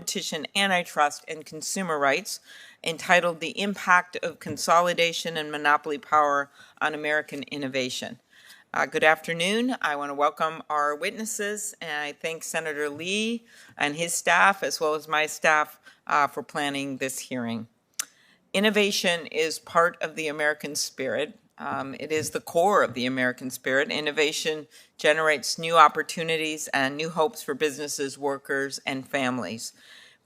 Competition, Antitrust, and Consumer Rights, entitled The Impact of Consolidation and Monopoly Power on American Innovation. Good afternoon. I want to welcome our witnesses, and I thank Senator Lee and his staff, as well as my staff, for planning this hearing. Innovation is part of the American spirit. It is the core of the American spirit. Innovation generates new opportunities and new hopes for businesses, workers, and families.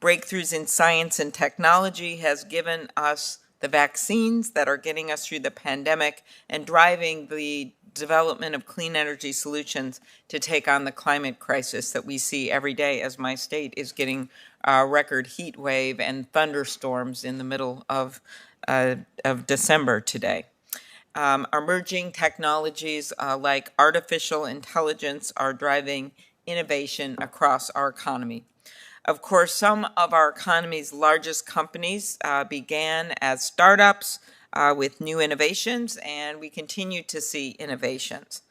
Breakthroughs in science and technology has given us the vaccines that are getting us through the pandemic and driving the development of clean energy solutions to take on the climate crisis that we see every day as my state is getting a record heat wave and thunderstorms in the middle of December today. Emerging technologies like artificial intelligence are driving innovation across our economy. Of course, some of our economy's largest companies began as startups with new innovations, and we continue to see innovations.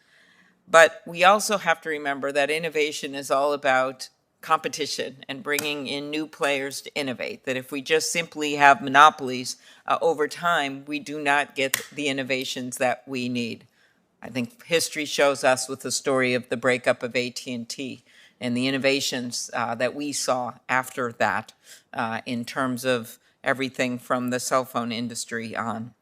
But we also have to remember that innovation is all about competition and bringing in new players to innovate, that if we just simply have monopolies over time, we do not get the innovations that we need. I think history shows us with the story of the breakup of AT&T and the innovations that we saw after that in terms of everything from the cell phone industry on.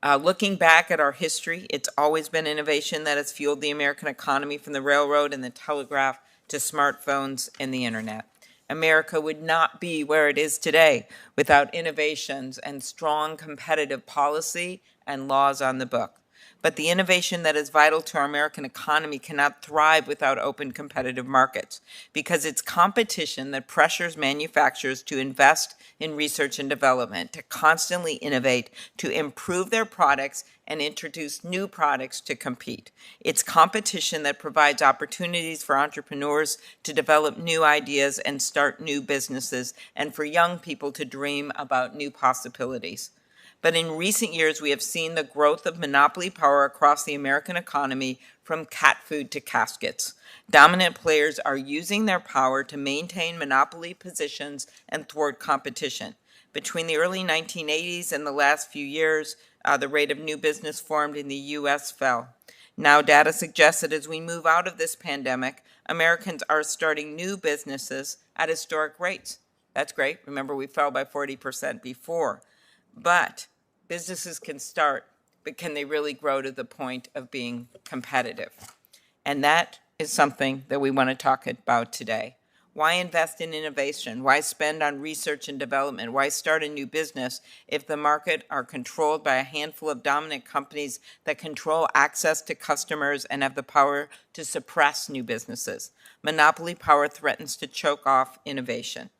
Looking back at our history, it's always been innovation that has fueled the American economy, from the railroad and the telegraph to smartphones and the internet. America would not be where it is today without innovations and strong competitive policy and laws on the book. But the innovation that is vital to our American economy cannot thrive without open competitive markets, because it's competition that pressures manufacturers to invest in research and development, to constantly innovate, to improve their products and introduce new products to compete. It's competition that provides opportunities for entrepreneurs to develop new ideas and start new businesses, and for young people to dream about new possibilities. But in recent years, we have seen the growth of monopoly power across the American economy, from cat food to caskets. Dominant players are using their power to maintain monopoly positions and thwart competition. Between the early 1980s and the last few years, the rate of new business formed in the U.S. fell. Now, data suggests that as we move out of this pandemic, Americans are starting new businesses at historic rates. That's great. Remember, we fell by 40% before. But businesses can start, but can they really grow to the point of being competitive? And that is something that we want to talk about today. Why invest in innovation? Why spend on research and development? Why start a new business if the market are controlled by a handful of dominant companies that control access to customers and have the power to suppress new businesses? Monopoly power threatens to choke off innovation.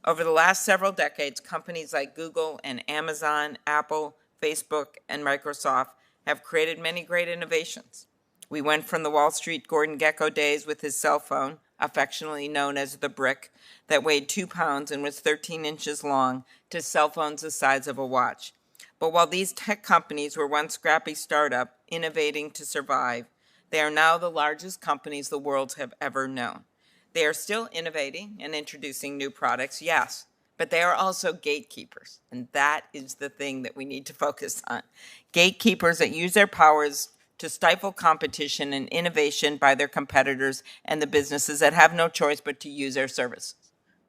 Over the last several decades, companies like Google and Amazon, Apple, Facebook, and Microsoft have created many great innovations. We went from the Wall Street Gordon Gekko days with his cell phone, affectionately known as the brick, that weighed 2 pounds and was 13 inches long, to cell phones the size of a watch. But while these tech companies were one scrappy startup innovating to survive, they are now the largest companies the world have ever known. They are still innovating and introducing new products, yes, but they are also gatekeepers, and that is the thing that we need to focus on. Gatekeepers that use their powers to stifle competition and innovation by their competitors and the businesses that have no choice but to use their services.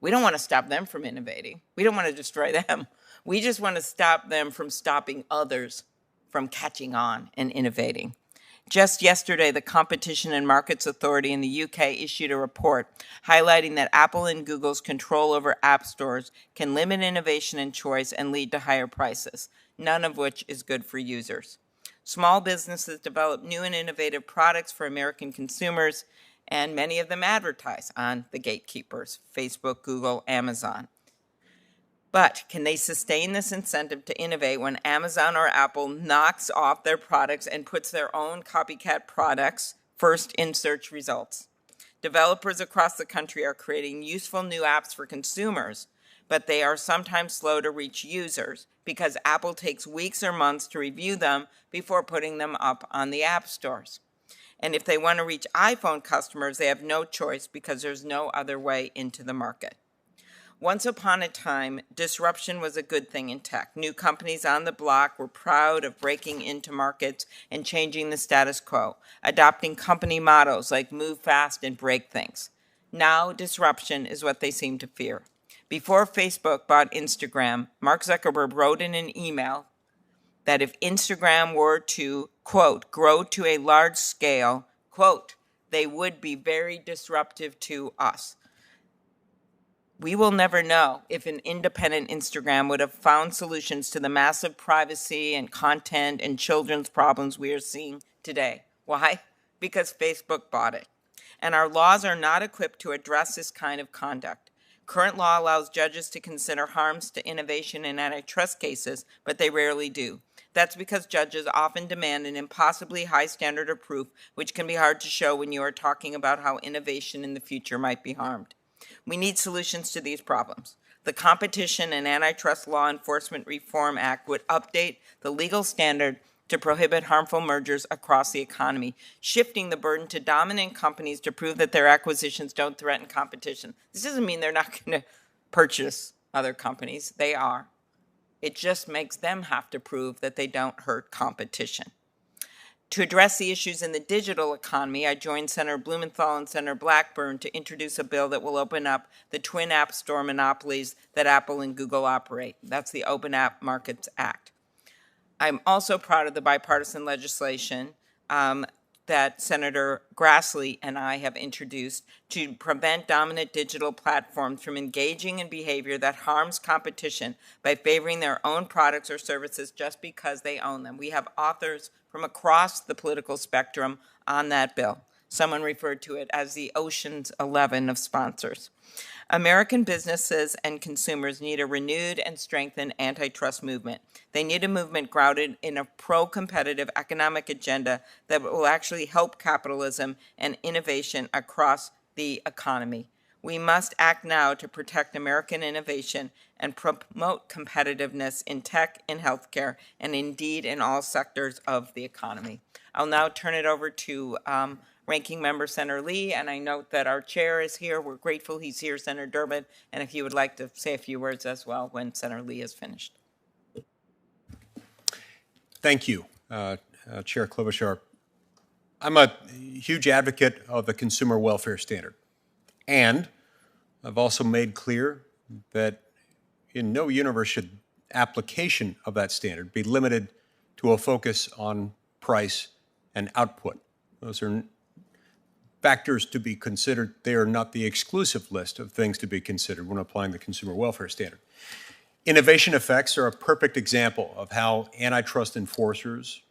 We don't want to stop them from innovating. We don't want to destroy them. We just want to stop them from stopping others from catching on and innovating. Just yesterday, the Competition and Markets Authority in the UK issued a report highlighting that Apple and Google's control over app stores can limit innovation and choice and lead to higher prices, none of which is good for users. Small businesses develop new and innovative products for American consumers, and many of them advertise on the gatekeepers, Facebook, Google, Amazon. But can they sustain this incentive to innovate when Amazon or Apple knocks off their products and puts their own copycat products first in search results? Developers across the country are creating useful new apps for consumers, but they are sometimes slow to reach users because Apple takes weeks or months to review them before putting them up on the app stores. And if they want to reach iPhone customers, they have no choice because there's no other way into the market. Once upon a time, disruption was a good thing in tech. New companies on the block were proud of breaking into markets and changing the status quo, adopting company mottos like move fast and break things. Now, disruption is what they seem to fear. Before Facebook bought Instagram, Mark Zuckerberg wrote in an email that if Instagram were to, quote, grow to a large scale, quote, they would be very disruptive to us. We will never know if an independent Instagram would have found solutions to the massive privacy and content and children's problems we are seeing today. Why? Because Facebook bought it. And our laws are not equipped to address this kind of conduct. Current law allows judges to consider harms to innovation in antitrust cases, but they rarely do. That's because judges often demand an impossibly high standard of proof, which can be hard to show when you are talking about how innovation in the future might be harmed. We need solutions to these problems. The Competition and Antitrust Law Enforcement Reform Act would update the legal standard to prohibit harmful mergers across the economy, shifting the burden to dominant companies to prove that their acquisitions don't threaten competition. This doesn't mean they're not going to purchase other companies. They are. It just makes them have to prove that they don't hurt competition. To address the issues in the digital economy, I joined Senator Blumenthal and Senator Blackburn to introduce a bill that will open up the twin app store monopolies that Apple and Google operate. That's the Open App Markets Act. I'm also proud of the bipartisan legislation that Senator Grassley and I have introduced to prevent dominant digital platforms from engaging in behavior that harms competition by favoring their own products or services just because they own them. We have authors from across the political spectrum on that bill. Someone referred to it as the Ocean's 11 of sponsors. American businesses and consumers need a renewed and strengthened antitrust movement. They need a movement grounded in a pro-competitive economic agenda that will actually help capitalism and innovation across the economy. We must act now to protect American innovation and promote competitiveness in tech, in healthcare, and indeed in all sectors of the economy. I'll now turn it over to Ranking Member Senator Lee, and I note that our chair is here. We're grateful he's here, Senator Durbin, and if you would like to say a few words as well when Senator Lee is finished. Thank you, Chair Klobuchar. I'm a huge advocate of the consumer welfare standard, and I've also made clear that in no universe should application of that standard be limited to a focus on price and output. Those are factors to be considered. They are not the exclusive list of things to be considered when applying the consumer welfare standard. Innovation effects are a perfect example of how antitrust enforcers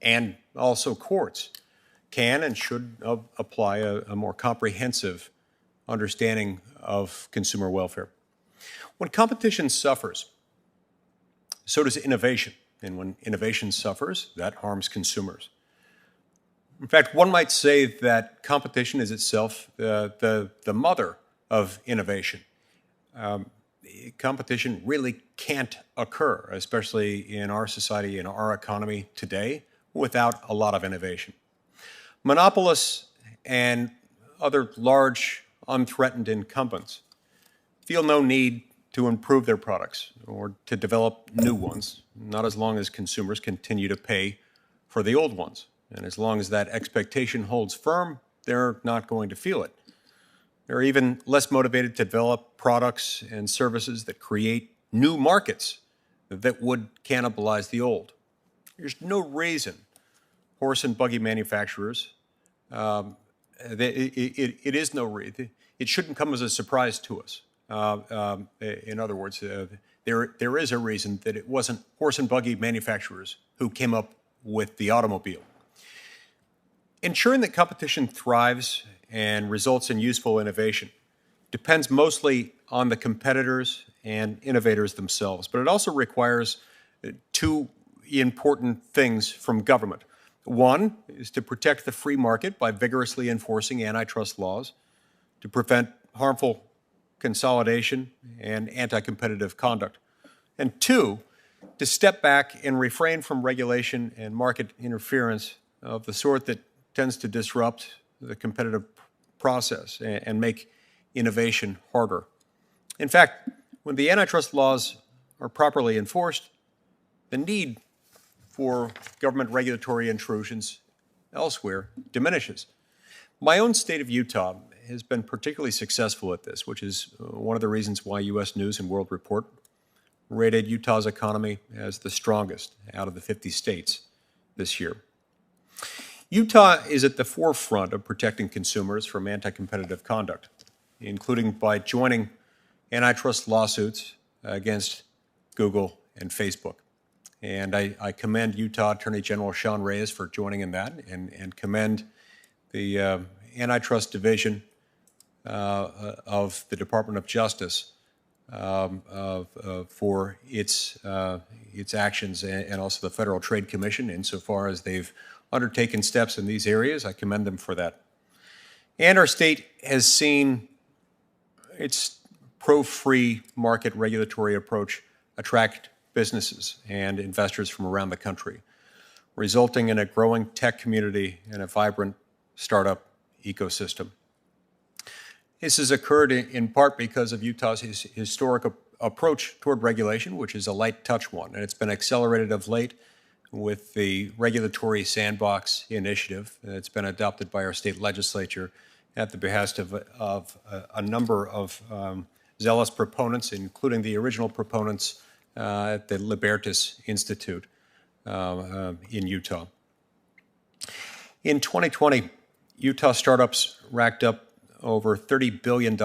and also courts can and should apply a more comprehensive understanding of consumer welfare. When competition suffers, so does innovation. And when innovation suffers, that harms consumers. In fact, one might say that competition is itself the mother of innovation. Competition really can't occur, especially in our society, in our economy today, without a lot of innovation. Monopolists and other large, unthreatened incumbents feel no need to improve their products or to develop new ones, not as long as consumers continue to pay for the old ones. And as long as that expectation holds firm, they're not going to feel it. They're even less motivated to develop products and services that create new markets that would cannibalize the old. There's no reason horse and buggy manufacturers, it shouldn't come as a surprise to us. In other words, there is a reason that it wasn't horse and buggy manufacturers who came up with the automobile. Ensuring that competition thrives and results in useful innovation depends mostly on the competitors and innovators themselves, but it also requires two important things from government. One is to protect the free market by vigorously enforcing antitrust laws, to prevent harmful consolidation and anti-competitive conduct. And two, to step back and refrain from regulation and market interference of the sort that tends to disrupt the competitive process and make innovation harder. In fact, when the antitrust laws are properly enforced, the need for government regulatory intrusions elsewhere diminishes. My own state of Utah has been particularly successful at this, which is one of the reasons why U.S. News and World Report rated Utah's economy as the strongest out of the 50 states this year. Utah is at the forefront of protecting consumers from anti-competitive conduct, including by joining antitrust lawsuits against Google and Facebook. And I commend Utah Attorney General Sean Reyes for joining in that, and commend the Antitrust Division of the Department of Justice for its actions, and also the Federal Trade Commission insofar as they've undertaken steps in these areas. I commend them for that. And our state has seen its pro-free market regulatory approach attract businesses and investors from around the country, resulting in a growing tech community and a vibrant startup ecosystem. This has occurred in part because of Utah's historic approach toward regulation, which is a light touch one, and it's been accelerated of late with the Regulatory Sandbox Initiative that's been adopted by our state legislature at the behest of a number of zealous proponents, including the original proponents at the Libertas Institute in Utah. In 2020, Utah startups racked up over $30 billion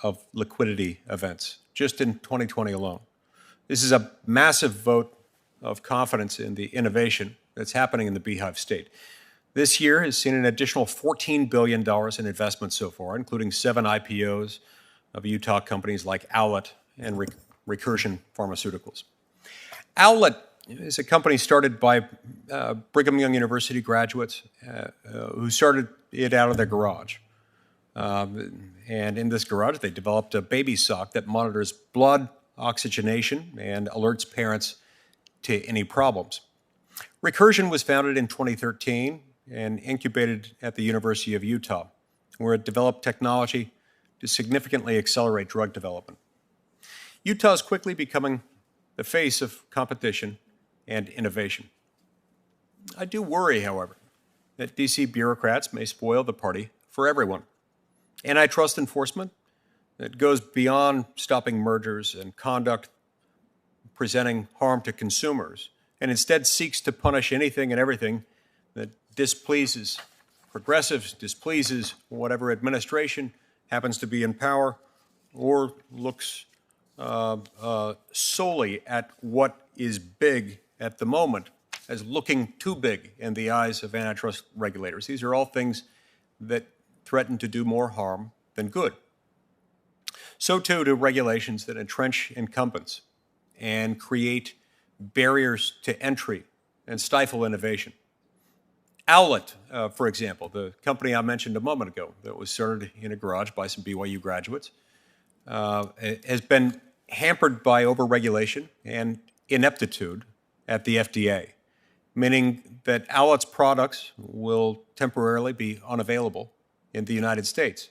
of liquidity events just in 2020 alone. This is a massive vote of confidence in the innovation that's happening in the Beehive State. This year has seen an additional $14 billion in investments so far, including 7 IPOs of Utah companies like Owlet and Recursion Pharmaceuticals. Owlet is a company started by Brigham Young University graduates who started it out of their garage. And in this garage, they developed a baby sock that monitors blood oxygenation and alerts parents to any problems. Recursion was founded in 2013 and incubated at the University of Utah, where it developed technology to significantly accelerate drug development. Utah is quickly becoming the face of competition and innovation. I do worry, however, that DC bureaucrats may spoil the party for everyone. Antitrust enforcement that goes beyond stopping mergers and conduct presenting harm to consumers, and instead seeks to punish anything and everything that displeases progressives, displeases whatever administration happens to be in power, or looks solely at what is big at the moment as looking too big in the eyes of antitrust regulators. These are all things that threaten to do more harm than good. So too do regulations that entrench incumbents and create barriers to entry and stifle innovation. Owlet, for example, the company I mentioned a moment ago that was started in a garage by some BYU graduates, has been hampered by overregulation and ineptitude at the FDA, meaning that Owlet's products will temporarily be unavailable in the United States.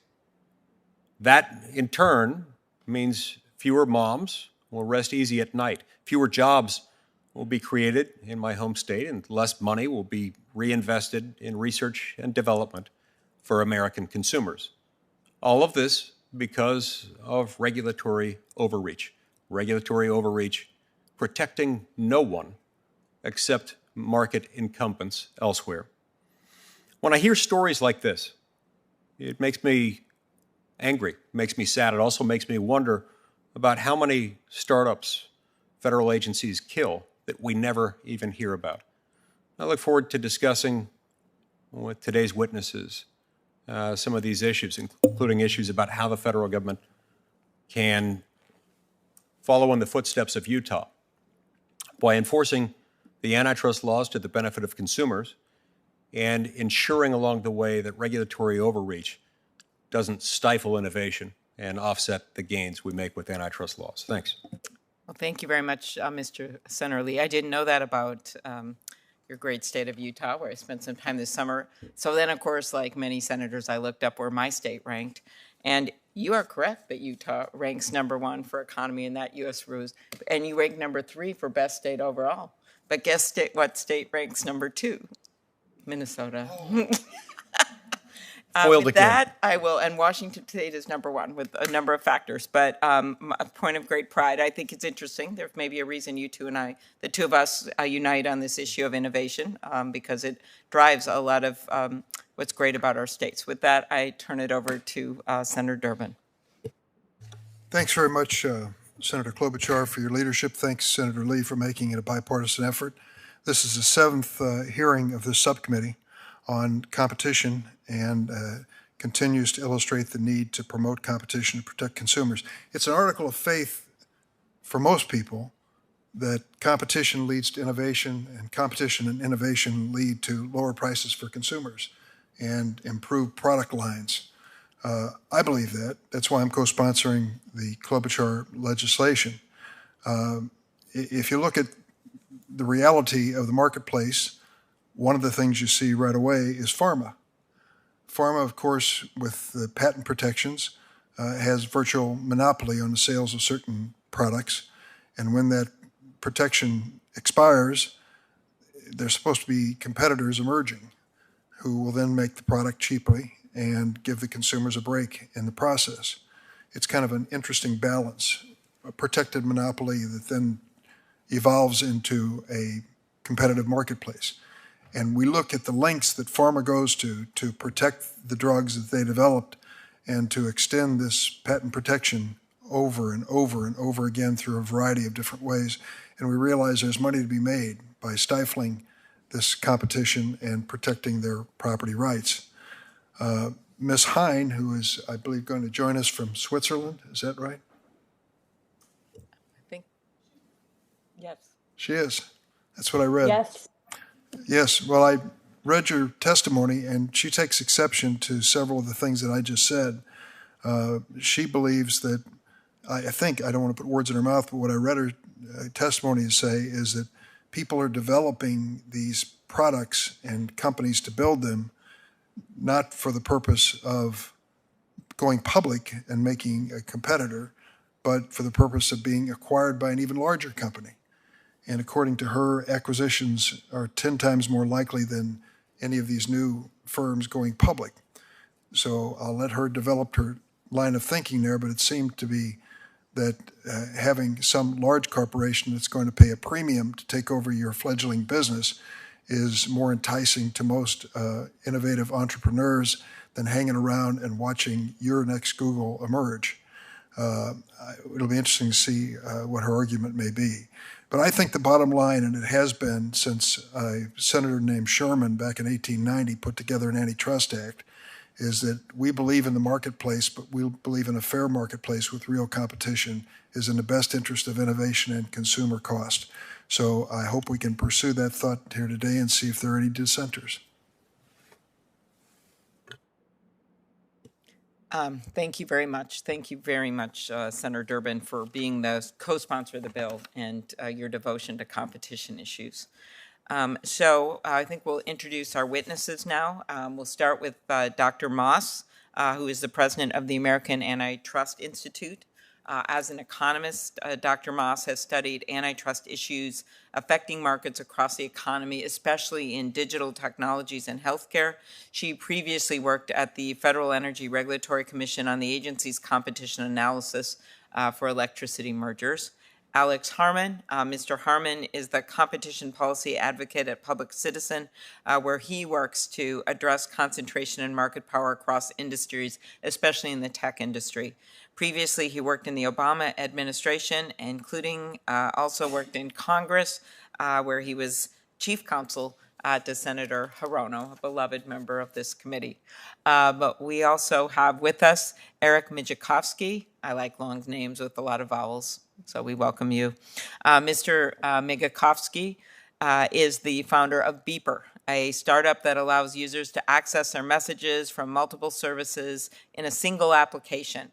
That, in turn, means fewer moms will rest easy at night. Fewer jobs will be created in my home state, and less money will be reinvested in research and development for American consumers. All of this because of regulatory overreach. Regulatory overreach protecting no one except market incumbents elsewhere. When I hear stories like this, it makes me angry, makes me sad. It also makes me wonder about how many startups federal agencies kill that we never even hear about. I look forward to discussing with today's witnesses some of these issues, including issues about how the federal government can follow in the footsteps of Utah by enforcing the antitrust laws to the benefit of consumers and ensuring along the way that regulatory overreach doesn't stifle innovation and offset the gains we make with antitrust laws. Thanks. Well, thank you very much, Mr. Senator Lee. I didn't know that about your great state of Utah, where I spent some time this summer. So then, of course, like many senators, I looked up where my state ranked. And You are correct that Utah ranks #1 for economy in that U.S. News, and you rank #3 for best state overall. But guess what state ranks #2? Minnesota. Foiled With again. that, I will, and Washington State is #1 with a number of factors, but a point of great pride. I think it's interesting. There may be a reason you two and I, the two of us, unite on this issue of innovation because it drives a lot of what's great about our states. With that, I turn it over to Senator Durbin. Thanks very much, Senator Klobuchar, for your leadership. Thanks, Senator Lee, for making it a bipartisan effort. This is the 7th hearing of this subcommittee on competition and continues to illustrate the need to promote competition to protect consumers. It's an article of faith for most people that competition leads to innovation, and competition and innovation lead to lower prices for consumers and improved product lines. I believe that. That's why I'm co-sponsoring the Klobuchar legislation. If you look at the reality of the marketplace, one of the things you see right away is pharma. Pharma, of course, with the patent protections, has virtual monopoly on the sales of certain products. And when that protection expires, there's supposed to be competitors emerging who will then make the product cheaply and give the consumers a break in the process. It's kind of an interesting balance, a protected monopoly that then evolves into a competitive marketplace. And we look at the lengths that pharma goes to protect the drugs that they developed and to extend this patent protection over and over and over again through a variety of different ways. And we realize there's money to be made by stifling this competition and protecting their property rights. Ms. Hein, who is, I believe, going to join us from Switzerland, is that right? I think, yes. She is. That's what I read. Yes. Yes, well, I read your testimony, and she takes exception to several of the things that I just said. She believes that, I think, I don't want to put words in her mouth, but what I read her testimony say is that people are developing these products and companies to build them not for the purpose of going public and making a competitor, but for the purpose of being acquired by an even larger company. And according to her, acquisitions are 10 times more likely than any of these new firms going public. So I'll let her develop her line of thinking there, but it seemed to be that having some large corporation that's going to pay a premium to take over your fledgling business is more enticing to most innovative entrepreneurs than hanging around and watching your next Google emerge. It'll be interesting to see what her argument may be. But I think the bottom line, and it has been since a senator named Sherman back in 1890 put together an Antitrust Act, is that we believe in the marketplace, but we believe in a fair marketplace with real competition is in the best interest of innovation and consumer cost. So I hope we can pursue that thought here today and see if there are any dissenters. Thank you very much. Thank you very much, Senator Durbin, for being the co-sponsor of the bill and your devotion to competition issues. So I think we'll introduce our witnesses now. We'll start with Dr. Moss, who is the president of the American Antitrust Institute. As an economist, Dr. Moss has studied antitrust issues affecting markets across the economy, especially in digital technologies and healthcare. She previously worked at the Federal Energy Regulatory Commission on the agency's competition analysis for electricity mergers. Alex Harman. Mr. Harman is the competition policy advocate at Public Citizen, where he works to address concentration and market power across industries, especially in the tech industry. Previously, he worked in the Obama administration, including also worked in Congress, where he was chief counsel to Senator Hirono, a beloved member of this committee. But we also have with us Eric Mijikovsky. I like long names with a lot of vowels, so we welcome you. Mr. Mijikovsky is the founder of Beeper, a startup that allows users to access their messages from multiple services in a single application.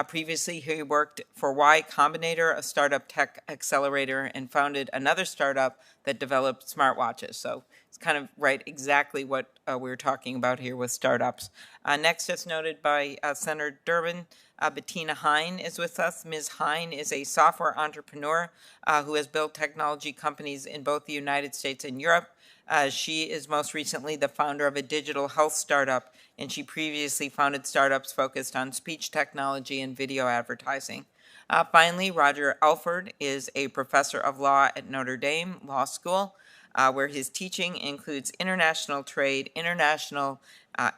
Previously, he worked for Y Combinator, a startup tech accelerator, and founded another startup that develop smartwatches. So it's kind of right exactly what we're talking about here with startups. Next, as noted by Senator Durbin, Bettina Hine is with us. Ms. Hine is a software entrepreneur who has built technology companies in both the United States and Europe. She is most recently the founder of a digital health startup, and she previously founded startups focused on speech technology and video advertising. Finally, Roger Alford is a professor of law at Notre Dame Law School, where his teaching includes international trade, international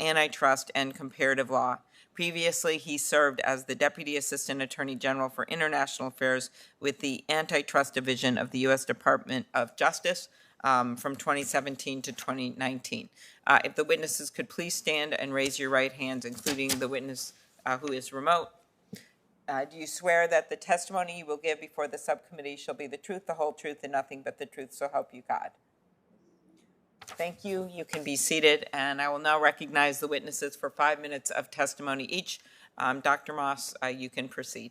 antitrust, and comparative law. Previously, he served as the Deputy Assistant Attorney General for International Affairs with the Antitrust Division of the U.S. Department of Justice from 2017 to 2019. If the witnesses could please stand and raise your right hands, including the witness who is remote. Do you swear that the testimony you will give before the subcommittee shall be the truth, the whole truth, and nothing but the truth, so help you God? Thank you. You can be seated, and I will now recognize the witnesses for 5 minutes of testimony each. Dr. Moss, you can proceed.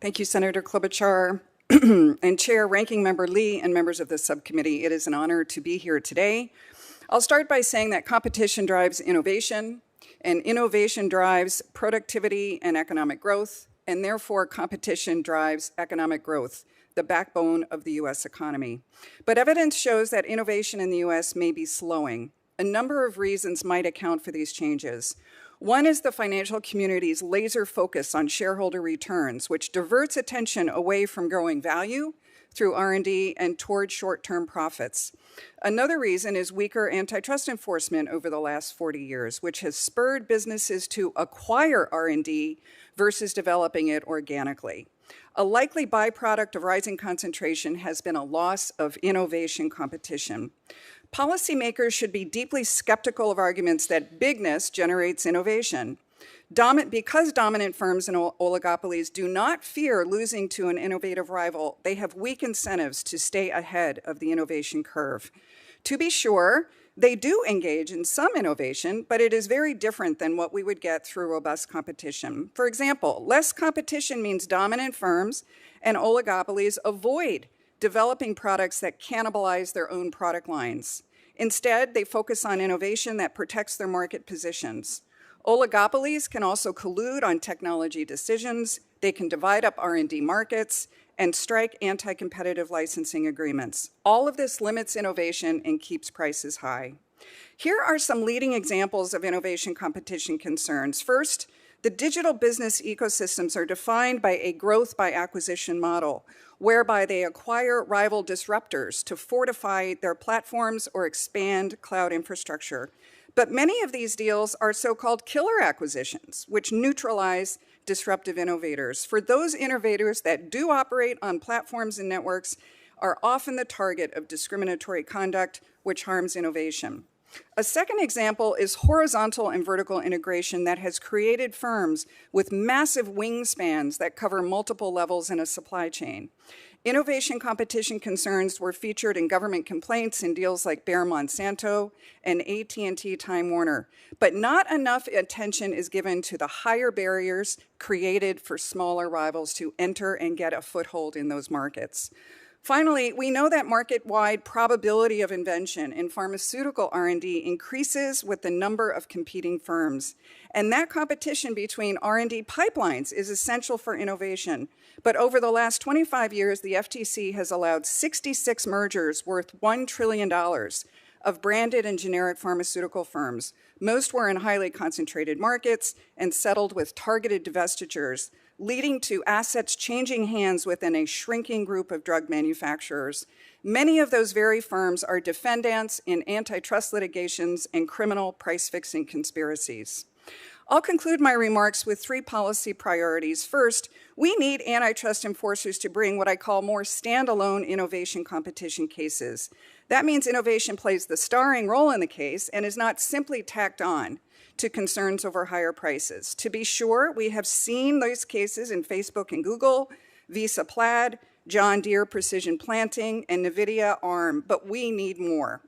Thank you, Senator Klobuchar, and Chair, Ranking Member Lee, and members of the subcommittee. It is an honor to be here today. I'll start by saying that competition drives innovation, and innovation drives productivity and economic growth, and therefore competition drives economic growth, the backbone of the U.S. economy. But evidence shows that innovation in the U.S. may be slowing. A number of reasons might account for these changes. One is the financial community's laser focus on shareholder returns, which diverts attention away from growing value through R&D and toward short-term profits. Another reason is weaker antitrust enforcement over the last 40 years, which has spurred businesses to acquire R&D versus developing it organically. A likely byproduct of rising concentration has been a loss of innovation competition. Policymakers should be deeply skeptical of arguments that bigness generates innovation. Because dominant firms and oligopolies do not fear losing to an innovative rival, they have weak incentives to stay ahead of the innovation curve. To be sure, they do engage in some innovation, but it is very different than what we would get through robust competition. For example, less competition means dominant firms and oligopolies avoid developing products that cannibalize their own product lines. Instead, they focus on innovation that protects their market positions. Oligopolies can also collude on technology decisions. They can divide up R&D markets and strike anti-competitive licensing agreements. All of this limits innovation and keeps prices high. Here are some leading examples of innovation competition concerns. First, the digital business ecosystems are defined by a growth by acquisition model, whereby they acquire rival disruptors to fortify their platforms or expand cloud infrastructure. But many of these deals are so-called killer acquisitions, which neutralize disruptive innovators. For those innovators that do operate on platforms and networks are often the target of discriminatory conduct, which harms innovation. A second example is horizontal and vertical integration that has created firms with massive wingspans that cover multiple levels in a supply chain. Innovation competition concerns were featured in government complaints in deals like Bayer Monsanto and AT&T Time Warner, but not enough attention is given to the higher barriers created for smaller rivals to enter and get a foothold in those markets. Finally, we know that market-wide probability of invention in pharmaceutical R&D increases with the number of competing firms. And that competition between R&D pipelines is essential for innovation. But over the last 25 years, the FTC has allowed 66 mergers worth $1 trillion of branded and generic pharmaceutical firms. Most were in highly concentrated markets and settled with targeted divestitures, leading to assets changing hands within a shrinking group of drug manufacturers. Many of those very firms are defendants in antitrust litigations and criminal price-fixing conspiracies. I'll conclude my remarks with 3 policy priorities. First, we need antitrust enforcers to bring what I call more standalone innovation competition cases. That means innovation plays the starring role in the case and is not simply tacked on to concerns over higher prices. To be sure, we have seen those cases in Facebook and Google, Visa Plaid, John Deere Precision Planting, and NVIDIA ARM, but we need more.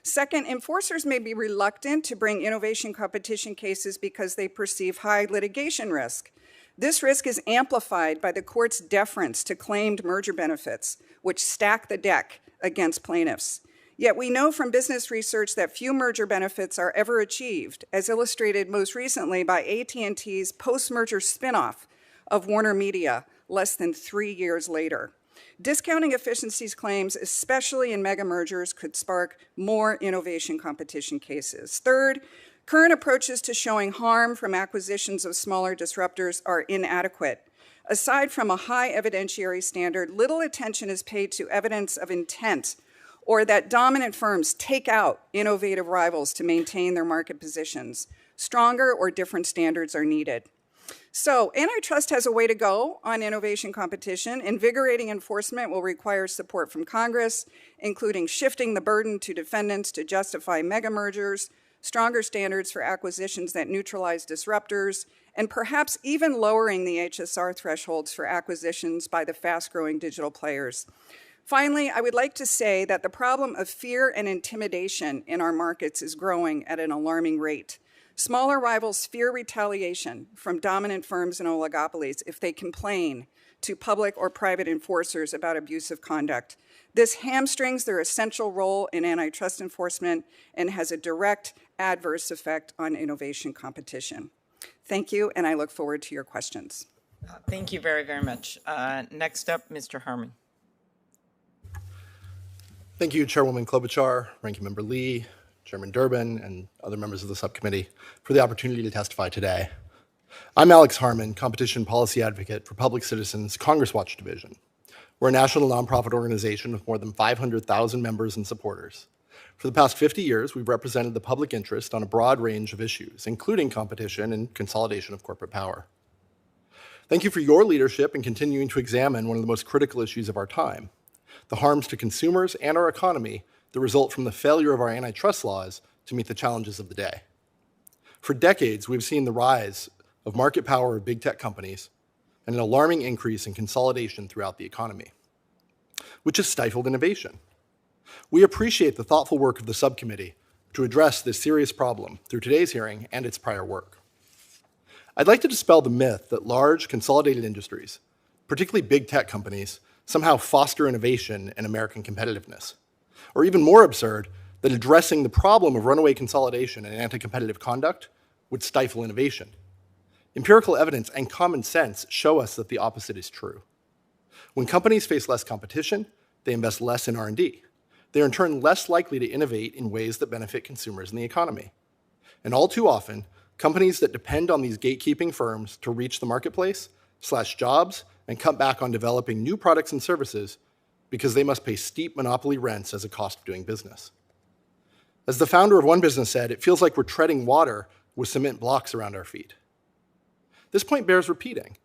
Second, enforcers may be reluctant to bring innovation competition cases because they perceive high litigation risk. This risk is amplified by the court's deference to claimed merger benefits, which stack the deck against plaintiffs. Yet we know from business research that few merger benefits are ever achieved, as illustrated most recently by AT&T's post-merger spinoff of Warner Media less than 3 years later. Discounting efficiencies claims, especially in mega mergers, could spark more innovation competition cases. Third, current approaches to showing harm from acquisitions of smaller disruptors are inadequate. Aside from a high evidentiary standard, little attention is paid to evidence of intent or that dominant firms take out innovative rivals to maintain their market positions. Stronger or different standards are needed. So, antitrust has a way to go on innovation competition. Invigorating enforcement will require support from Congress, including shifting the burden to defendants to justify mega mergers, stronger standards for acquisitions that neutralize disruptors, and perhaps even lowering the HSR thresholds for acquisitions by the fast-growing digital players. Finally, I would like to say that the problem of fear and intimidation in our markets is growing at an alarming rate. Smaller rivals fear retaliation from dominant firms and oligopolies if they complain to public or private enforcers about abusive conduct. This hamstrings their essential role in antitrust enforcement and has a direct adverse effect on innovation competition. Thank you, and I look forward to your questions. Thank you very, very much. Next up, Mr. Harman. Thank you, Chairwoman Klobuchar, Ranking Member Lee, Chairman Durbin, and other members of the subcommittee for the opportunity to testify today. I'm Alex Harman, Competition Policy Advocate for Public Citizens Congress Watch Division. We're a national nonprofit organization with more than 500,000 members and supporters. For the past 50 years, we've represented the public interest on a broad range of issues, including competition and consolidation of corporate power. Thank you for your leadership in continuing to examine one of the most critical issues of our time, the harms to consumers and our economy that result from the failure of our antitrust laws to meet the challenges of the day. For decades, we've seen the rise of market power of big tech companies and an alarming increase in consolidation throughout the economy, which has stifled innovation. We appreciate the thoughtful work of the subcommittee to address this serious problem through today's hearing and its prior work. I'd like to dispel the myth that large, consolidated industries, particularly big tech companies, somehow foster innovation and American competitiveness. Or even more absurd, that addressing the problem of runaway consolidation and anti-competitive conduct would stifle innovation. Empirical evidence and common sense show us that the opposite is true. When companies face less competition, they invest less in R&D. They are in turn less likely to innovate in ways that benefit consumers and the economy. And all too often, companies that depend on these gatekeeping firms to reach the marketplace slash jobs and cut back on developing new products and services because they must pay steep monopoly rents as a cost of doing business. As the founder of one business said, it feels like we're treading water with cement blocks around our feet. This point bears repeating.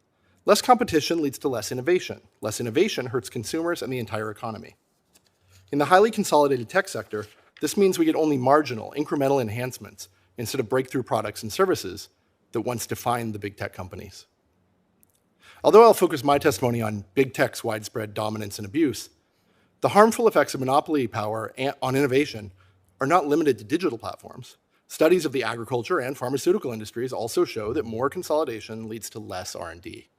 Less competition leads to less innovation. Less innovation hurts consumers and the entire economy. In the highly consolidated tech sector, this means we get only marginal, incremental enhancements instead of breakthrough products and services that once defined the big tech companies. Although I'll focus my testimony on big tech's widespread dominance and abuse, the harmful effects of monopoly power on innovation are not limited to digital platforms. Studies of the agriculture and pharmaceutical industries also show that more consolidation leads to less R&D.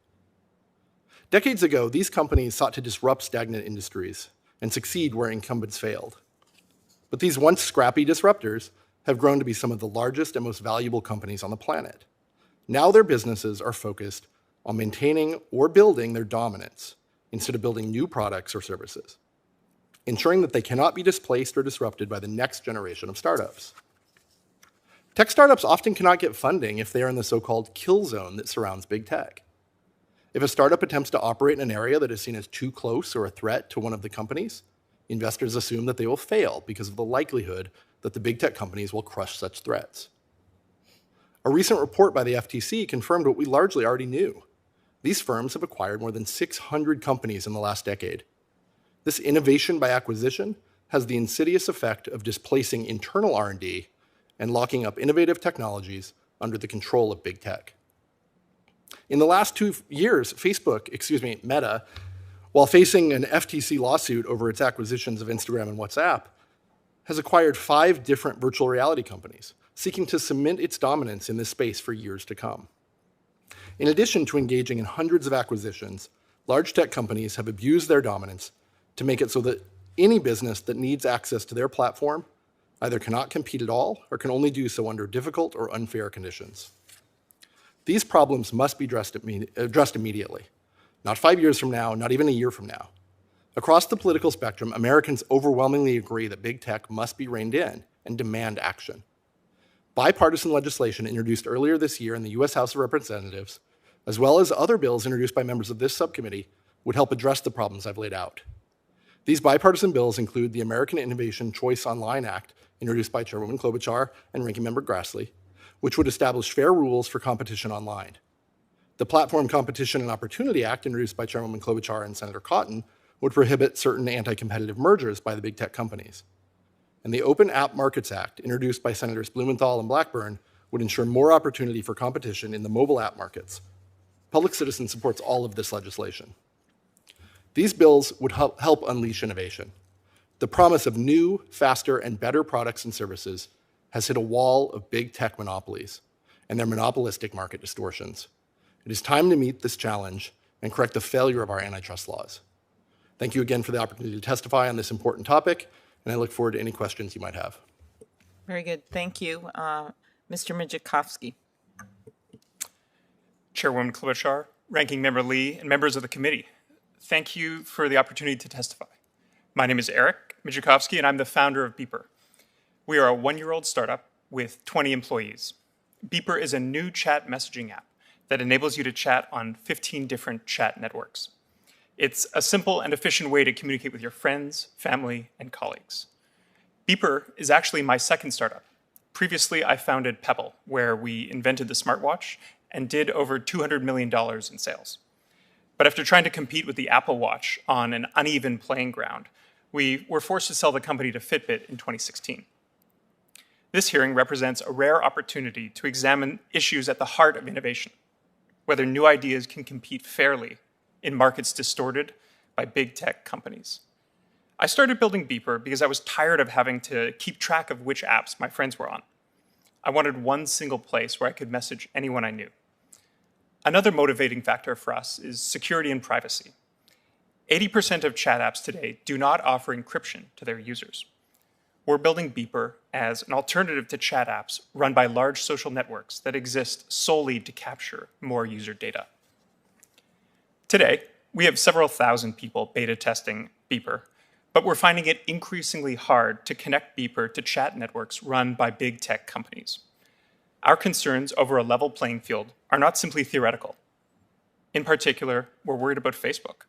Decades ago, these companies sought to disrupt stagnant industries and succeed where incumbents failed. But these once scrappy disruptors have grown to be some of the largest and most valuable companies on the planet. Now their businesses are focused on maintaining or building their dominance instead of building new products or services, ensuring that they cannot be displaced or disrupted by the next generation of startups. Tech startups often cannot get funding if they are in the so-called kill zone that surrounds big tech. If a startup attempts to operate in an area that is seen as too close or a threat to one of the companies, investors assume that they will fail because of the likelihood that the big tech companies will crush such threats. A recent report by the FTC confirmed what we largely already knew. These firms have acquired more than 600 companies in the last decade. This innovation by acquisition has the insidious effect of displacing internal R&D and locking up innovative technologies under the control of big tech. In the last 2 years, Meta, while facing an FTC lawsuit over its acquisitions of Instagram and WhatsApp, has acquired 5 different virtual reality companies, seeking to cement its dominance in this space for years to come. In addition to engaging in hundreds of acquisitions, large tech companies have abused their dominance to make it so that any business that needs access to their platform either cannot compete at all or can only do so under difficult or unfair conditions. These problems must be addressed immediately, not 5 years from now, not even a year from now. Across the political spectrum, Americans overwhelmingly agree that big tech must be reined in and demand action. Bipartisan legislation introduced earlier this year in the U.S. House of Representatives, as well as other bills introduced by members of this subcommittee, would help address the problems I've laid out. These bipartisan bills include the American Innovation Choice Online Act, introduced by Chairwoman Klobuchar and Ranking Member Grassley, which would establish fair rules for competition online. The Platform Competition and Opportunity Act, introduced by Chairwoman Klobuchar and Senator Cotton, would prohibit certain anti-competitive mergers by the big tech companies. And the Open App Markets Act, introduced by Senators Blumenthal and Blackburn, would ensure more opportunity for competition in the mobile app markets. Public Citizen supports all of this legislation. These bills would help unleash innovation. The promise of new, faster, and better products and services has hit a wall of big tech monopolies and their monopolistic market distortions. It is time to meet this challenge and correct the failure of our antitrust laws. Thank you again for the opportunity to testify on this important topic, and I look forward to any questions you might have. Very good. Thank you. Mr. Mijikovsky. Chairwoman Klobuchar, Ranking Member Lee, and members of the committee, thank you for the opportunity to testify. My name is Eric Mijikovsky, and I'm the founder of Beeper. We are a one-year-old startup with 20 employees. Beeper is a new chat messaging app that enables you to chat on 15 different chat networks. It's a simple and efficient way to communicate with your friends, family, and colleagues. Beeper is actually my second startup. Previously, I founded Pebble, where we invented the smartwatch and did over $200 million in sales. But after trying to compete with the Apple Watch on an uneven playing ground, we were forced to sell the company to Fitbit in 2016. This hearing represents a rare opportunity to examine issues at the heart of innovation, whether new ideas can compete fairly in markets distorted by big tech companies. I started building Beeper because I was tired of having to keep track of which apps my friends were on. I wanted one single place where I could message anyone I knew. Another motivating factor for us is security and privacy. 80% of chat apps today do not offer encryption to their users. We're building Beeper as an alternative to chat apps run by large social networks that exist solely to capture more user data. Today, we have several thousand people beta testing Beeper, but we're finding it increasingly hard to connect Beeper to chat networks run by big tech companies. Our concerns over a level playing field are not simply theoretical. In particular, we're worried about Facebook.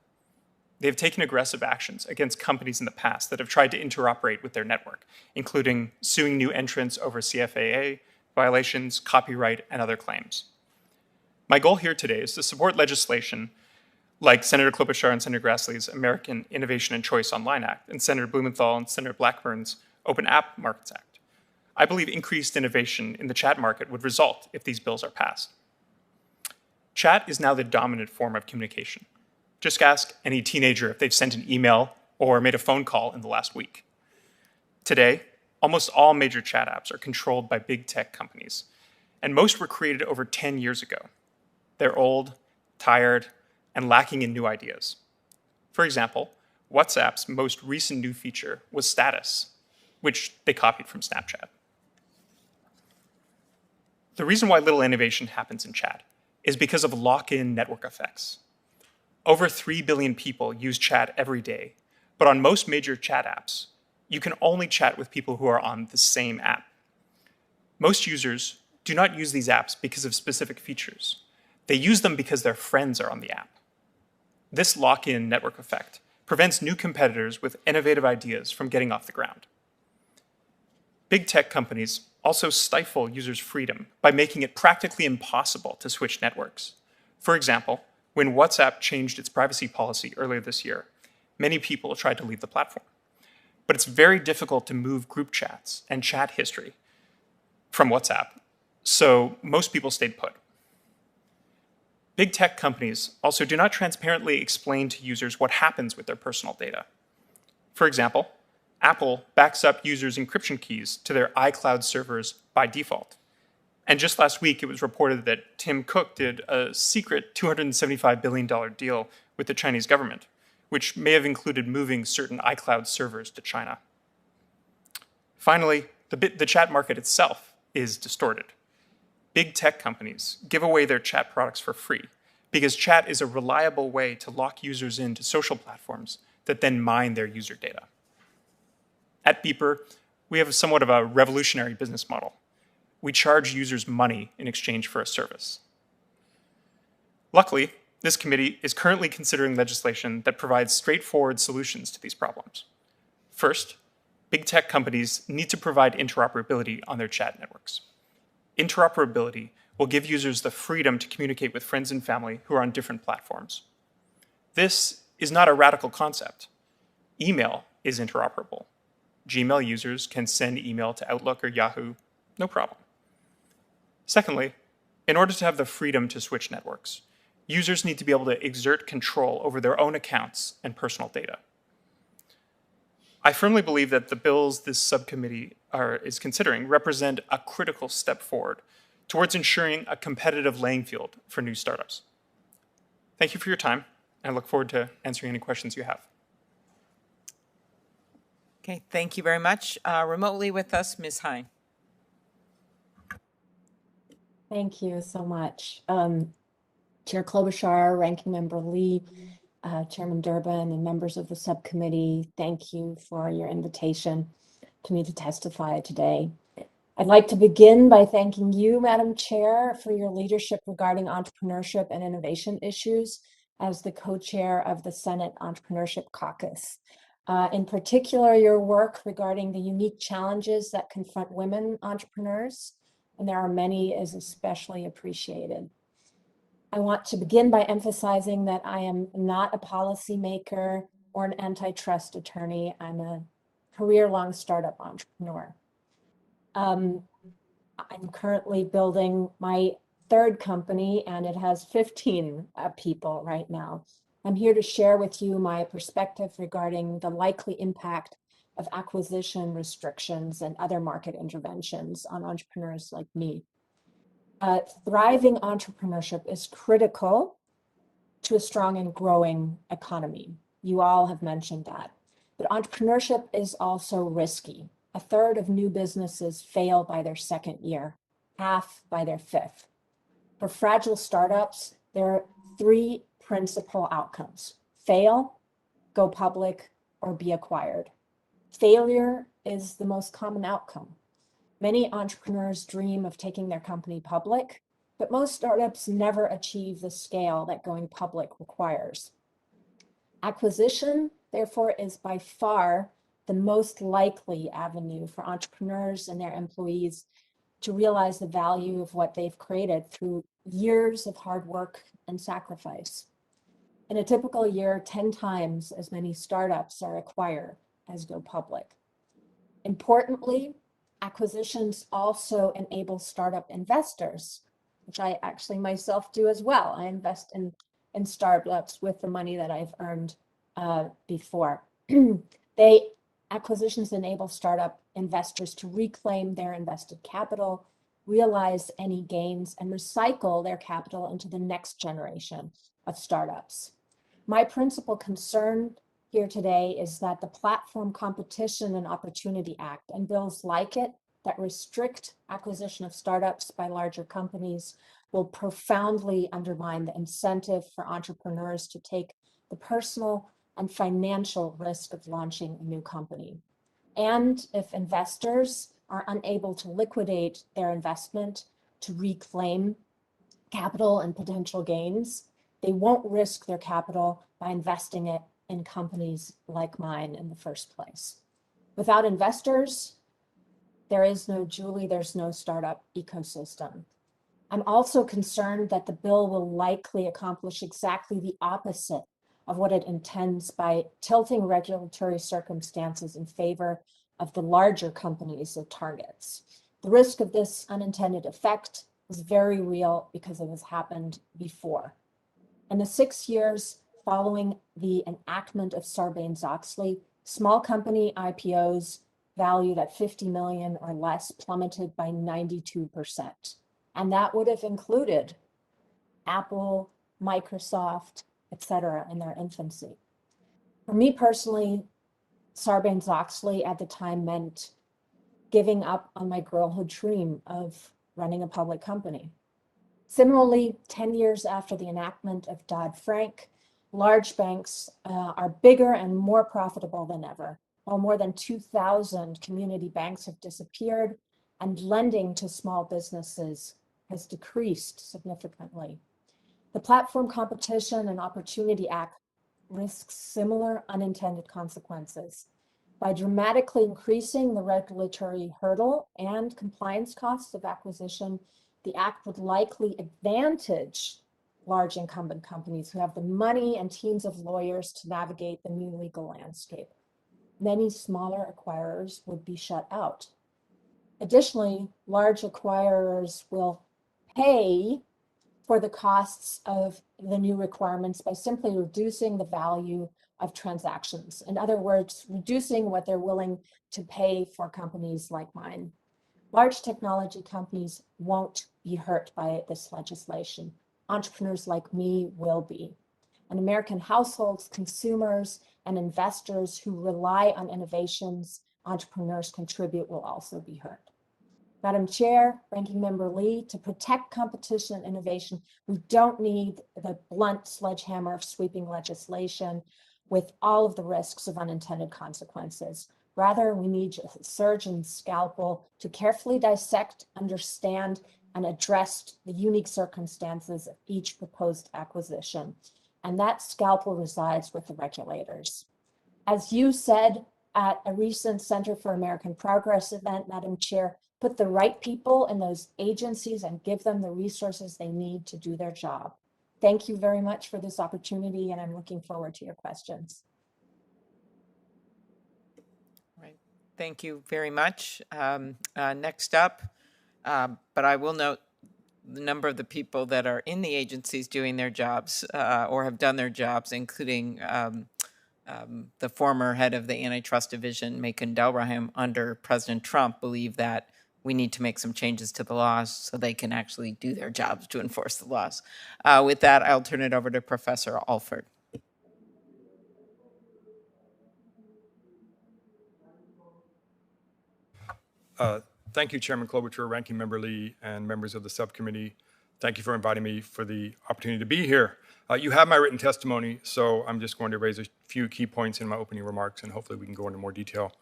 They've taken aggressive actions against companies in the past that have tried to interoperate with their network, including suing new entrants over CFAA violations, copyright, and other claims. My goal here today is to support legislation like Senator Klobuchar and Senator Grassley's American Innovation and Choice Online Act and Senator Blumenthal and Senator Blackburn's Open App Markets Act. I believe increased innovation in the chat market would result if these bills are passed. Chat is now the dominant form of communication. Just ask any teenager if they've sent an email or made a phone call in the last week. Today, almost all major chat apps are controlled by big tech companies, and most were created over 10 years ago. They're old, tired, and lacking in new ideas. For example, WhatsApp's most recent new feature was status, which they copied from Snapchat. The reason why little innovation happens in chat is because of lock-in network effects. Over 3 billion people use chat every day, but on most major chat apps, you can only chat with people who are on the same app. Most users do not use these apps because of specific features. They use them because their friends are on the app. This lock-in network effect prevents new competitors with innovative ideas from getting off the ground. Big tech companies also stifle users' freedom by making it practically impossible to switch networks. For example, when WhatsApp changed its privacy policy earlier this year, many people tried to leave the platform. But it's very difficult to move group chats and chat history from WhatsApp, so most people stayed put. Big tech companies also do not transparently explain to users what happens with their personal data. For example, Apple backs up users' encryption keys to their iCloud servers by default. And just last week, it was reported that Tim Cook did a secret $275 billion deal with the Chinese government, which may have included moving certain iCloud servers to China. Finally, the chat market itself is distorted. Big tech companies give away their chat products for free because chat is a reliable way to lock users into social platforms that then mine their user data. At Beeper, we have somewhat of a revolutionary business model. We charge users money in exchange for a service. Luckily, this committee is currently considering legislation that provides straightforward solutions to these problems. First, big tech companies need to provide interoperability on their chat networks. Interoperability will give users the freedom to communicate with friends and family who are on different platforms. This is not a radical concept. Email is interoperable. Gmail users can send email to Outlook or Yahoo, no problem. Secondly, in order to have the freedom to switch networks, users need to be able to exert control over their own accounts and personal data. I firmly believe that the bills this subcommittee is considering represent a critical step forward towards ensuring a competitive playing field for new startups. Thank you for your time, and I look forward to answering any questions you have. Okay, thank you very much. Remotely with us, Ms. Hine. Thank you so much. Chair Klobuchar, Ranking Member Lee, Chairman Durbin, and members of the subcommittee, thank you for your invitation to me to testify today. I'd like to begin by thanking you, Madam Chair, for your leadership regarding entrepreneurship and innovation issues as the co-chair of the Senate Entrepreneurship Caucus. In particular, your work regarding the unique challenges that confront women entrepreneurs, and there are many, is especially appreciated. I want to begin by emphasizing that I am not a policymaker or an antitrust attorney. I'm a career-long startup entrepreneur. I'm currently building my third company, and it has 15 people right now. I'm here to share with you my perspective regarding the likely impact of acquisition restrictions and other market interventions on entrepreneurs like me. Thriving entrepreneurship is critical to a strong and growing economy. You all have mentioned that. But entrepreneurship is also risky. A third of new businesses fail by their second year, half by their fifth. For fragile startups, there are three principal outcomes: fail, go public, or be acquired. Failure is the most common outcome. Many entrepreneurs dream of taking their company public, but most startups never achieve the scale that going public requires. Acquisition, therefore, is by far the most likely avenue for entrepreneurs and their employees to realize the value of what they've created through years of hard work and sacrifice. In a typical year, 10 times as many startups are acquired as go public. Importantly, acquisitions also enable startup investors, which I actually myself do as well. I invest in startups with the money that I've earned before. Acquisitions enable startup investors to reclaim their invested capital, realize any gains, and recycle their capital into the next generation of startups. My principal concern here today is that the Platform Competition and Opportunity Act and bills like it that restrict acquisition of startups by larger companies will profoundly undermine the incentive for entrepreneurs to take the personal and financial risk of launching a new company. And if investors are unable to liquidate their investment to reclaim capital and potential gains, they won't risk their capital by investing it in companies like mine in the first place. Without investors, there is no Julie, there's no startup ecosystem. I'm also concerned that the bill will likely accomplish exactly the opposite of what it intends by tilting regulatory circumstances in favor of the larger companies it targets. The risk of this unintended effect is very real because it has happened before. In the 6 years following the enactment of Sarbanes-Oxley, small company IPOs valued at $50 million or less plummeted by 92%. And that would have included Apple, Microsoft, etc. in their infancy. For me personally, Sarbanes-Oxley at the time meant giving up on my girlhood dream of running a public company. Similarly, 10 years after the enactment of Dodd-Frank, large banks are bigger and more profitable than ever, while more than 2,000 community banks have disappeared and lending to small businesses has decreased significantly. The Platform Competition and Opportunity Act risks similar unintended consequences. By dramatically increasing the regulatory hurdle and compliance costs of acquisition, the act would likely advantage large incumbent companies who have the money and teams of lawyers to navigate the new legal landscape. Many smaller acquirers would be shut out. Additionally, large acquirers will pay for the costs of the new requirements by simply reducing the value of transactions. In other words, reducing what they're willing to pay for companies like mine. Large technology companies won't be hurt by this legislation. Entrepreneurs like me will be. And American households, consumers, and investors who rely on innovations entrepreneurs contribute will also be hurt. Madam Chair, Ranking Member Lee, to protect competition and innovation, we don't need the blunt sledgehammer of sweeping legislation with all of the risks of unintended consequences. Rather, we need a surgeon's scalpel to carefully dissect, understand, and address the unique circumstances of each proposed acquisition. And that scalpel resides with the regulators. As you said at a recent Center for American Progress event, Madam Chair, put the right people in those agencies and give them the resources they need to do their job. Thank you very much for this opportunity, and I'm looking forward to your questions. Right. Thank you very much. Next up, but I will note the number of the people that are in the agencies doing their jobs or have done their jobs, including the former head of the Antitrust Division, Macon Delrahim, under President Trump, believe that we need to make some changes to the laws so they can actually do their jobs to enforce the laws. With that, I'll turn it over to Professor Alford. Thank you, Chairman Klobuchar, Ranking Member Lee, and members of the subcommittee. Thank you for inviting me for the opportunity to be here. You have my written testimony, so I'm just going to raise a few key points in my opening remarks, and hopefully we can go into more detail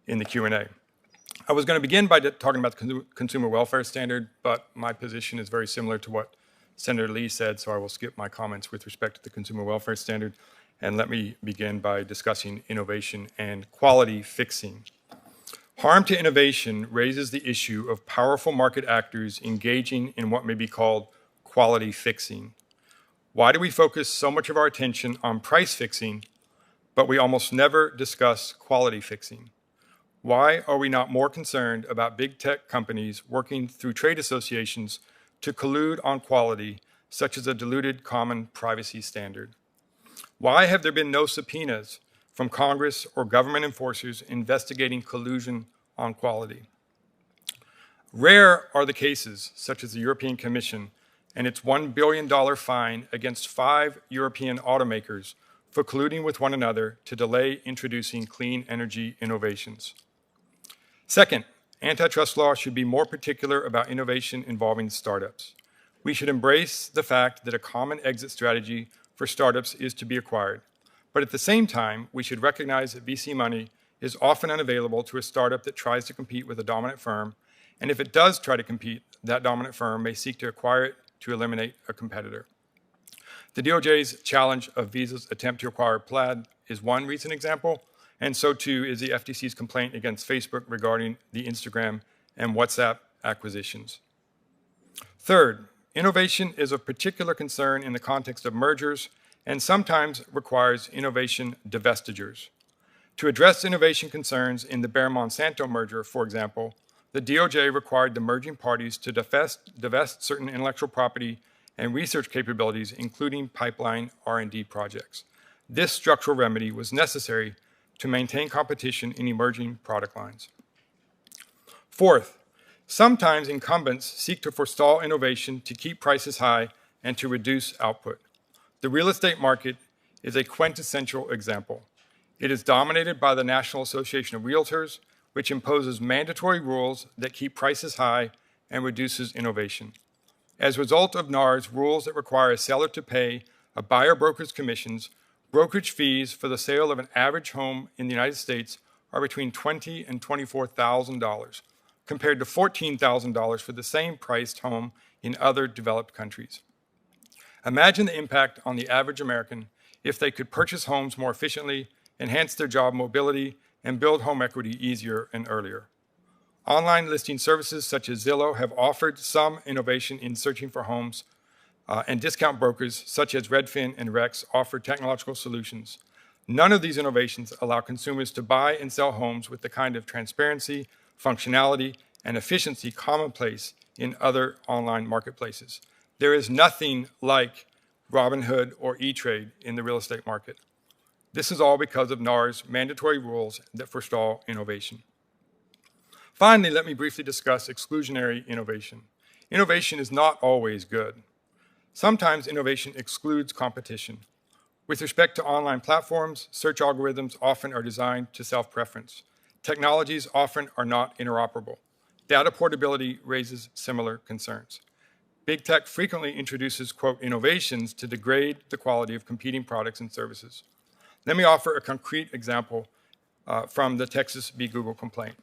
in the Q&A. I was going to begin by talking about the consumer welfare standard, but my position is very similar to what Senator Lee said, so I will skip my comments with respect to the consumer welfare standard, and let me begin by discussing innovation and quality fixing. Harm to innovation raises the issue of powerful market actors engaging in what may be called quality fixing. Why do we focus so much of our attention on price fixing, but we almost never discuss quality fixing? Why are we not more concerned about big tech companies working through trade associations to collude on quality, such as a diluted common privacy standard? Why have there been no subpoenas from Congress or government enforcers investigating collusion on quality? Rare are the cases, such as the European Commission and its $1 billion fine against 5 European automakers for colluding with one another to delay introducing clean energy innovations. Second, antitrust law should be more particular about innovation involving startups. We should embrace the fact that a common exit strategy for startups is to be acquired. But at the same time, we should recognize that VC money is often unavailable to a startup that tries to compete with a dominant firm, and if it does try to compete, that dominant firm may seek to acquire it to eliminate a competitor. The DOJ's challenge of Visa's attempt to acquire Plaid is one recent example, and so too is the FTC's complaint against Facebook regarding the Instagram and WhatsApp acquisitions. Third, innovation is of particular concern in the context of mergers and sometimes requires innovation divestitures. To address innovation concerns in the Bayer-Monsanto merger, for example, the DOJ required the merging parties to divest certain intellectual property and research capabilities, including pipeline R&D projects. This structural remedy was necessary to maintain competition in emerging product lines. Fourth, Sometimes incumbents seek to forestall innovation to keep prices high and to reduce output. The real estate market is a quintessential example. It is dominated by the National Association of Realtors, which imposes mandatory rules that keep prices high and reduces innovation. As a result of NAR's rules that require a seller to pay a buyer broker's commissions, brokerage fees for the sale of an average home in the United States are between $20,000 and $24,000, compared to $14,000 for the same priced home in other developed countries. Imagine the impact on the average American if they could purchase homes more efficiently, enhance their job mobility, and build home equity easier and earlier. Online listing services such as Zillow have offered some innovation in searching for homes, and discount brokers such as Redfin and Rex offer technological solutions. None of these innovations allow consumers to buy and sell homes with the kind of transparency, functionality, and efficiency commonplace in other online marketplaces. There is nothing like Robinhood or E-Trade in the real estate market. This is all because of NAR's mandatory rules that forestall innovation. Finally, let me briefly discuss exclusionary innovation. Innovation is not always good. Sometimes innovation excludes competition. With respect to online platforms, search algorithms often are designed to self-preference. Technologies often are not interoperable. Data portability raises similar concerns. Big tech frequently introduces, quote, innovations to degrade the quality of competing products and services. Let me offer a concrete example from the Texas v. Google complaint.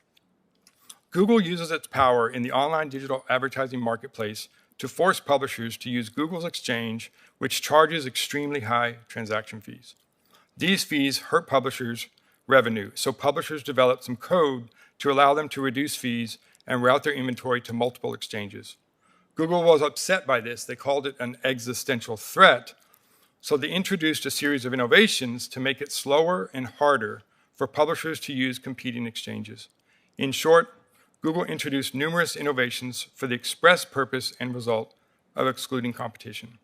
Google uses its power in the online digital advertising marketplace to force publishers to use Google's exchange, which charges extremely high transaction fees. These fees hurt publishers' revenue, so publishers developed some code to allow them to reduce fees and route their inventory to multiple exchanges. Google was upset by this. They called it an existential threat, so they introduced a series of innovations to make it slower and harder for publishers to use competing exchanges. In short, Google introduced numerous innovations for the express purpose and result of excluding competition.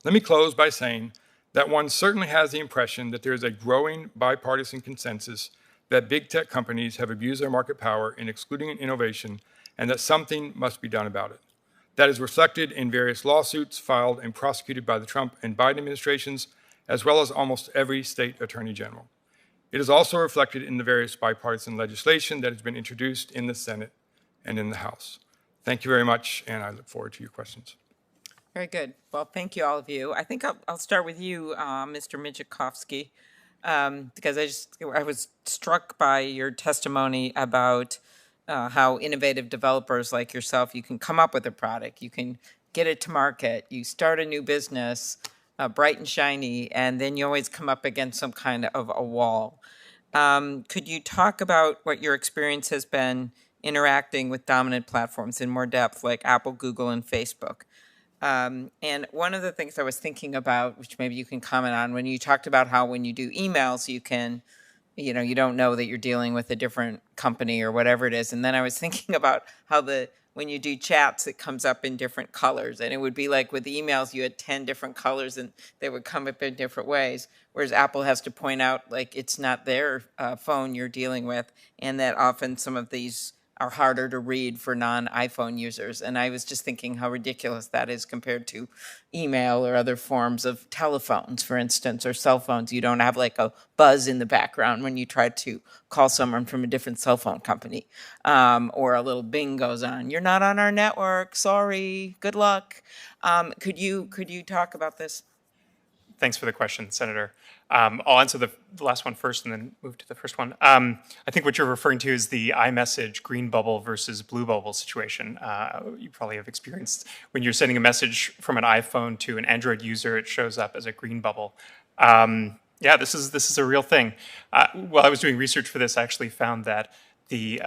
Let me close by saying that one certainly has the impression that there is a growing bipartisan consensus that big tech companies have abused their market power in excluding innovation and that something must be done about it. That is reflected in various lawsuits filed and prosecuted by the Trump and Biden administrations, as well as almost every state attorney general. It is also reflected in the various bipartisan legislation that has been introduced in the Senate and in the House. Thank you very much, and I look forward to your questions. Very good. Well, thank you, all of you. I think I'll start with you, Mr. Mijikovsky, because I was struck by your testimony about how innovative developers like yourself, you can come up with a product, you can get it to market, you start a new business, bright and shiny, and then you always come up against some kind of a wall. Could you talk about what your experience has been interacting with dominant platforms in more depth, like Apple, Google, and Facebook? And one of the things I was thinking about, which maybe you can comment on, when you talked about how when you do emails, you can, you don't know that you're dealing with a different company or whatever it is. And then I was thinking about how when you do chats, it comes up in different colors. And it would be like with emails, you had 10 different colors and they would come up in different ways. Whereas Apple has to point out, like, it's not their phone you're dealing with. And that often some of these are harder to read for non-iPhone users. And I was just thinking how ridiculous that is compared to email or other forms of telephones, for instance, or cell phones. You don't have like a buzz in the background when you try to call someone from a different cell phone company, or a little bing goes on. You're not on our network. Sorry. Good luck. Could you talk about this? Thanks for the question, Senator. I'll answer the last one first and then move to the first one. I think what you're referring to is the iMessage green bubble versus blue bubble situation. You probably have experienced when you're sending a message from an iPhone to an Android user, it shows up as a green bubble. Yeah, this is a real thing. While I was doing research for this, I actually found that the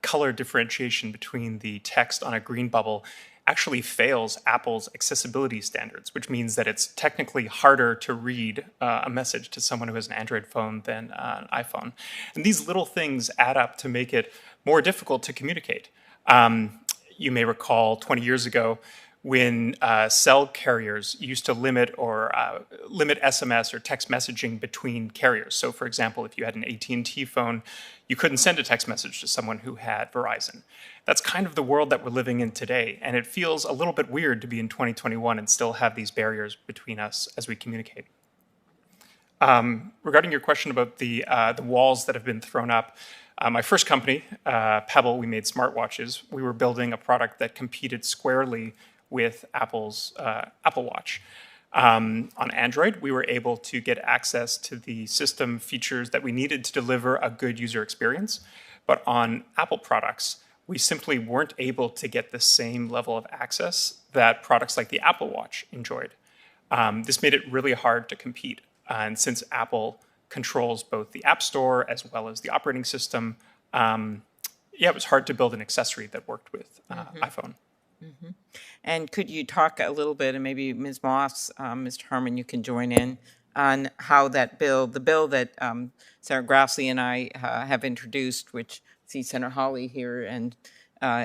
color differentiation between the text on a green bubble actually fails Apple's accessibility standards, which means that it's technically harder to read a message to someone who has an Android phone than an iPhone. And these little things add up to make it more difficult to communicate. You may recall 20 years ago when cell carriers used to limit SMS or text messaging between carriers. So, for example, if you had an AT&T phone, you couldn't send a text message to someone who had Verizon. That's kind of the world that we're living in today, and it feels a little bit weird to be in 2021 and still have these barriers between us as we communicate. Regarding your question about the walls that have been thrown up, my first company, Pebble, we made smartwatches. We were building a product that competed squarely with Apple's Apple Watch. On Android, we were able to get access to the system features that we needed to deliver a good user experience. But on Apple products, we simply weren't able to get the same level of access that products like the Apple Watch enjoyed. This made it really hard to compete. And since Apple controls both the App Store as well as the operating system, it was hard to build an accessory that worked with iPhone. Mm-hmm. And could you talk a little bit, and maybe Ms. Moss, Mr. Harman, you can join in on how that bill, the bill that Senator Grassley and I have introduced, which I see Senator Hawley here and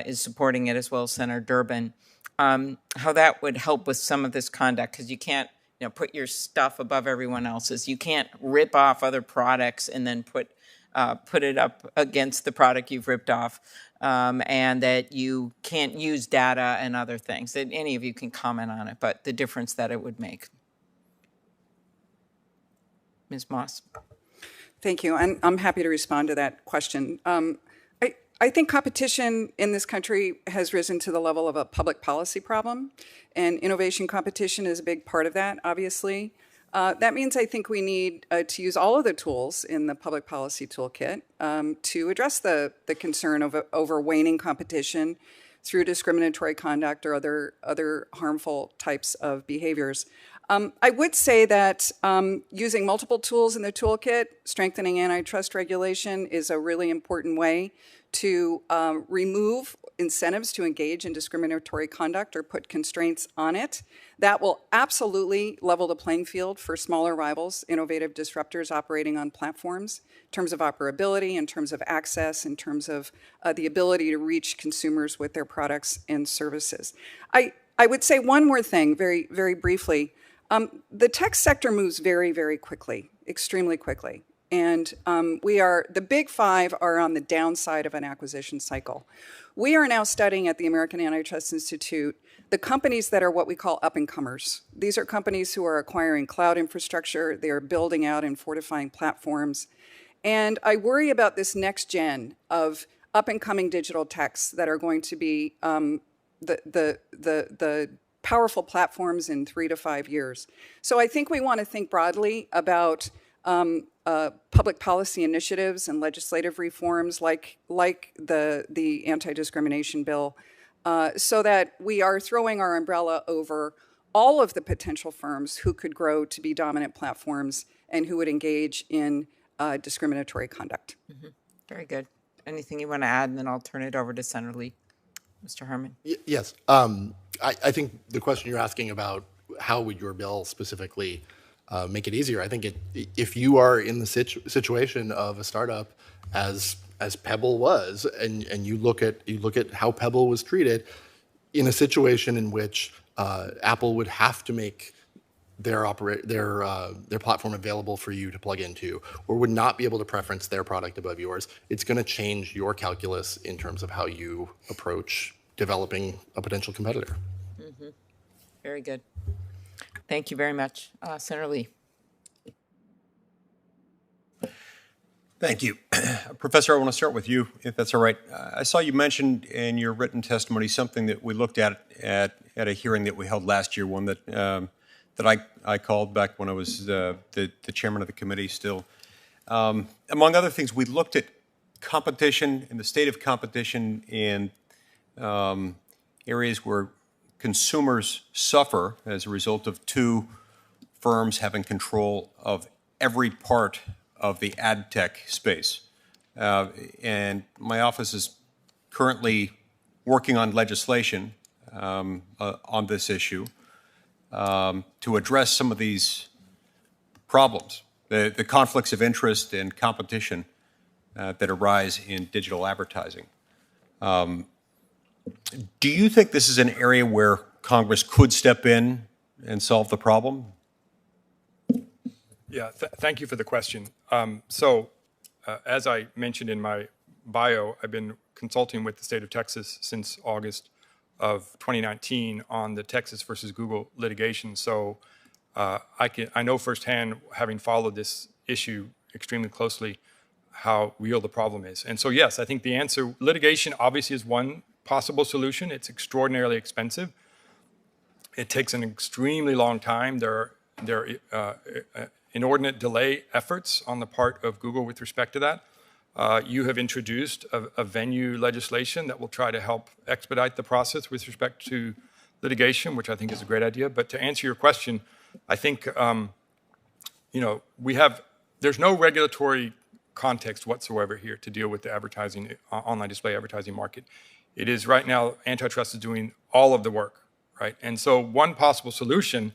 is supporting it, as well as Senator Durbin, how that would help with some of this conduct, because you can't put your stuff above everyone else's. You can't rip off other products and then put it up against the product you've ripped off, and that you can't use data and other things. That any of you can comment on it, but the difference that it would make. Ms. Moss. Thank you, and I'm happy to respond to that question. I think competition in this country has risen to the level of a public policy problem, and innovation competition is a big part of that, obviously. That means I think we need to use all of the tools in the public policy toolkit to address the concern over waning competition through discriminatory conduct or other harmful types of behaviors. I would say that using multiple tools in the toolkit, strengthening antitrust regulation is a really important way to remove incentives to engage in discriminatory conduct or put constraints on it. That will absolutely level the playing field for smaller rivals, innovative disruptors operating on platforms, in terms of operability, in terms of access, in terms of the ability to reach consumers with their products and services. I would say one more thing very, very briefly. The tech sector moves very, very quickly, extremely quickly. And the big five are on the downside of an acquisition cycle. We are now studying at the American Antitrust Institute the companies that are what we call up-and-comers. These are companies who are acquiring cloud infrastructure, they are building out and fortifying platforms. And I worry about this next gen of up-and-coming digital techs that are going to be the powerful platforms in 3 to 5 years. So I think we want to think broadly about public policy initiatives and legislative reforms like the anti-discrimination bill, so that we are throwing our umbrella over all of the potential firms who could grow to be dominant platforms and who would engage in discriminatory conduct. Mm-hmm. Very good. Anything you want to add, and then I'll turn it over to Senator Lee. Mr. Harman. Yes. I think the question you're asking about how would your bill specifically make it easier. I think if you are in the situation of a startup as Pebble was, and you look at how Pebble was treated, in a situation in which Apple would have to make their platform available for you to plug into, or would not be able to preference their product above yours, it's going to change your calculus in terms of how you approach developing a potential competitor. Mm-hmm. Very good. Thank you very much. Senator Lee. Thank you. Professor, I want to start with you, if that's all right. I saw you mentioned in your written testimony something that we looked at a hearing that we held last year, one that I called back when I was the chairman of the committee still. Among other things, we looked at competition and the state of competition in areas where consumers suffer as a result of two firms having control of every part of the ad tech space. And my office is currently working on legislation on this issue to address some of these problems, the conflicts of interest and competition that arise in digital advertising. Do you think this is an area where Congress could step in and solve the problem? Yeah, thank you for the question. As I mentioned in my bio, I've been consulting with the state of Texas since August of 2019 on the Texas versus Google litigation. So I know firsthand, having followed this issue extremely closely, how real the problem is. And so, yes, I think the answer, litigation obviously is one possible solution. It's extraordinarily expensive. It takes an extremely long time. There are inordinate delay efforts on the part of Google with respect to that. You have introduced a venue legislation that will try to help expedite the process with respect to litigation, which I think is a great idea. But to answer your question, I think there's no regulatory context whatsoever here to deal with the advertising, online display advertising market. It is right now, Antitrust is doing all of the work, right? And so one possible solution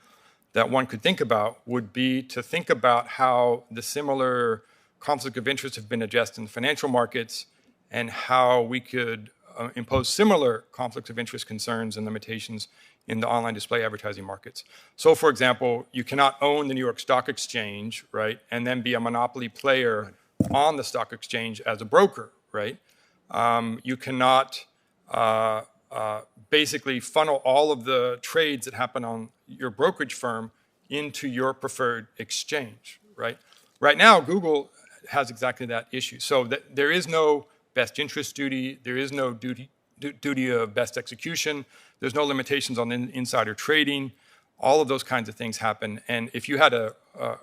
that one could think about would be to think about how the similar conflict of interest have been addressed in the financial markets and how we could impose similar conflicts of interest concerns and limitations in the online display advertising markets. So, for example, you cannot own the New York Stock Exchange, right, and then be a monopoly player on the stock exchange as a broker, right? You cannot basically funnel all of the trades that happen on your brokerage firm into your preferred exchange, right? Right now, Google has exactly that issue. So there is no best interest duty. There is no duty of best execution. There's no limitations on insider trading. All of those kinds of things happen. And if you had a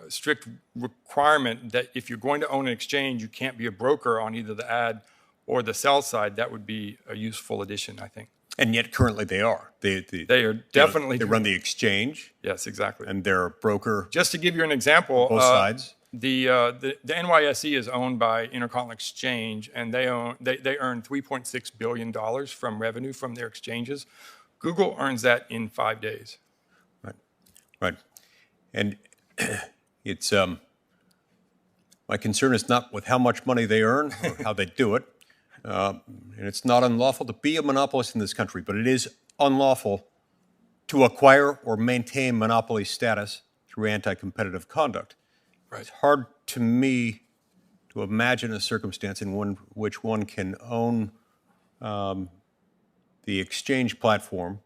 strict requirement that if you're going to own an exchange, you can't be a broker on either the ad or the sell side, that would be a useful addition, I think. And yet currently they are. They are definitely. They run the exchange. Yes, exactly. And they're a broker. Just to give you an example. Both sides. The NYSE is owned by Intercontinental Exchange, and they earn $3.6 billion from revenue from their exchanges. Google earns that in 5 days. Right. And it's my concern is not with how much money they earn or how they do it. And it's not unlawful to be a monopolist in this country, but it is unlawful to acquire or maintain monopoly status through anti-competitive conduct. Right. It's hard to me to imagine a circumstance in which one can own the exchange platform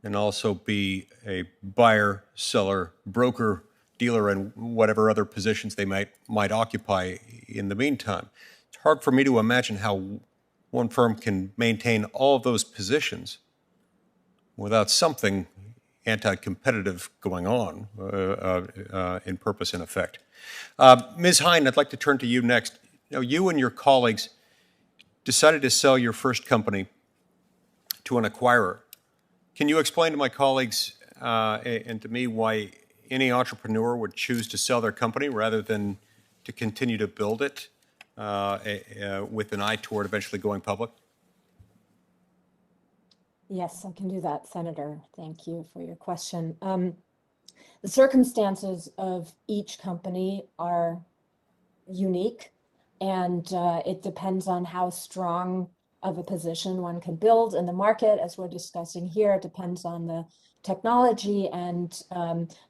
and also be a buyer, seller, broker, dealer, and whatever other positions they might occupy in the meantime. It's hard for me to imagine how one firm can maintain all of those positions without something anti-competitive going on in purpose and effect. Ms. Hine, I'd like to turn to you next. You and your colleagues decided to sell your first company to an acquirer. Can you explain to my colleagues and to me why any entrepreneur would choose to sell their company rather than to continue to build it with an eye toward eventually going public? Yes, I can do that, Senator. Thank you for your question. The circumstances of each company are unique, and it depends on how strong of a position one can build in the market. As we're discussing here, it depends on the technology and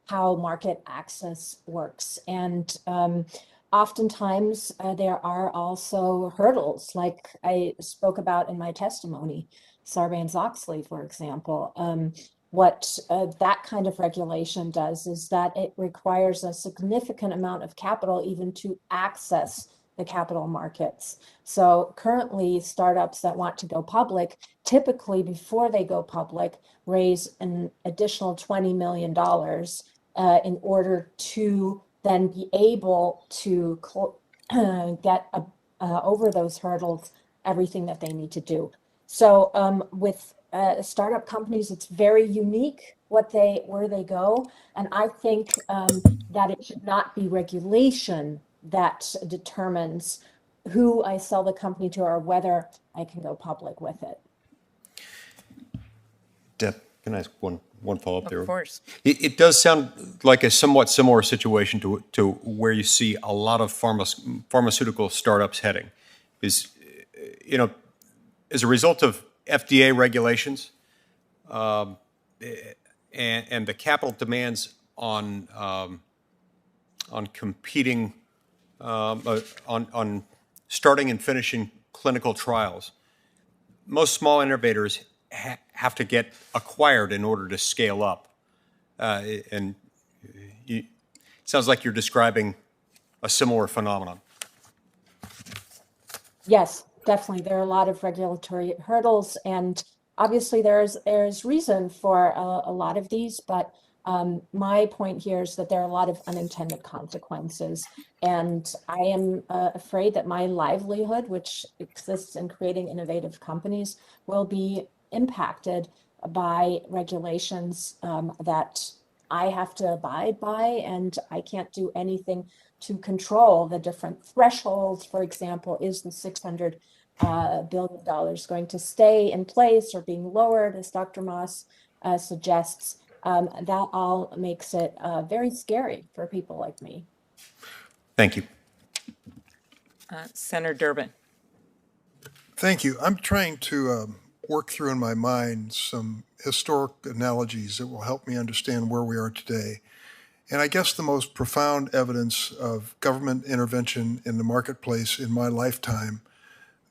how market access works. And oftentimes there are also hurdles, like I spoke about in my testimony, Sarbanes-Oxley, for example. What that kind of regulation does is that it requires a significant amount of capital even to access the capital markets. So currently, startups that want to go public, typically before they go public, raise an additional $20 million in order to then be able to get over those hurdles, everything that they need to do. So with startup companies, it's very unique where they go. And I think that it should not be regulation that determines who I sell the company to or whether I can go public with it. Deb, can I ask one follow-up there? Of course. It does sound like a somewhat similar situation to where you see a lot of pharmaceutical startups heading. As a result of FDA regulations, and the capital demands on competing, on starting and finishing clinical trials, most small innovators have to get acquired in order to scale up. And it sounds like you're describing a similar phenomenon. Yes, definitely. There are a lot of regulatory hurdles, and obviously there's reason for a lot of these, but my point here is that there are a lot of unintended consequences, and I am afraid that my livelihood, which exists in creating innovative companies, will be impacted by regulations that I have to abide by, and I can't do anything to control the different thresholds. For example, is the $600 billion going to stay in place or being lowered, as Dr. Moss suggests? That all makes it very scary for people like me. Thank you. Senator Durbin. Thank you. I'm trying to work through in my mind some historic analogies that will help me understand where we are today. And I guess the most profound evidence of government intervention in the marketplace in my lifetime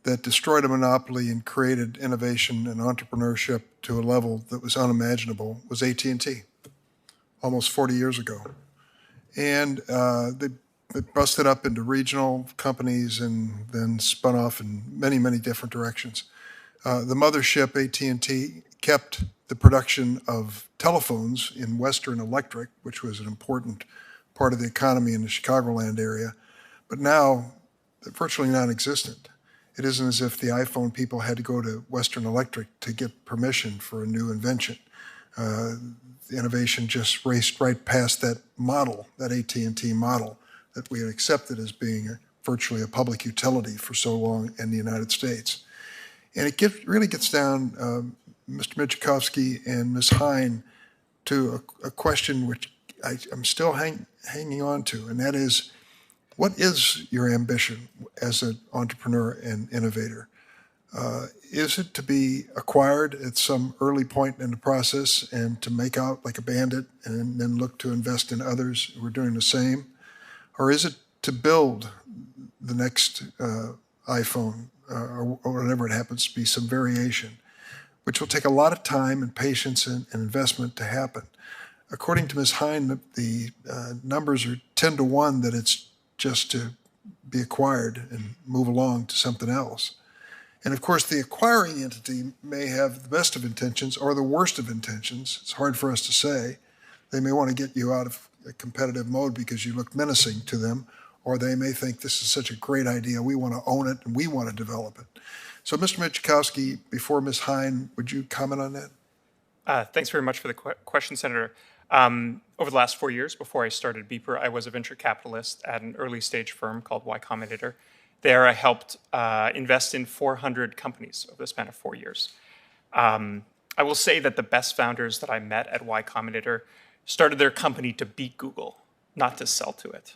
that destroyed a monopoly and created innovation and entrepreneurship to a level that was unimaginable was AT&T, almost 40 years ago. And they busted up into regional companies and then spun off in many, many different directions. The mothership, AT&T, kept the production of telephones in Western Electric, which was an important part of the economy in the Chicagoland area, but now they're virtually non-existent. It isn't as if the iPhone people had to go to Western Electric to get permission for a new invention. The innovation just raced right past that model, that AT&T model that we had accepted as being virtually a public utility for so long in the United States. And it really gets down, Mr. Mijikovsky and Ms. Hine, to a question which I'm still hanging on to, and that is, what is your ambition as an entrepreneur and innovator? Is it to be acquired at some early point in the process and to make out like a bandit and then look to invest in others who are doing the same? Or is it to build the next iPhone or whatever it happens to be, some variation, which will take a lot of time and patience and investment to happen? According to Ms. Hine, the numbers are 10 to 1 that it's just to be acquired and move along to something else. And of course, the acquiring entity may have the best of intentions or the worst of intentions. It's hard for us to say. They may want to get you out of a competitive mode because you look menacing to them, or they may think this is such a great idea, we want to own it and we want to develop it. So, Mr. Mijikovsky, before Ms. Hine, would you comment on that? Thanks very much for the question, Senator. Over the last 4 years, before I started Beeper, I was a venture capitalist at an early stage firm called Y Combinator. There, I helped invest in 400 companies over the span of 4 years. I will say that the best founders that I met at Y Combinator started their company to beat Google, not to sell to it.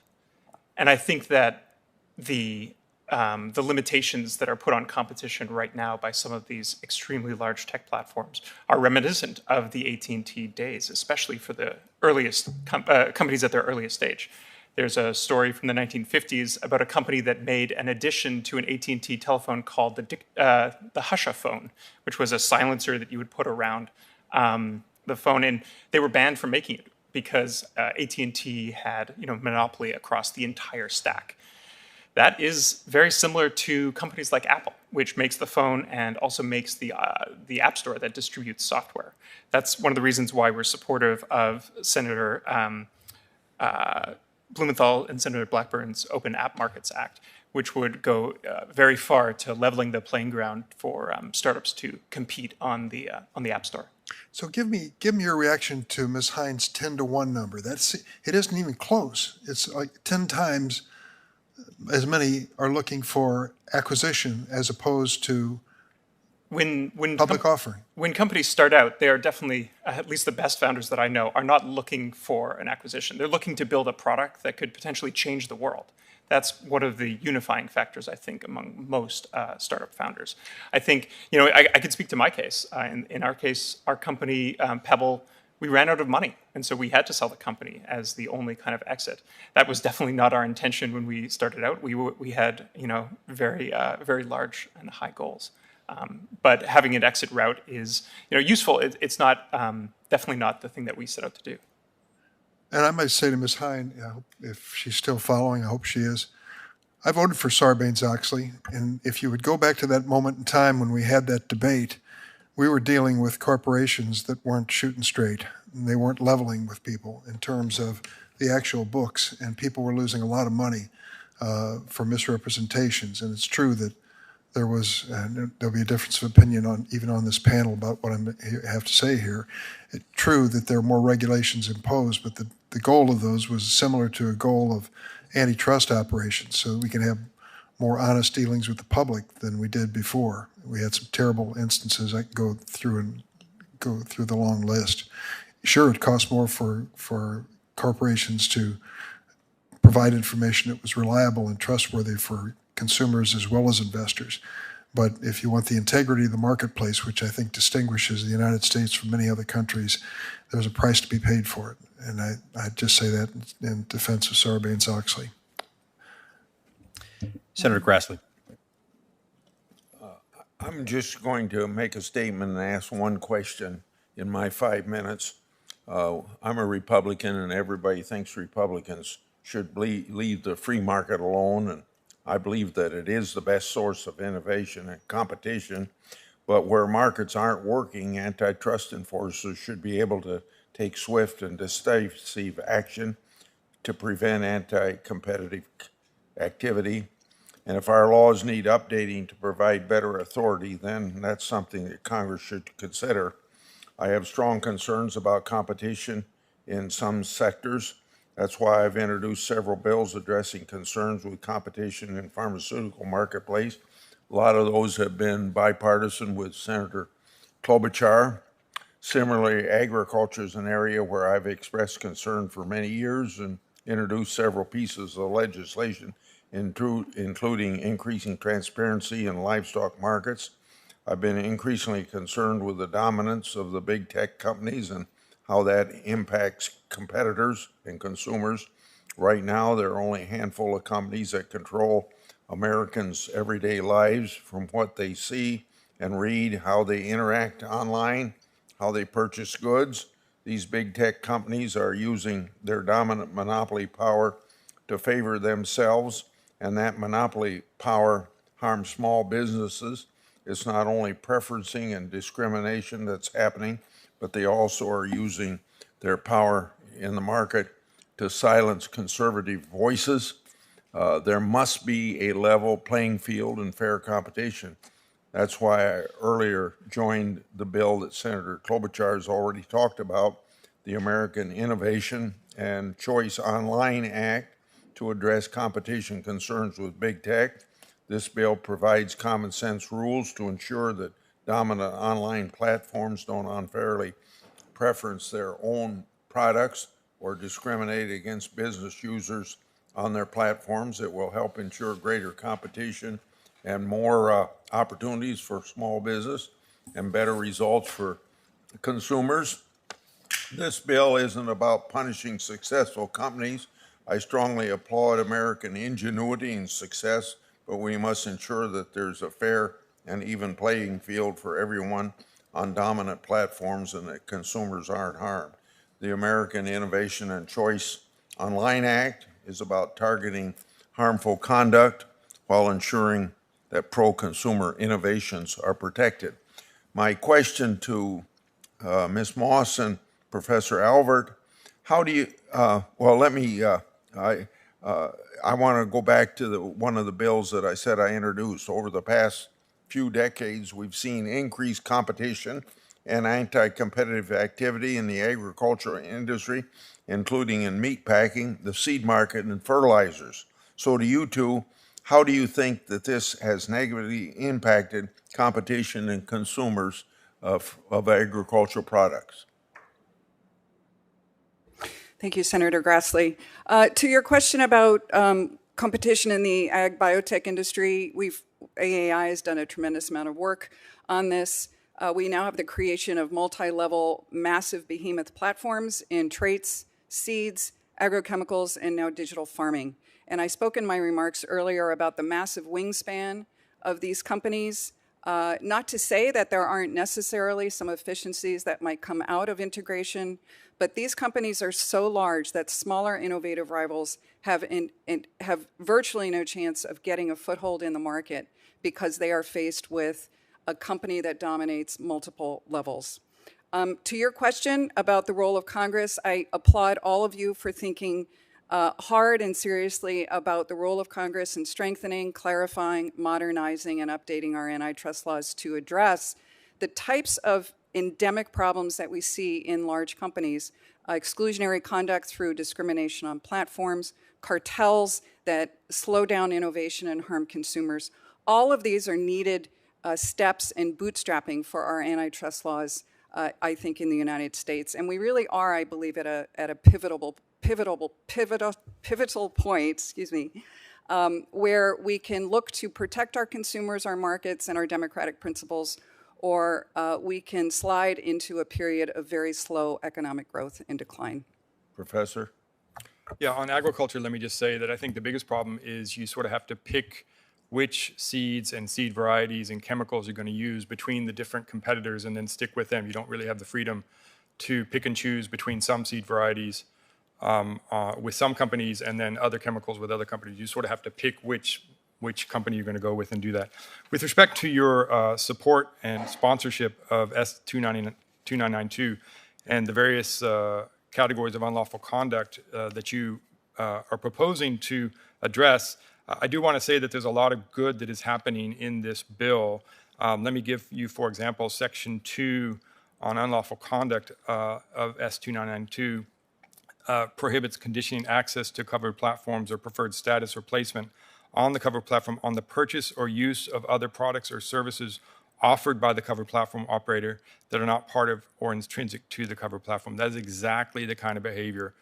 And I think that the limitations that are put on competition right now by some of these extremely large tech platforms are reminiscent of the AT&T days, especially for the earliest companies at their earliest stage. There's a story from the 1950s about a company that made an addition to an AT&T telephone called the Husha phone, which was a silencer that you would put around the phone, and they were banned from making it because AT&T had monopoly across the entire stack. That is very similar to companies like Apple, which makes the phone and also makes the App Store that distributes software. That's one of the reasons why we're supportive of Senator Blumenthal and Senator Blackburn's Open App Markets Act, which would go very far to leveling the playing ground for startups to compete on the App Store. So give me your reaction to Ms. Hine's 10 to 1 number. It isn't even close. It's like 10 times as many are looking for acquisition as opposed to when public offering? when companies start out, they are definitely, at least the best founders that I know, are not looking for an acquisition. They're looking to build a product that could potentially change the world. That's one of the unifying factors, I think, among most startup founders. I think, I could speak to my case. In our case, our company, Pebble, we ran out of money. And so we had to sell the company as the only kind of exit. That was definitely not our intention when we started out. We had, very large and high goals. But having an exit route is, useful. It's not, definitely not the thing that we set out to do. And I might say to Ms. Hine, if she's still following, I hope she is, I voted for Sarbanes-Oxley. And if you would go back to that moment in time when we had that debate, we were dealing with corporations that weren't shooting straight. And they weren't leveling with people in terms of the actual books. And people were losing a lot of money for misrepresentations. And it's true that there'll be a difference of opinion even on this panel about what I have to say here. It's true that there are more regulations imposed, but the goal of those was similar to a goal of antitrust operations, so we can have more honest dealings with the public than we did before. We had some terrible instances. I can go through the long list. Sure, it costs more for corporations to provide information that was reliable and trustworthy for consumers as well as investors. But if you want the integrity of the marketplace, which I think distinguishes the United States from many other countries, there's a price to be paid for it. And I'd just say that in defense of Sarbanes-Oxley. Senator Grassley. I'm just going to make a statement and ask one question in my 5 minutes. I'm a Republican, and everybody thinks Republicans should leave the free market alone, and I believe that it is the best source of innovation and competition. But where markets aren't working, antitrust enforcers should be able to take swift and decisive action to prevent anti-competitive activity. And if our laws need updating to provide better authority, then that's something that Congress should consider. I have strong concerns about competition in some sectors. That's why I've introduced several bills addressing concerns with competition in the pharmaceutical marketplace. A lot of those have been bipartisan with Senator Klobuchar. Similarly, agriculture is an area where I've expressed concern for many years and introduced several pieces of legislation, including increasing transparency in livestock markets. I've been increasingly concerned with the dominance of the big tech companies and how that impacts competitors and consumers. Right now, there are only a handful of companies that control Americans' everyday lives, from what they see and read, how they interact online, how they purchase goods. These big tech companies are using their dominant monopoly power to favor themselves, and that monopoly power harms small businesses. It's not only preferencing and discrimination that's happening, but they also are using their power in the market to silence conservative voices. There must be a level playing field and fair competition. That's why I earlier joined the bill that Senator Klobuchar has already talked about, the American Innovation and Choice Online Act, to address competition concerns with big tech. This bill provides common sense rules to ensure that dominant online platforms don't unfairly preference their own products or discriminate against business users on their platforms. It will help ensure greater competition and more opportunities for small business and better results for consumers. This bill isn't about punishing successful companies. I strongly applaud American ingenuity and success, but we must ensure that there's a fair and even playing field for everyone on dominant platforms and that consumers aren't harmed. The American Innovation and Choice Online Act is about targeting harmful conduct while ensuring that pro-consumer innovations are protected. My question to Ms. Moss and Professor Alford, how do you, I want to go back to one of the bills that I said I introduced. Over the past few decades, we've seen increased competition and anti-competitive activity in the agricultural industry, including in meat packing, the seed market, and fertilizers. So to you two, how do you think that this has negatively impacted competition and consumers of agricultural products? Thank you, Senator Grassley. To your question about competition in the ag biotech industry, AAI has done a tremendous amount of work on this. We now have the creation of multi-level massive behemoth platforms in traits, seeds, agrochemicals, and now digital farming. And I spoke in my remarks earlier about the massive wingspan of these companies. Not to say that there aren't necessarily some efficiencies that might come out of integration, but these companies are so large that smaller innovative rivals have virtually no chance of getting a foothold in the market because they are faced with a company that dominates multiple levels. To your question about the role of Congress, I applaud all of you for thinking hard and seriously about the role of Congress in strengthening, clarifying, modernizing, and updating our antitrust laws to address the types of endemic problems that we see in large companies, exclusionary conduct through discrimination on platforms, cartels that slow down innovation and harm consumers. All of these are needed steps in bootstrapping for our antitrust laws, I think, in the United States. And we really are, I believe, at a pivotal point, where we can look to protect our consumers, our markets, and our democratic principles, or we can slide into a period of very slow economic growth and decline. Professor? Yeah, on agriculture, let me just say that I think the biggest problem is you sort of have to pick which seeds and seed varieties and chemicals you're going to use between the different competitors and then stick with them. You don't really have the freedom to pick and choose between some seed varieties with some companies and then other chemicals with other companies. You sort of have to pick which company you're going to go with and do that. With respect to your support and sponsorship of S2992 and the various categories of unlawful conduct that you are proposing to address, I do want to say that there's a lot of good that is happening in this bill. Let me give you, for example, Section 2 on unlawful conduct of S2992 prohibits conditioning access to covered platforms or preferred status or placement on the covered platform on the purchase or use of other products or services offered by the covered platform operator that are not part of or intrinsic to the covered platform. That is exactly the kind of behavior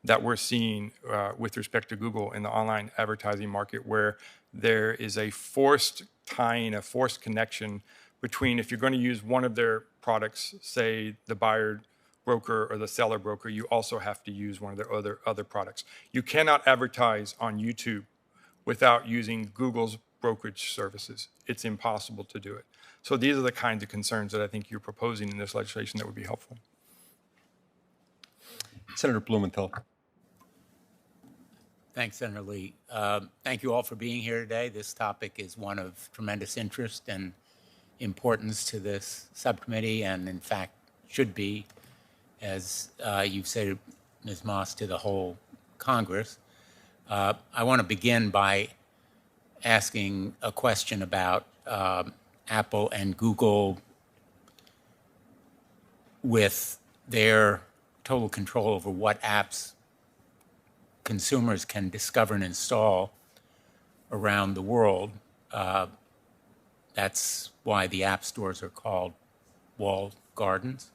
that we're seeing with respect to Google in the online advertising market, where there is a forced tying, a forced connection between, if you're going to use one of their products, say the buyer broker or the seller broker, you also have to use one of their other products. You cannot advertise on YouTube without using Google's brokerage services. It's impossible to do it. So these are the kinds of concerns that I think you're proposing in this legislation that would be helpful. Senator Blumenthal. Thanks, Senator Lee. Thank you all for being here today. This topic is one of tremendous interest and importance to this subcommittee, and in fact should be, as you've said, Ms. Moss, to the whole Congress. I want to begin by asking a question about Apple and Google with their total control over what apps consumers can discover and install around the world. That's why the app stores are called walled gardens,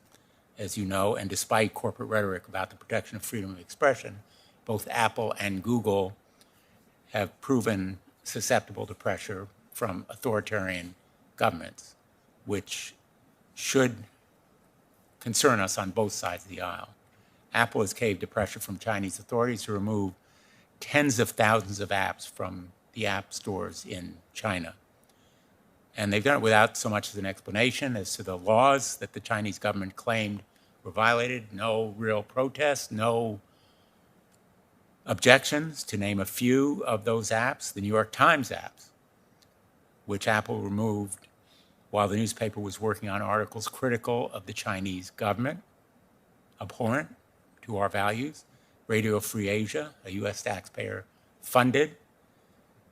as you know, and despite corporate rhetoric about the protection of freedom of expression, both Apple and Google have proven susceptible to pressure from authoritarian governments, which should concern us on both sides of the aisle. Apple has caved to pressure from Chinese authorities to remove tens of thousands of apps from the app stores in China. And they've done it without so much as an explanation as to the laws that the Chinese government claimed were violated. No real protests, no objections, to name a few of those apps. The New York Times apps, which Apple removed while the newspaper was working on articles critical of the Chinese government, abhorrent to our values. Radio Free Asia, a U.S. taxpayer-funded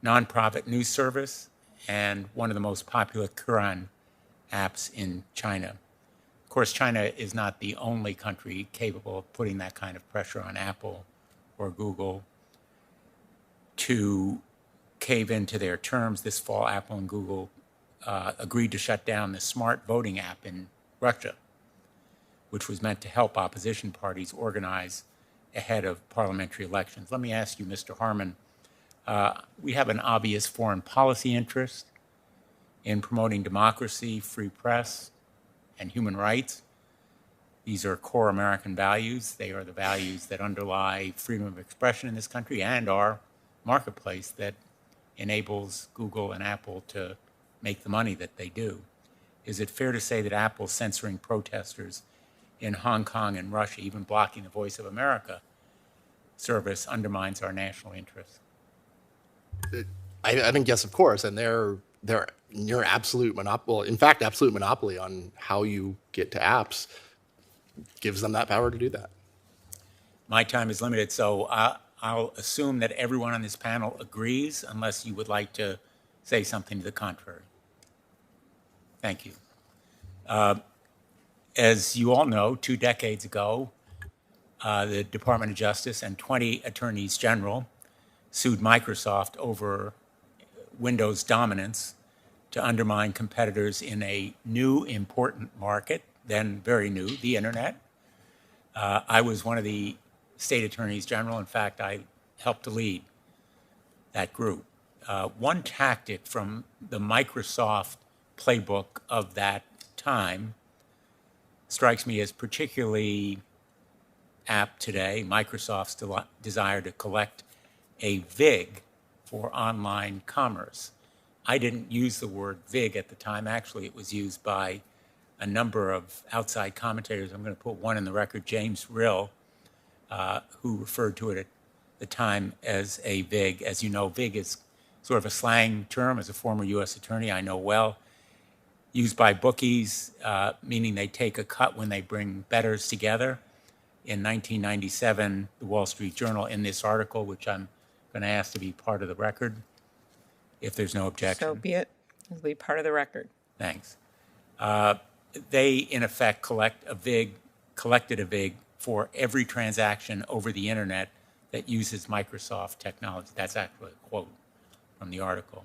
nonprofit news service, and one of the most popular Quran apps in China. Of course, China is not the only country capable of putting that kind of pressure on Apple or Google to cave into their terms, this fall, Apple and Google agreed to shut down the smart voting app in Russia, which was meant to help opposition parties organize ahead of parliamentary elections. Let me ask you, Mr. Harman, we have an obvious foreign policy interest in promoting democracy, free press, and human rights. These are core American values. They are the values that underlie freedom of expression in this country and our marketplace that enables Google and Apple to make the money that they do. Is it fair to say that Apple censoring protesters in Hong Kong and Russia, even blocking the Voice of America service, undermines our national interests? I think yes, of course, and they're near absolute monopoly. In fact, absolute monopoly on how you get to apps gives them that power to do that. My time is limited, so I'll assume that everyone on this panel agrees, unless you would like to say something to the contrary. Thank you. As you all know, 2 decades ago, the Department of Justice and 20 attorneys general sued Microsoft over Windows dominance to undermine competitors in a new, important market, then very new, the internet. I was one of the state attorneys general. In fact, I helped to lead that group. One tactic from the Microsoft playbook of that time strikes me as particularly apt today, Microsoft's desire to collect a VIG for online commerce. I didn't use the word VIG at the time. Actually, it was used by a number of outside commentators. I'm going to put one in the record, James Rill, who referred to it at the time as a VIG. As you know, VIG is sort of a slang term. As a former U.S. attorney, I know well. Used by bookies, meaning they take a cut when they bring bettors together. In 1997, the Wall Street Journal, in this article, which I'm going to ask to be part of the record, if there's no objection. So be it. It'll be part of the record. Thanks. They, in effect, collected a VIG for every transaction over the internet that uses Microsoft technology. That's actually a quote from the article.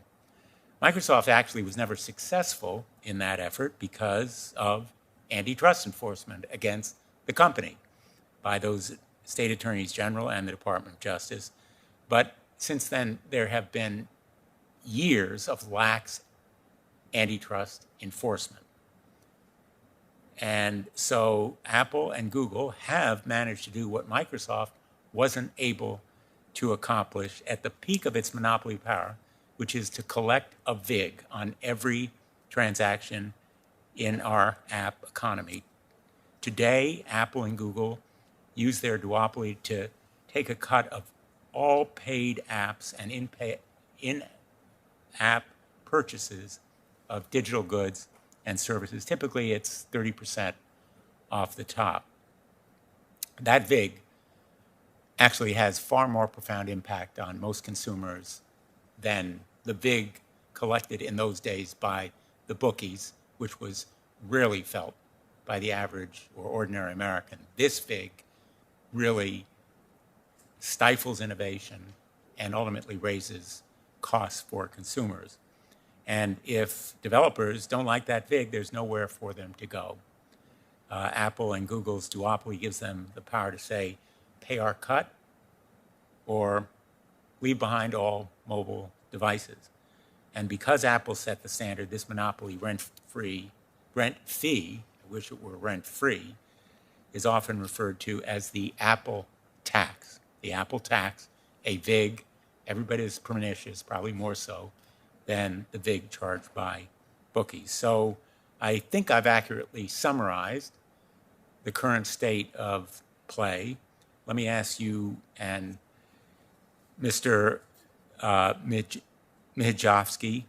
Microsoft actually was never successful in that effort because of antitrust enforcement against the company by those state attorneys general and the Department of Justice. But since then, there have been years of lax antitrust enforcement. And so Apple and Google have managed to do what Microsoft wasn't able to accomplish at the peak of its monopoly power, which is to collect a VIG on every transaction in our app economy. Today, Apple and Google use their duopoly to take a cut of all paid apps and in-app purchases of digital goods and services. Typically, it's 30% off the top. That VIG actually has far more profound impact on most consumers than the VIG collected in those days by the bookies, which was rarely felt by the average or ordinary American. This VIG really stifles innovation and ultimately raises costs for consumers. And if developers don't like that VIG, there's nowhere for them to go. Apple and Google's duopoly gives them the power to say, pay our cut or leave behind all mobile devices. And because Apple set the standard, this monopoly rent fee, I wish it were rent-free, is often referred to as the Apple tax. The Apple tax, a VIG, everybody is pernicious, probably more so than the VIG charged by bookies. So I think I've accurately summarized the current state of play. Let me ask you and Mr. Mijikovsky,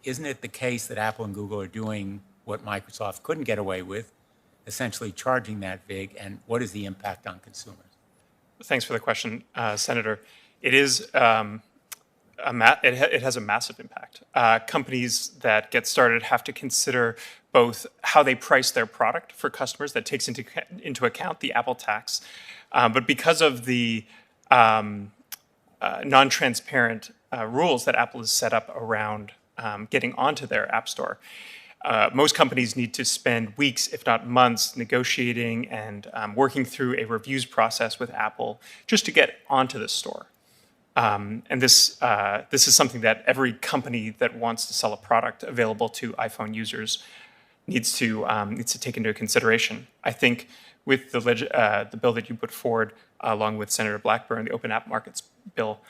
isn't it the case that Apple and Google are doing what Microsoft couldn't get away with, essentially charging that VIG, and what is the impact on consumers? Thanks for the question, Senator. It is it has a massive impact. Companies that get started have to consider both how they price their product for customers, that takes into account the Apple tax, but because of the non-transparent rules that Apple has set up around getting onto their App Store. Most companies need to spend weeks, if not months, negotiating and working through a reviews process with Apple just to get onto the store. And this is something that every company that wants to sell a product available to iPhone users needs to take into consideration. I think with the bill that you put forward, along with Senator Blackburn, the Open App Markets bill,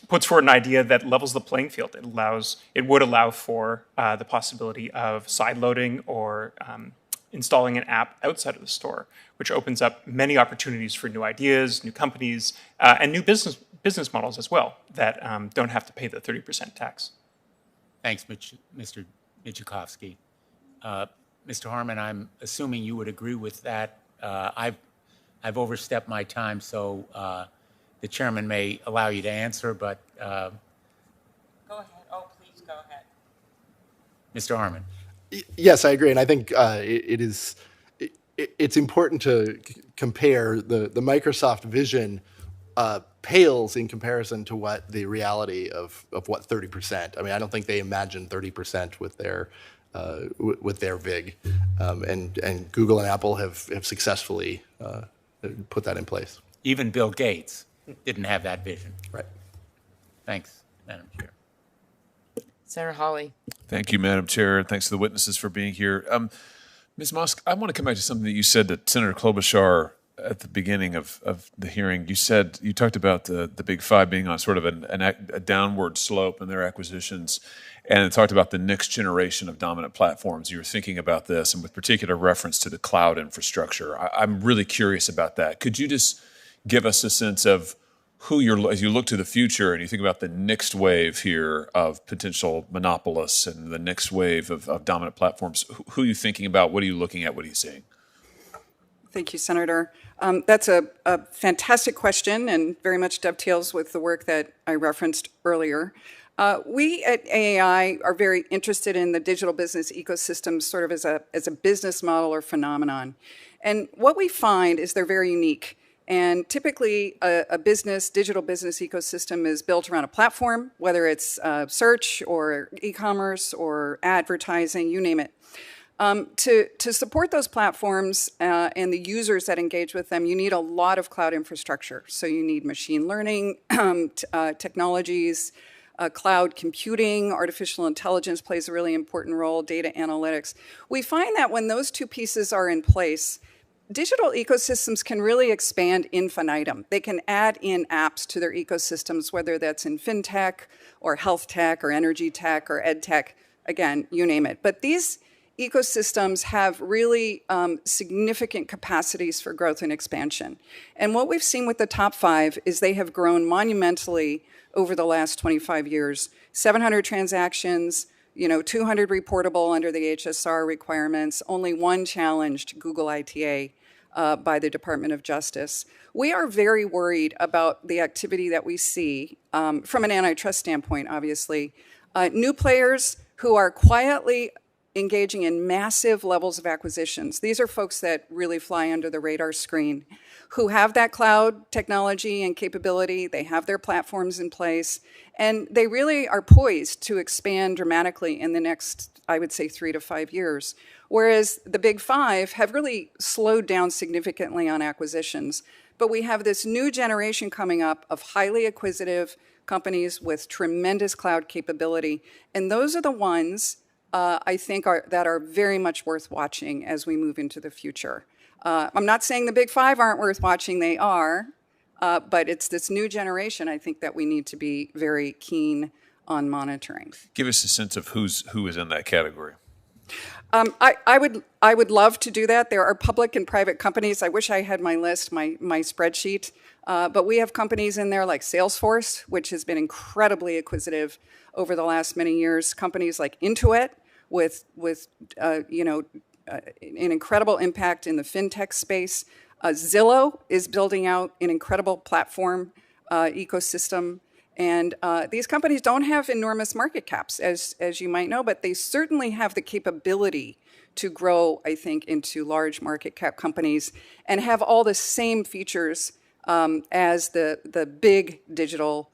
puts forward an idea that levels the playing field. It would allow for the possibility of sideloading or installing an app outside of the store, which opens up many opportunities for new ideas, new companies, and new business models as well that don't have to pay the 30% tax. Thanks, Mr. Mijikovsky. Mr. Harman, I'm assuming you would agree with that. I've overstepped my time, so the chairman may allow you to answer, but Go ahead. Oh, please go ahead. Mr. Harman. Yes, I agree, and I think it's important to compare the Microsoft vision pales in comparison to what the reality of what 30%. I mean, I don't think they imagined 30% with their VIG, and Google and Apple have successfully put that in place. Even Bill Gates didn't have that vision. Right. Thanks, Madam Chair. Senator Hawley. Thank you, Madam Chair. Thanks to the witnesses for being here. Ms. Mosk, I want to come back to something that you said to Senator Klobuchar at the beginning of the hearing. You talked about the Big Five being on sort of a downward slope in their acquisitions, and it talked about the next generation of dominant platforms. You were thinking about this, and with particular reference to the cloud infrastructure. I'm really curious about that. Could you just give us a sense of who as you look to the future and you think about the next wave here of potential monopolists and the next wave of dominant platforms, who are you thinking about? What are you looking at? What are you seeing? Thank you, Senator. That's a fantastic question and very much dovetails with the work that I referenced earlier. We at AAI are very interested in the digital business ecosystem sort of as a business model or phenomenon. And what we find is they're very unique. And typically, a digital business ecosystem is built around a platform, whether it's search or e-commerce or advertising, you name it. To support those platforms and the users that engage with them, you need a lot of cloud infrastructure. So you need machine learning technologies, cloud computing, artificial intelligence plays a really important role, data analytics. We find that when those two pieces are in place, digital ecosystems can really expand infinitum. They can add in apps to their ecosystems, whether that's in fintech or health tech or energy tech or ed tech, again, you name it. But these ecosystems have really significant capacities for growth and expansion. And what we've seen with the top five is they have grown monumentally over the last 25 years. 700 transactions, 200 reportable under the HSR requirements, only one challenged Google ITA by the Department of Justice. We are very worried about the activity that we see from an antitrust standpoint, obviously. New players who are quietly engaging in massive levels of acquisitions. These are folks that really fly under the radar screen, who have that cloud technology and capability. They have their platforms in place, and they really are poised to expand dramatically in the next, I would say, 3 to 5 years. Whereas the Big Five have really slowed down significantly on acquisitions. But we have this new generation coming up of highly acquisitive companies with tremendous cloud capability. And those are the ones I think that are very much worth watching as we move into the future. I'm not saying the Big Five aren't worth watching, they are, but it's this new generation, I think, that we need to be very keen on monitoring. Give us a sense of who is in that category. I would love to do that. There are public and private companies. I wish I had my list, my spreadsheet, but we have companies in there like Salesforce, which has been incredibly acquisitive over the last many years. Companies like Intuit, with an incredible impact in the fintech space. Zillow is building out an incredible platform ecosystem. And these companies don't have enormous market caps, as you might know, but they certainly have the capability to grow, I think, into large market cap companies and have all the same features as the big digital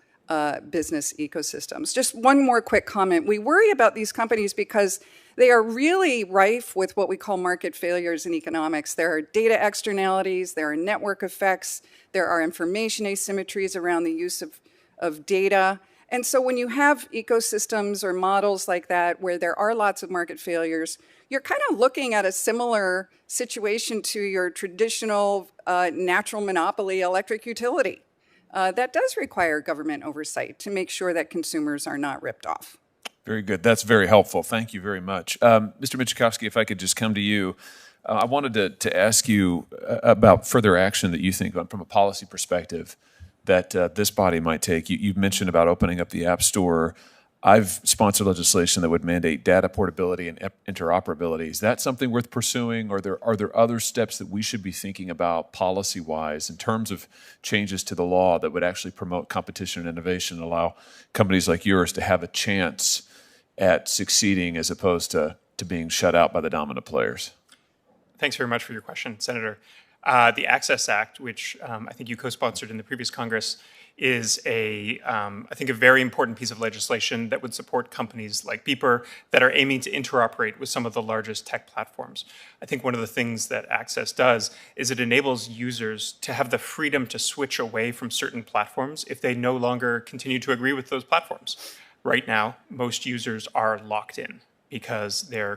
business ecosystems. Just one more quick comment. We worry about these companies because they are really rife with what we call market failures in economics. There are data externalities, there are network effects, there are information asymmetries around the use of data. And so when you have ecosystems or models like that where there are lots of market failures, you're kind of looking at a similar situation to your traditional natural monopoly electric utility. That does require government oversight to make sure that consumers are not ripped off. Very good. That's very helpful. Thank you very much. Mr. Mijikovsky, if I could just come to you, I wanted to ask you about further action that you think from a policy perspective that this body might take. You mentioned about opening up the App Store. I've sponsored legislation that would mandate data portability and interoperability. Is that something worth pursuing? Or are there other steps that we should be thinking about policy-wise in terms of changes to the law that would actually promote competition and innovation and allow companies like yours to have a chance at succeeding as opposed to being shut out by the dominant players? Thanks very much for your question, Senator. The Access Act, which I think you co-sponsored in the previous Congress, is I think a very important piece of legislation that would support companies like Beeper that are aiming to interoperate with some of the largest tech platforms. I think one of the things that Access does is it enables users to have the freedom to switch away from certain platforms if they no longer continue to agree with those platforms. Right now, most users are locked in because their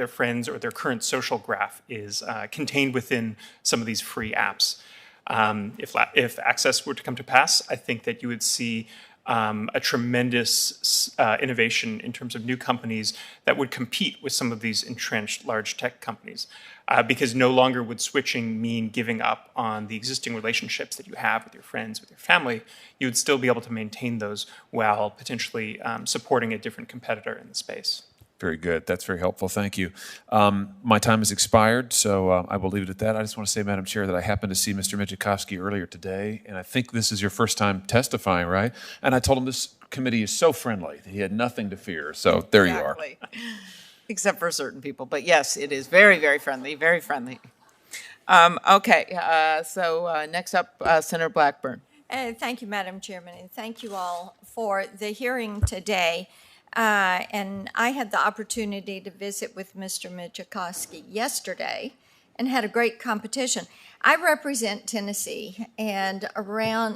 friends or their current social graph is contained within some of these free apps. If Access were to come to pass, I think that you would see a tremendous innovation in terms of new companies that would compete with some of these entrenched large tech companies. Because no longer would switching mean giving up on the existing relationships that you have with your friends, with your family. You would still be able to maintain those while potentially supporting a different competitor in the space. Very good. That's very helpful. Thank you. My time has expired, so I will leave it at that. I just want to say, Madam Chair, that I happened to see Mr. Mijikovsky earlier today, and I think this is your first time testifying, right? And I told him this committee is so friendly that he had nothing to fear. So there you are. Except for certain people. But yes, it is very, very friendly, very friendly. So next up, Senator Blackburn. Thank you, Madam Chairman, and thank you all for the hearing today. And I had the opportunity to visit with Mr. Mijikovsky yesterday and had a great competition. I represent Tennessee, and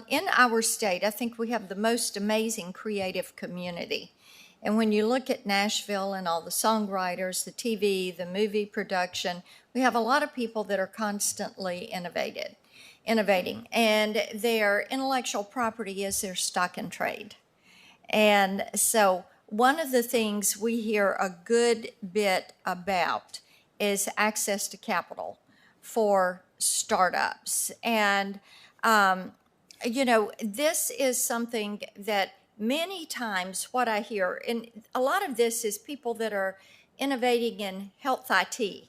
in our state, I think we have the most amazing creative community. And when you look at Nashville and all the songwriters, the TV, the movie production, we have a lot of people that are constantly innovating, and their intellectual property is their stock and trade. And so one of the things we hear a good bit about is access to capital for startups. And, this is something that many times what I hear, and a lot of this is people that are innovating in health IT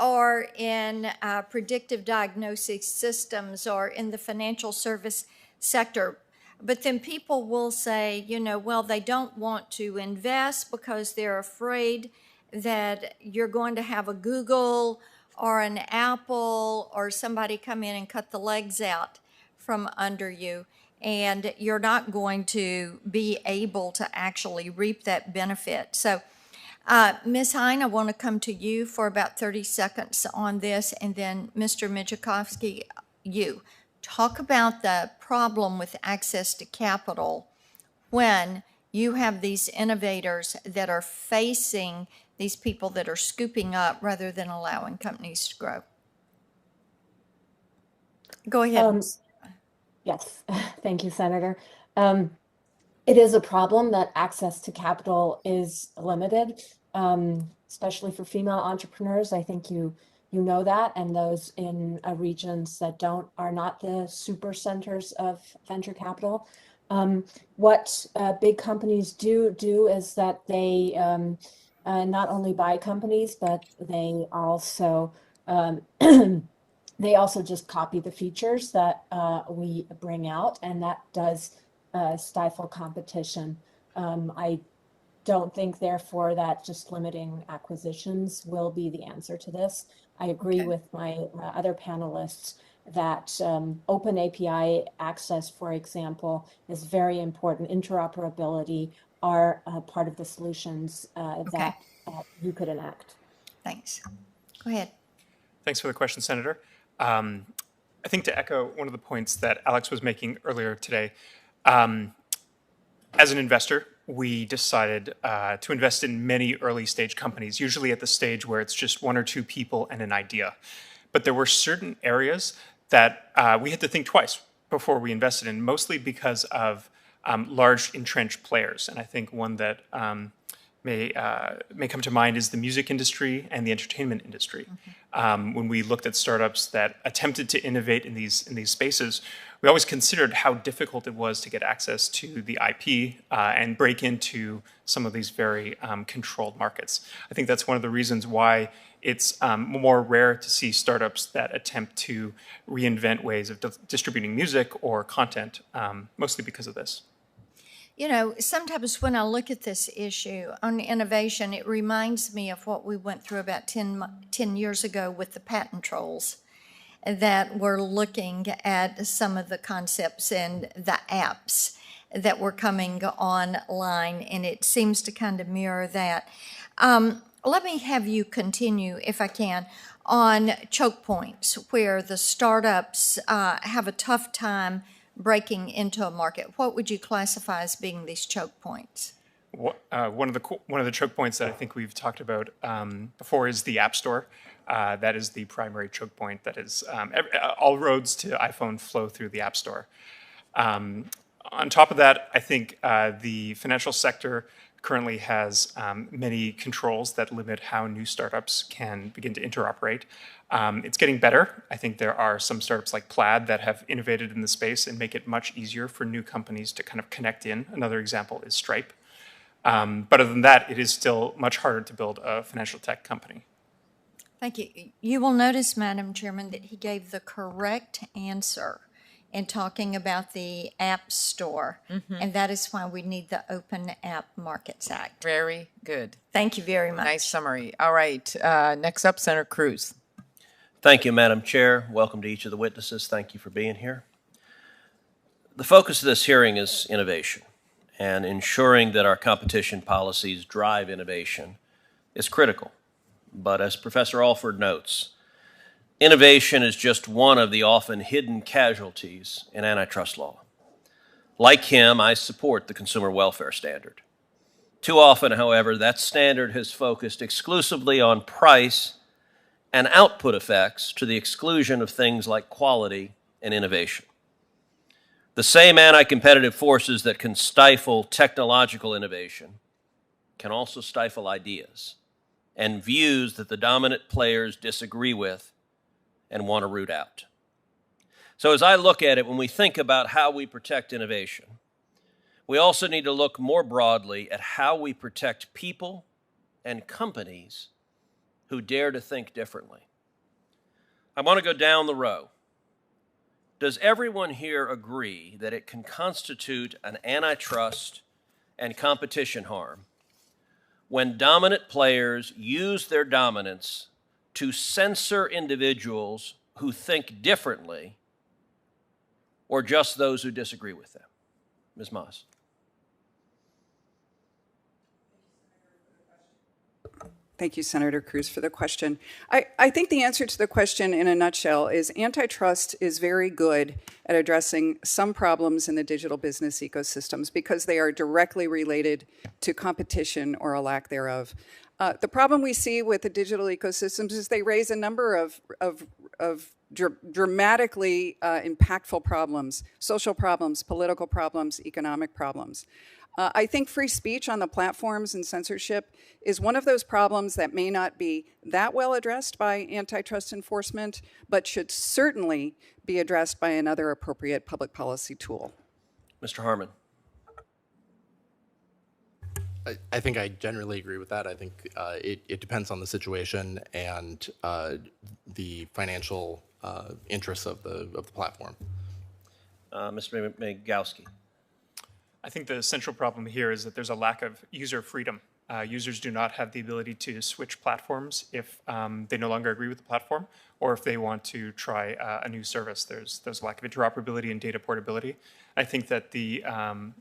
or in predictive diagnosis systems or in the financial service sector. But then people will say, well, they don't want to invest because they're afraid that you're going to have a Google or an Apple or somebody come in and cut the legs out from under you, and you're not going to be able to actually reap that benefit. So, Ms. Hine, I want to come to you for about 30 seconds on this, and then Mr. Mijikovsky, you. Talk about the problem with access to capital when you have these innovators that are facing these people that are scooping up rather than allowing companies to grow. Go ahead. Yes, thank you, Senator. It is a problem that access to capital is limited, especially for female entrepreneurs. I think you know that, and those in regions that are not the super centers of venture capital. What big companies do is that they not only buy companies, but they also just copy the features that we bring out, and that does stifle competition. I don't think, therefore, that just limiting acquisitions will be the answer to this. I agree with my other panelists that open API access, for example, is very important. Interoperability are part of the solutions that you could enact. Thanks. Go ahead. Thanks for the question, Senator. I think to echo one of the points that Alex was making earlier today, as an investor, we decided to invest in many early stage companies, usually at the stage where it's just one or two people and an idea. But there were certain areas that we had to think twice before we invested in, mostly because of large entrenched players. And I think one that may come to mind is the music industry and the entertainment industry. When we looked at startups that attempted to innovate in these spaces, we always considered how difficult it was to get access to the IP and break into some of these very controlled markets. I think that's one of the reasons why it's more rare to see startups that attempt to reinvent ways of distributing music or content, mostly because of this. You know, sometimes when I look at this issue on innovation, it reminds me of what we went through about 10 years ago with the patent trolls, that were looking at some of the concepts and the apps that were coming online, and it seems to kind of mirror that. Let me have you continue, if I can, on choke points, where the startups have a tough time breaking into a market. What would you classify as being these choke points? One of the choke points that I think we've talked about before is the App Store. That is the primary choke point. That is all roads to iPhone flow through the App Store. On top of that, I think the financial sector currently has many controls that limit how new startups can begin to interoperate. It's getting better. I think there are some startups like Plaid that have innovated in the space and make it much easier for new companies to kind of connect in. Another example is Stripe. But other than that, it is still much harder to build a financial tech company. Thank you. You will notice, Madam Chairman, that he gave the correct answer in talking about the App Store, and that is why we need the Open App Markets Act. Very good. Thank you very much. Nice summary. All right. Next up, Senator Cruz. Thank you, Madam Chair. Welcome to each of the witnesses. Thank you for being here. The focus of this hearing is innovation, and ensuring that our competition policies drive innovation is critical. But as Professor Alford notes, innovation is just one of the often hidden casualties in antitrust law. Like him, I support the consumer welfare standard. Too often, however, that standard has focused exclusively on price and output effects to the exclusion of things like quality and innovation. The same anti-competitive forces that can stifle technological innovation can also stifle ideas and views that the dominant players disagree with and want to root out. So as I look at it, when we think about how we protect innovation, we also need to look more broadly at how we protect people and companies who dare to think differently. I want to go down the row. Does everyone here agree that it can constitute an antitrust and competition harm when dominant players use their dominance to censor individuals who think differently or just those who disagree with them? Ms. Moss. Thank you, Senator Cruz, for the question. I think the answer to the question in a nutshell is antitrust is very good at addressing some problems in the digital business ecosystems because they are directly related to competition or a lack thereof. The problem we see with the digital ecosystems is they raise a number of dramatically impactful problems, social problems, political problems, economic problems. I think free speech on the platforms and censorship is one of those problems that may not be that well addressed by antitrust enforcement, but should certainly be addressed by another appropriate public policy tool. Mr. Harman. I think I generally agree with that. I think it depends on the situation and the financial interests of the platform. Mr. Mijikovsky. I think the central problem here is that there's a lack of user freedom users do not have the ability to switch platforms if they no longer agree with the platform, or if they want to try a new service. There's a lack of interoperability and data portability. I think that the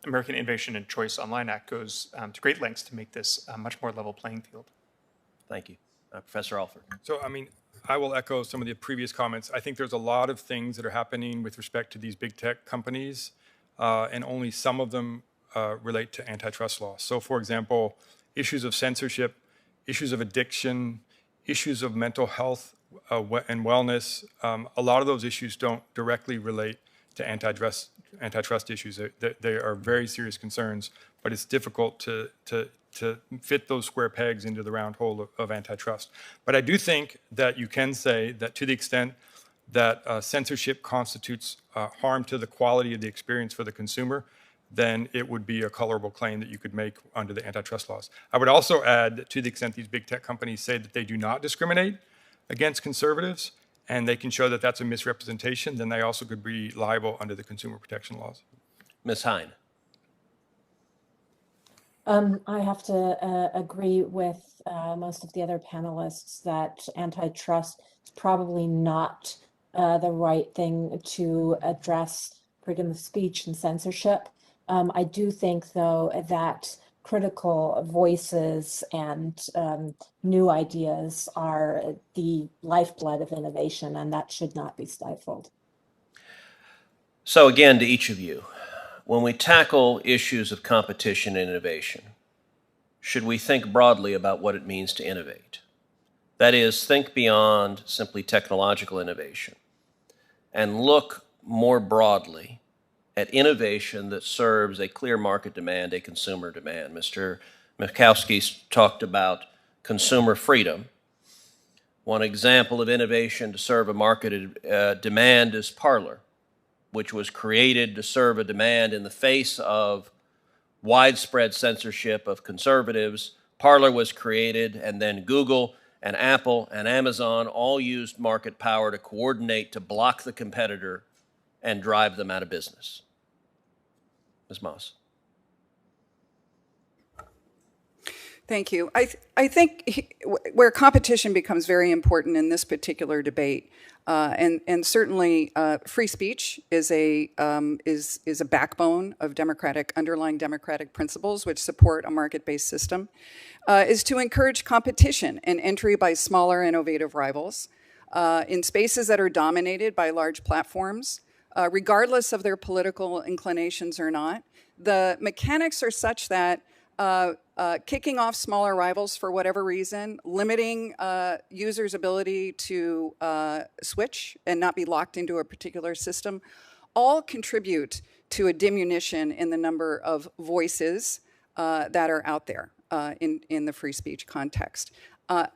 American Innovation and Choice Online Act goes to great lengths to make this a much more level playing field. Thank you. Professor Alford. So, I will echo some of the previous comments. I think there's a lot of things that are happening with respect to these big tech companies, and only some of them relate to antitrust law. So, for example, issues of censorship, issues of addiction, issues of mental health and wellness, a lot of those issues don't directly relate to antitrust issues. They are very serious concerns, but it's difficult to fit those square pegs into the round hole of antitrust. But I do think that you can say that to the extent that censorship constitutes harm to the quality of the experience for the consumer, then it would be a colorable claim that you could make under the antitrust laws. I would also add that to the extent these big tech companies say that they do not discriminate against conservatives, and they can show that that's a misrepresentation, then they also could be liable under the consumer protection laws. Ms. Hine. I have to agree with most of the other panelists that antitrust is probably not the right thing to address freedom of speech and censorship. I do think, though, that critical voices and new ideas are the lifeblood of innovation, and that should not be stifled. So again, to each of you, when we tackle issues of competition and innovation, should we think broadly about what it means to innovate? That is, think beyond simply technological innovation and look more broadly at innovation that serves a clear market demand, a consumer demand. Mr. Mijikovsky talked about consumer freedom. One example of innovation to serve a market demand is Parler, which was created to serve a demand in the face of widespread censorship of conservatives. Parler was created, and then Google and Apple and Amazon all used market power to coordinate to block the competitor and drive them out of business. Ms. Moss. Thank you. I think where competition becomes very important in this particular debate, and certainly free speech is a backbone of underlying democratic principles which support a market-based system, is to encourage competition and entry by smaller, innovative rivals in spaces that are dominated by large platforms, regardless of their political inclinations or not. The mechanics are such that kicking off smaller rivals for whatever reason, limiting users' ability to switch and not be locked into a particular system, all contribute to a diminution in the number of voices that are out there in the free speech context.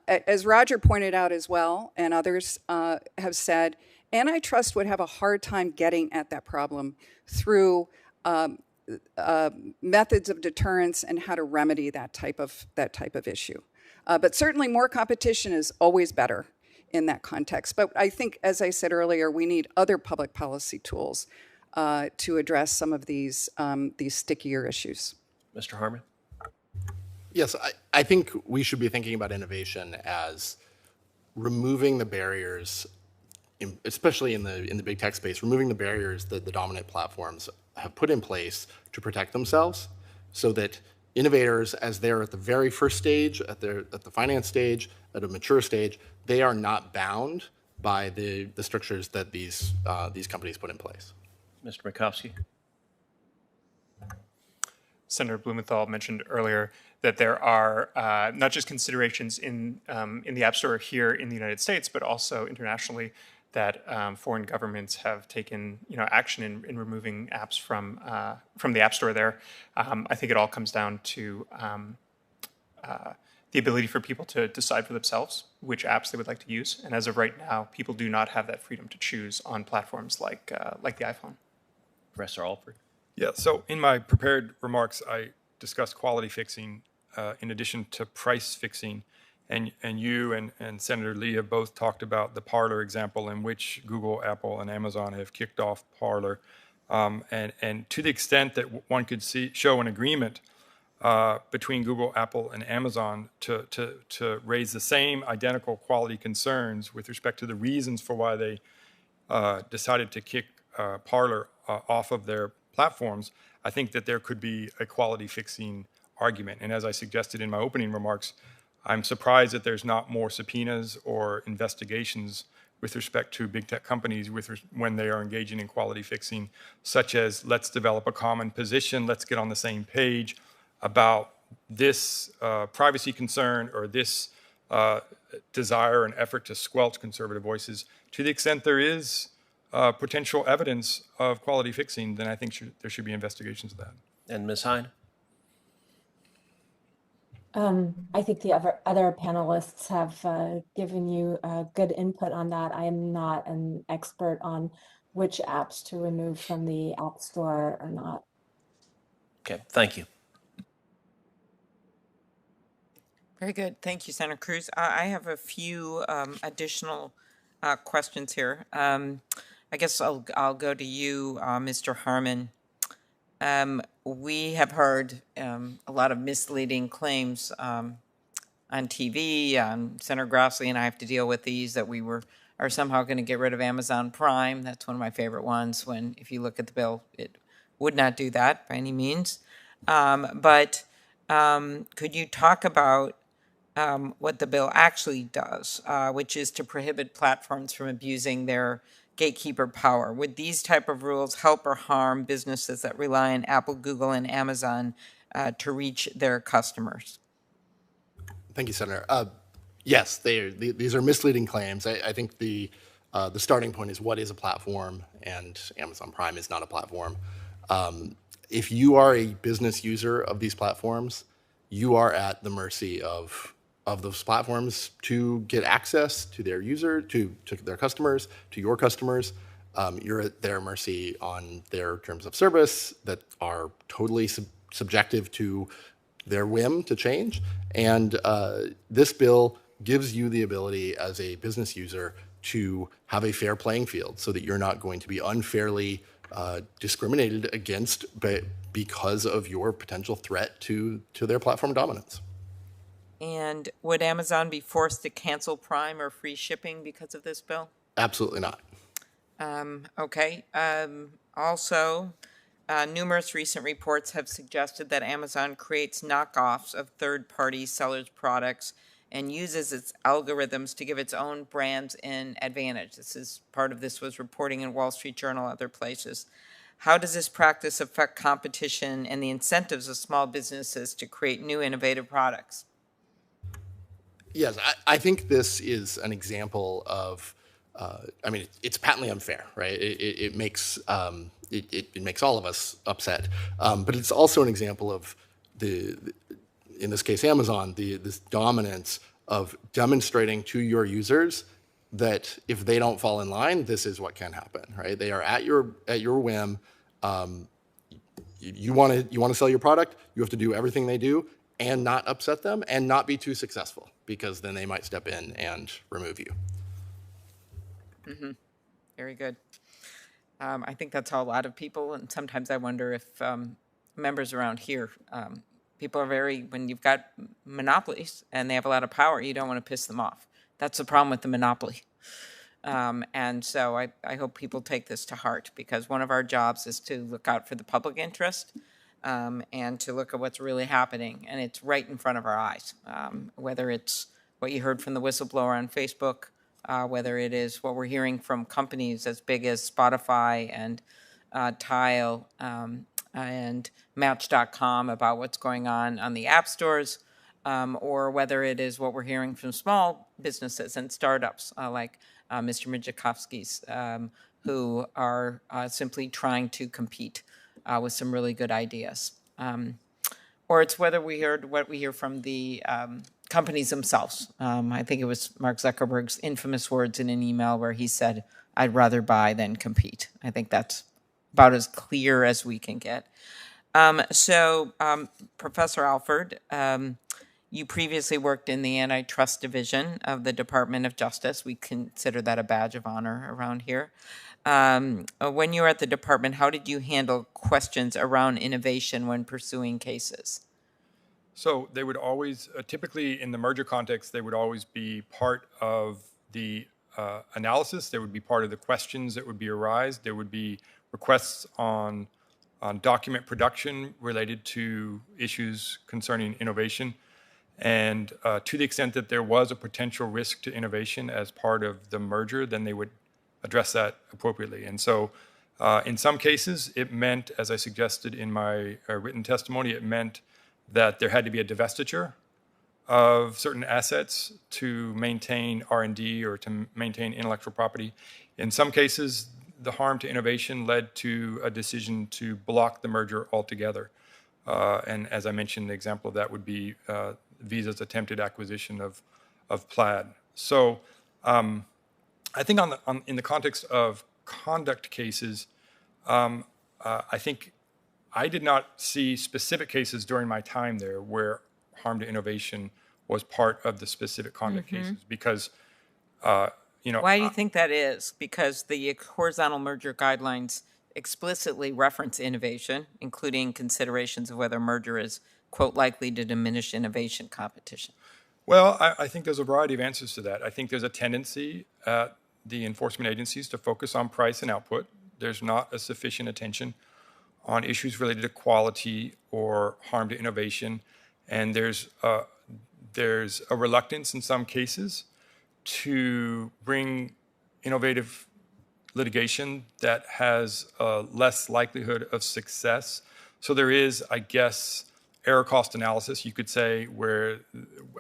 As Roger pointed out as well, and others have said, antitrust would have a hard time getting at that problem through methods of deterrence and how to remedy that type of issue. But certainly more competition is always better in that context. But I think, as I said earlier, we need other public policy tools to address some of these stickier issues. Mr. Harman? Yes, I think we should be thinking about innovation as removing the barriers, especially in the big tech space, removing the barriers that the dominant platforms have put in place to protect themselves, so that innovators, as they're at the very first stage, at the finance stage, at a mature stage, they are not bound by the strictures that these companies put in place. Mr. Mijikovsky? Senator Blumenthal mentioned earlier that there are not just considerations in the App Store here in the United States, but also internationally, that foreign governments have taken action in removing apps from the App Store there. I think it all comes down to the ability for people to decide for themselves which apps they would like to use. And as of right now, people do not have that freedom to choose on platforms like the iPhone. Professor Alford? Yeah, so in my prepared remarks, I discussed quality fixing in addition to price fixing. And you and Senator Lee have both talked about the Parler example in which Google, Apple, and Amazon have kicked off Parler. And to the extent that one could show an agreement between Google, Apple, and Amazon to raise the same identical quality concerns with respect to the reasons for why they decided to kick Parler off of their platforms, I think that there could be a quality fixing argument. And as I suggested in my opening remarks, I'm surprised that there's not more subpoenas or investigations with respect to big tech companies when they are engaging in quality fixing, such as let's develop a common position, let's get on the same page about this privacy concern or this desire and effort to squelch conservative voices. To the extent there is potential evidence of quality fixing, then I think there should be investigations of that. And Ms. Hine? I think the other panelists have given you good input on that. I am not an expert on which apps to remove from the App Store or not. Okay, thank you. Very good. Thank you, Senator Cruz. I have a few additional questions here. I guess I'll go to you, Mr. Harman. We have heard a lot of misleading claims on TV, on Senator Grassley and I have to deal with these, that we are somehow going to get rid of Amazon Prime. That's one of my favorite ones, when if you look at the bill, it would not do that by any means. But could you talk about what the bill actually does, which is to prohibit platforms from abusing their gatekeeper power? Would these type of rules help or harm businesses that rely on Apple, Google, and Amazon to reach their customers? Thank you, Senator. Yes, these are misleading claims. I think the starting point is, what is a platform? And Amazon Prime is not a platform. If you are a business user of these platforms, you are at the mercy of those platforms to get access to their user, to their customers, to your customers. You're at their mercy on their terms of service that are totally subjective to their whim to change. And this bill gives you the ability as a business user to have a fair playing field, so that you're not going to be unfairly discriminated against because of your potential threat to their platform dominance. And would Amazon be forced to cancel Prime or free shipping because of this bill? Absolutely not. Okay. Also, numerous recent reports have suggested that Amazon creates knockoffs of third-party sellers' products and uses its algorithms to give its own brands an advantage. Part of this was reporting in Wall Street Journal, other places. How does this practice affect competition and the incentives of small businesses to create new innovative products? Yes, I think this is an example of, it's patently unfair, right? It makes all of us upset, but it's also an example of in this case, Amazon, this dominance of demonstrating to your users that if they don't fall in line, this is what can happen, right? They are at your whim. You want to sell your product, you have to do everything they do and not upset them and not be too successful, because then they might step in and remove you. Mm-hmm. Very good. I think that's how a lot of people, and sometimes I wonder if members around here, people are when you've got monopolies and they have a lot of power, you don't want to piss them off. That's the problem with the monopoly. And so I hope people take this to heart, because one of our jobs is to look out for the public interest and to look at what's really happening. And it's right in front of our eyes, whether it's what you heard from the whistleblower on Facebook, whether it is what we're hearing from companies as big as Spotify and Tile and Match.com about what's going on the app stores, or whether it is what we're hearing from small businesses and startups like Mr. Mijikovsky's, who are simply trying to compete with some really good ideas. Or it's whether what we hear from the companies themselves. I think it was Mark Zuckerberg's infamous words in an email where he said, "I'd rather buy than compete." I think that's about as clear as we can get. Professor Alford, you previously worked in the Antitrust Division of the Department of Justice. We consider that a badge of honor around here. When you were at the department, how did you handle questions around innovation when pursuing cases? So they would always, typically in the merger context, they would always be part of the analysis. They would be part of the questions that would be arise. There would be requests on document production related to issues concerning innovation. And to the extent that there was a potential risk to innovation as part of the merger, then they would address that appropriately. And so in some cases, it meant, as I suggested in my written testimony, it meant that there had to be a divestiture of certain assets to maintain R&D or to maintain intellectual property. In some cases, the harm to innovation led to a decision to block the merger altogether. And as I mentioned, the example of that would be Visa's attempted acquisition of Plaid. So I think in the context of conduct cases, I think I did not see specific cases during my time there where harm to innovation was part of the specific conduct cases because, Why do you think that is? Because the horizontal merger guidelines explicitly reference innovation, including considerations of whether merger is, quote, likely to diminish innovation competition. Well, I think there's a variety of answers to that. I think there's a tendency at the enforcement agencies to focus on price and output. There's not a sufficient attention on issues related to quality or harm to innovation. And there's a reluctance in some cases to bring innovative litigation that has a less likelihood of success. So there is, I guess, error cost analysis, you could say, where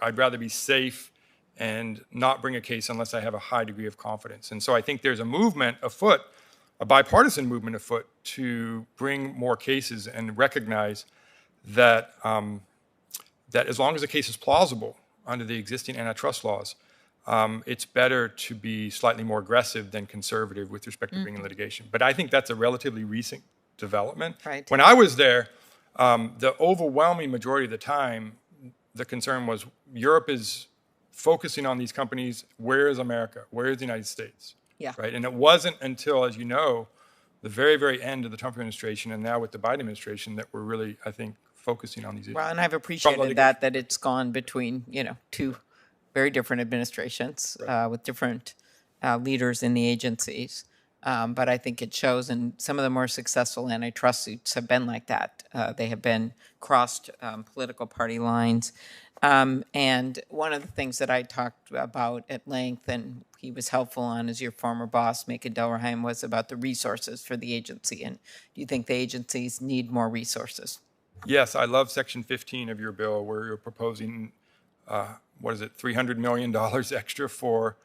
I'd rather be safe and not bring a case unless I have a high degree of confidence. And so I think there's a movement afoot, a bipartisan movement afoot, to bring more cases and recognize that that as long as the case is plausible under the existing antitrust laws, it's better to be slightly more aggressive than conservative with respect to bringing litigation. But I think that's a relatively recent development. Right. When I was there, the overwhelming majority of the time, the concern was Europe is focusing on these companies. Where is America? Where is the United States? Yeah. Right. And it wasn't until, as you know, the very, very end of the Trump administration and now with the Biden administration that we're really, I think, focusing on these issues. Well, and I've appreciated that it's gone between, two very different administrations with different leaders in the agencies. But I think it shows, and some of the more successful antitrust suits have been like that. They have been crossed political party lines. And one of the things that I talked about at length, and he was helpful on, as your former boss, Mika Delrahim, was about the resources for the agency. And do you think the agencies need more resources? Yes, I love Section 15 of your bill where you're proposing, $300 million extra for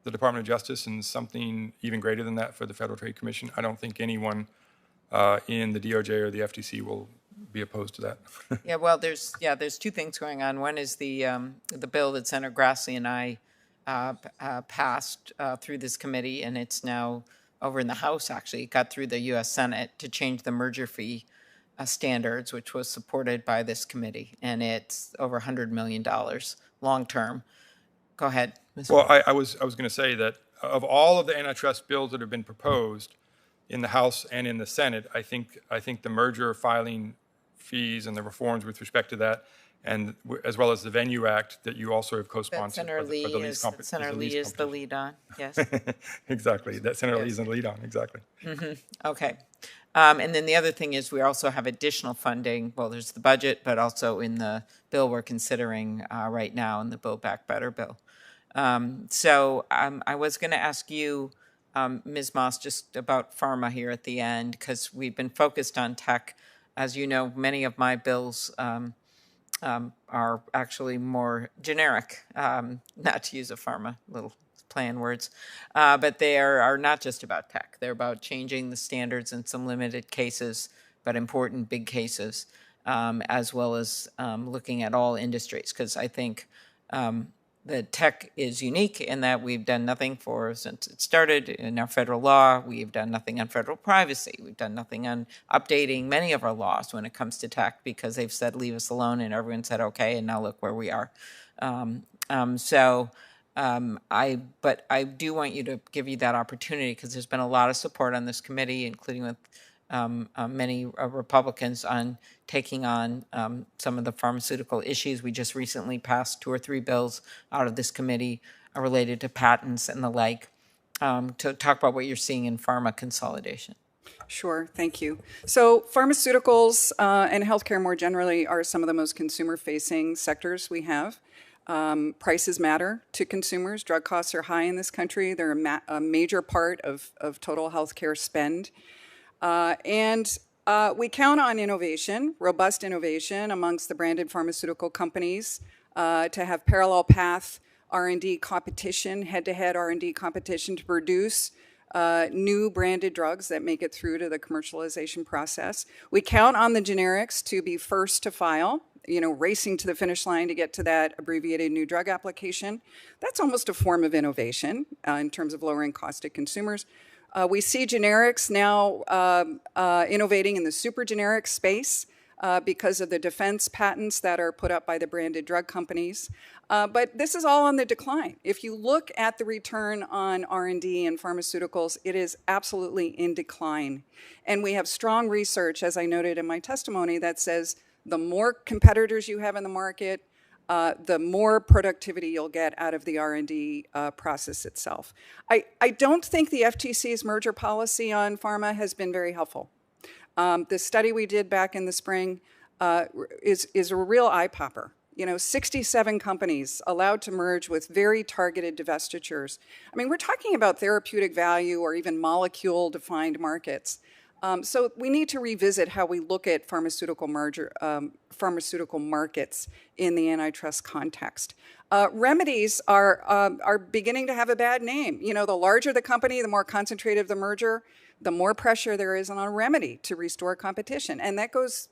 the Department of Justice and something even greater than that for the Federal Trade Commission. I don't think anyone in the DOJ or the FTC will be opposed to that. Yeah, well, there's two things going on. One is the bill that Senator Grassley and I passed through this committee, and it's now over in the House, actually. It got through the U.S. Senate to change the merger fee standards, which was supported by this committee, and it's over $100 million long-term. Go ahead, Mr. Well, I was going to say that of all of the antitrust bills that have been proposed in the House and in the Senate, I think the merger filing fees and the reforms with respect to that, and as well as the Venue Act that you also have co-sponsored. Senator Lee is the lead on. Yes. Exactly. That Senator Lee is the lead on. Exactly. Okay. And then the other thing is we also have additional funding. Well, there's the budget, but also in the bill we're considering right now in the Build Back Better bill. So I was going to ask you, Ms. Moss, just about pharma here at the end, because we've been focused on tech. As you know, many of my bills are actually more generic, not to use a pharma little play on words, but they are not just about tech. They're about changing the standards in some limited cases, but important big cases, as well as looking at all industries, because I think the tech is unique in that we've done nothing since it started in our federal law. We've done nothing on federal privacy. We've done nothing on updating many of our laws when it comes to tech because they've said, leave us alone, and everyone said, okay, and now look where we are. But I do want you to give you that opportunity because there's been a lot of support on this committee, including with many Republicans on taking on some of the pharmaceutical issues. We just recently passed 2 or 3 bills out of this committee related to patents and the like. To talk about what you're seeing in pharma consolidation. Sure, thank you. So pharmaceuticals and healthcare more generally are some of the most consumer-facing sectors we have. Prices matter to consumers. Drug costs are high in this country. They're a major part of total healthcare spend. And we count on innovation, robust innovation amongst the branded pharmaceutical companies to have parallel path R&D competition, head-to-head R&D competition to produce new branded drugs that make it through to the commercialization process. We count on the generics to be first to file, racing to the finish line to get to that abbreviated new drug application. That's almost a form of innovation in terms of lowering cost to consumers. We see generics now innovating in the super generic space because of the defense patents that are put up by the branded drug companies. But this is all on the decline. If you look at the return on R&D and pharmaceuticals, it is absolutely in decline. And we have strong research, as I noted in my testimony, that says the more competitors you have in the market, the more productivity you'll get out of the R&D process itself. I don't think the FTC's merger policy on pharma has been very helpful. The study we did back in the spring is a real eye-popper. 67 companies allowed to merge with very targeted divestitures. I mean, we're talking about therapeutic value or even molecule-defined markets. So we need to revisit how we look at pharmaceutical markets in the antitrust context. Remedies are beginning to have a bad name. The larger the company, the more concentrated the merger, the more pressure there is on a remedy to restore competition. And that goes,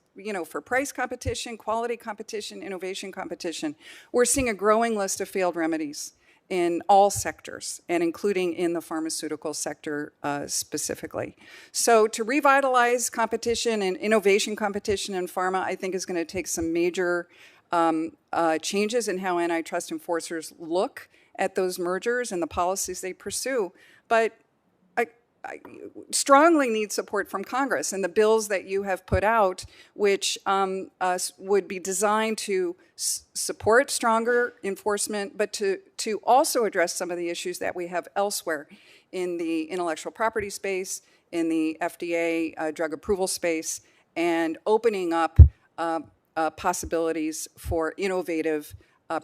for price competition, quality competition, innovation competition. We're seeing a growing list of failed remedies in all sectors, and including in the pharmaceutical sector specifically. So to revitalize competition and innovation competition in pharma, I think is going to take some major changes in how antitrust enforcers look at those mergers and the policies they pursue. But I strongly need support from Congress and the bills that you have put out, which would be designed to support stronger enforcement, but to also address some of the issues that we have elsewhere in the intellectual property space, in the FDA drug approval space, and opening up possibilities for innovative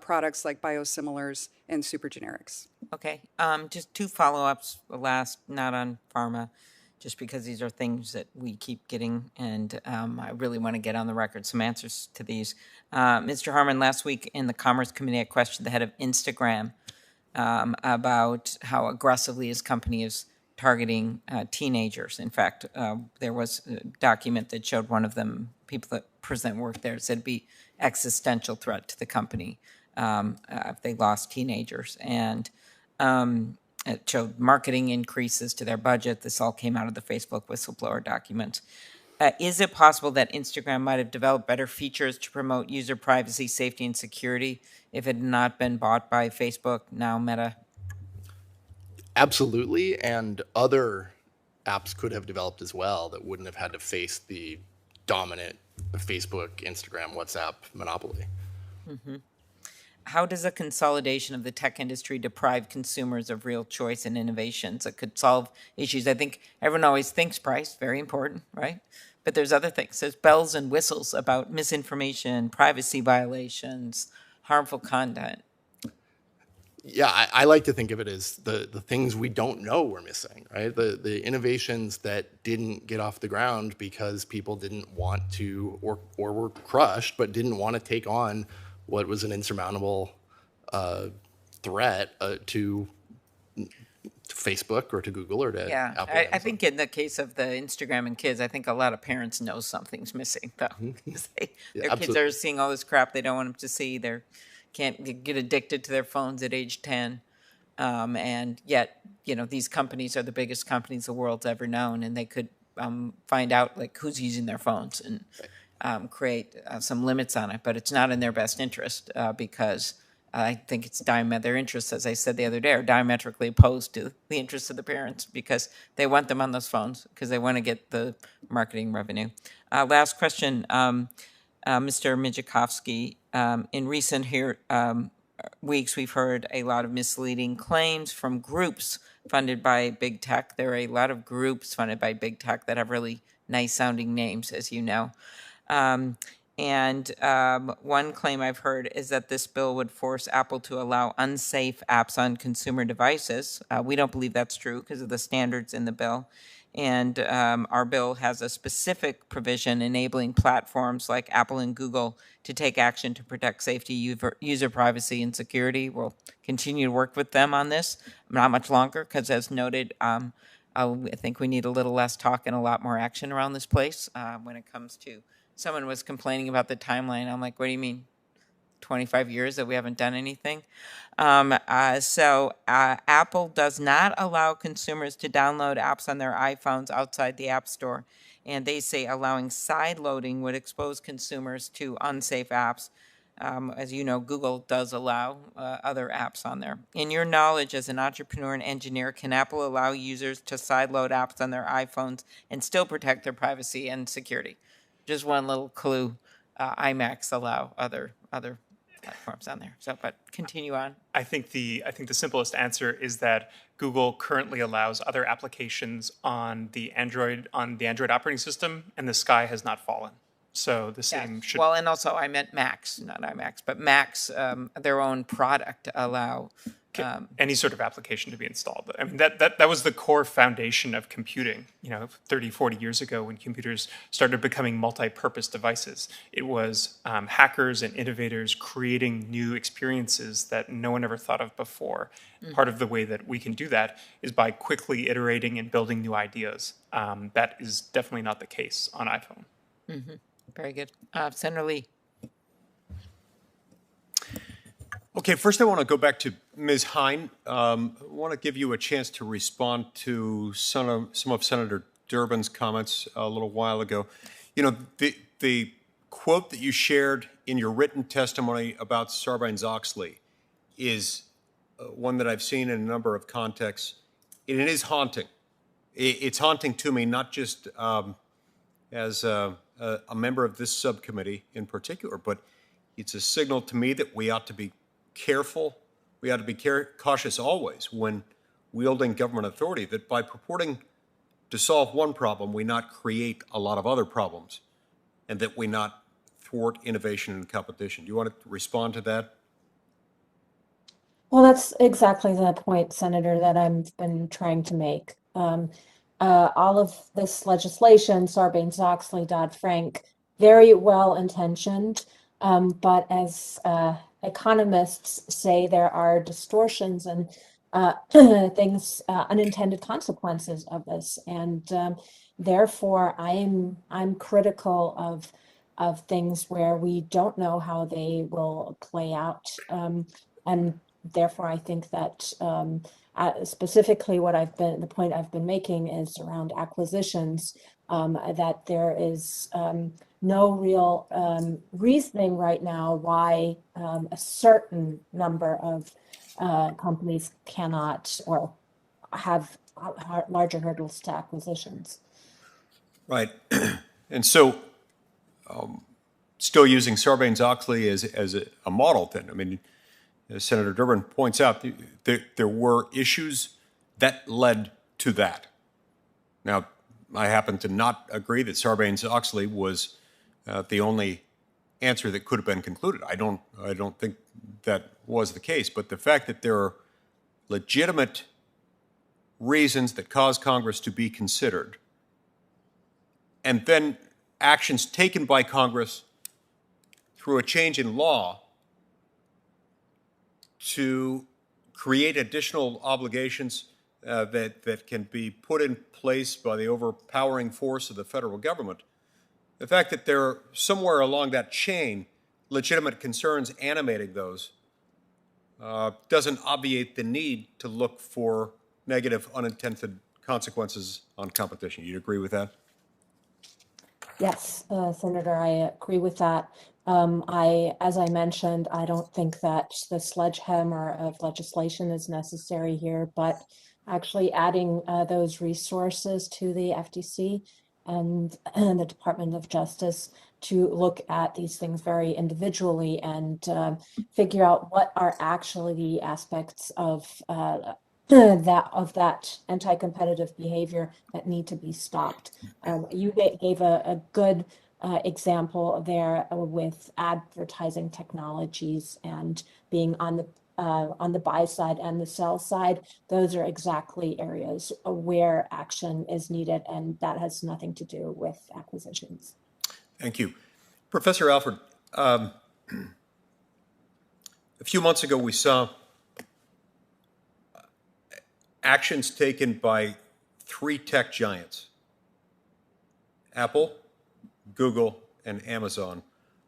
products like biosimilars and supergenerics. Okay, just 2 follow-ups, last, not on pharma, just because these are things that we keep getting, and I really want to get on the record some answers to these. Mr. Harman, last week in the Commerce Committee, I questioned the head of Instagram about how aggressively his company is targeting teenagers. In fact, there was a document that showed one of them, people that present work there, said it'd be existential threat to the company if they lost teenagers. And it showed marketing increases to their budget. This all came out of the Facebook whistleblower document. Is it possible that Instagram might have developed better features to promote user privacy, safety, and security if it had not been bought by Facebook, now Meta? Absolutely, and other apps could have developed as well that wouldn't have had to face the dominant Facebook, Instagram, WhatsApp monopoly. Mm-hmm. How does a consolidation of the tech industry deprive consumers of real choice and innovations that could solve issues? I think everyone always thinks price, very important, right? But there's other things. There's bells and whistles about misinformation, privacy violations, harmful content. Yeah, I like to think of it as the things we don't know we're missing, right? The innovations that didn't get off the ground because people didn't want to, or were crushed, but didn't want to take on what was an insurmountable threat to Facebook or to Google or to Apple. I think in the case of the Instagram and kids, I think a lot of parents know something's missing, though. Their kids are seeing all this crap they don't want them to see. They can't get addicted to their phones at age 10. And yet, these companies are the biggest companies the world's ever known, and they could find out like who's using their phones and create some limits on it. But it's not in their best interest because I think it's their interests, as I said the other day, are diametrically opposed to the interests of the parents because they want them on those phones because they want to get the marketing revenue. Last question, Mr. Mijikovsky. In recent weeks, we've heard a lot of misleading claims from groups funded by big tech. There are a lot of groups funded by big tech that have really nice sounding names, as you know. One claim I've heard is that this bill would force Apple to allow unsafe apps on consumer devices. We don't believe that's true because of the standards in the bill. And our bill has a specific provision enabling platforms like Apple and Google to take action to protect safety, user privacy, and security. We'll continue to work with them on this, not much longer, because as noted, I think we need a little less talk and a lot more action around this place when it comes to. Someone was complaining about the timeline. I'm like, what do you mean? 25 years that we haven't done anything? Apple does not allow consumers to download apps on their iPhones outside the App Store. And they say allowing side loading would expose consumers to unsafe apps. As you know, Google does allow other apps on there. In your knowledge as an entrepreneur and engineer, can Apple allow users to sideload apps on their iPhones and still protect their privacy and security? Just one little clue, iMacs allow other platforms on there. So, but continue on. I think the simplest answer is that Google currently allows other applications on the Android operating system, and the sky has not fallen. So the same should. Well, and also I meant Macs, not iMacs, but Macs, their own product allow. Any sort of application to be installed. I mean, that was the core foundation of computing, 30, 40 years ago when computers started becoming multi-purpose devices. It was hackers and innovators creating new experiences that no one ever thought of before. Mm-hmm. Part of the way that we can do that is by quickly iterating and building new ideas. That is definitely not the case on iPhone. Mm-hmm. Very good. Senator Lee. Okay, first I want to go back to Ms. Hine. I want to give you a chance to respond to some of Senator Durbin's comments a little while ago. The quote that you shared in your written testimony about Sarbanes-Oxley is one that I've seen in a number of contexts. It is haunting. It's haunting to me, not just as a member of this subcommittee in particular, but it's a signal to me that we ought to be careful. We ought to be cautious always when wielding government authority, that by purporting to solve one problem, we not create a lot of other problems, and that we not thwart innovation and competition. Do you want to respond to that? Well, that's exactly the point, Senator, that I've been trying to make. All of this legislation, Sarbanes-Oxley, Dodd-Frank, very well intentioned, but as economists say, there are distortions and things, unintended consequences of this, and therefore I'm critical of things where we don't know how they will play out, and therefore I think that specifically the point I've been making is around acquisitions, that there is no real reasoning right now why a certain number of companies cannot or have larger hurdles to acquisitions. Right. And so still using Sarbanes-Oxley as a model then, I mean, as Senator Durbin points out, there were issues that led to that. Now, I happen to not agree that Sarbanes-Oxley was the only answer that could have been concluded. I don't think that was the case. But the fact that there are legitimate reasons that cause Congress to be considered, and then actions taken by Congress through a change in law to create additional obligations that can be put in place by the overpowering force of the federal government, the fact that there are somewhere along that chain legitimate concerns animating those doesn't obviate the need to look for negative unintended consequences on competition. You'd agree with that? Yes, Senator, I agree with that. As I mentioned, I don't think that the sledgehammer of legislation is necessary here, but actually adding those resources to the FTC and the Department of Justice to look at these things very individually and figure out what are actually the aspects of that anti-competitive behavior that need to be stopped. You gave a good example there with advertising technologies and being on the buy side and the sell side. Those are exactly areas where action is needed, and that has nothing to do with acquisitions. Thank you. Professor Alford, a few months ago we saw actions taken by three tech giants, Apple, Google, and Amazon,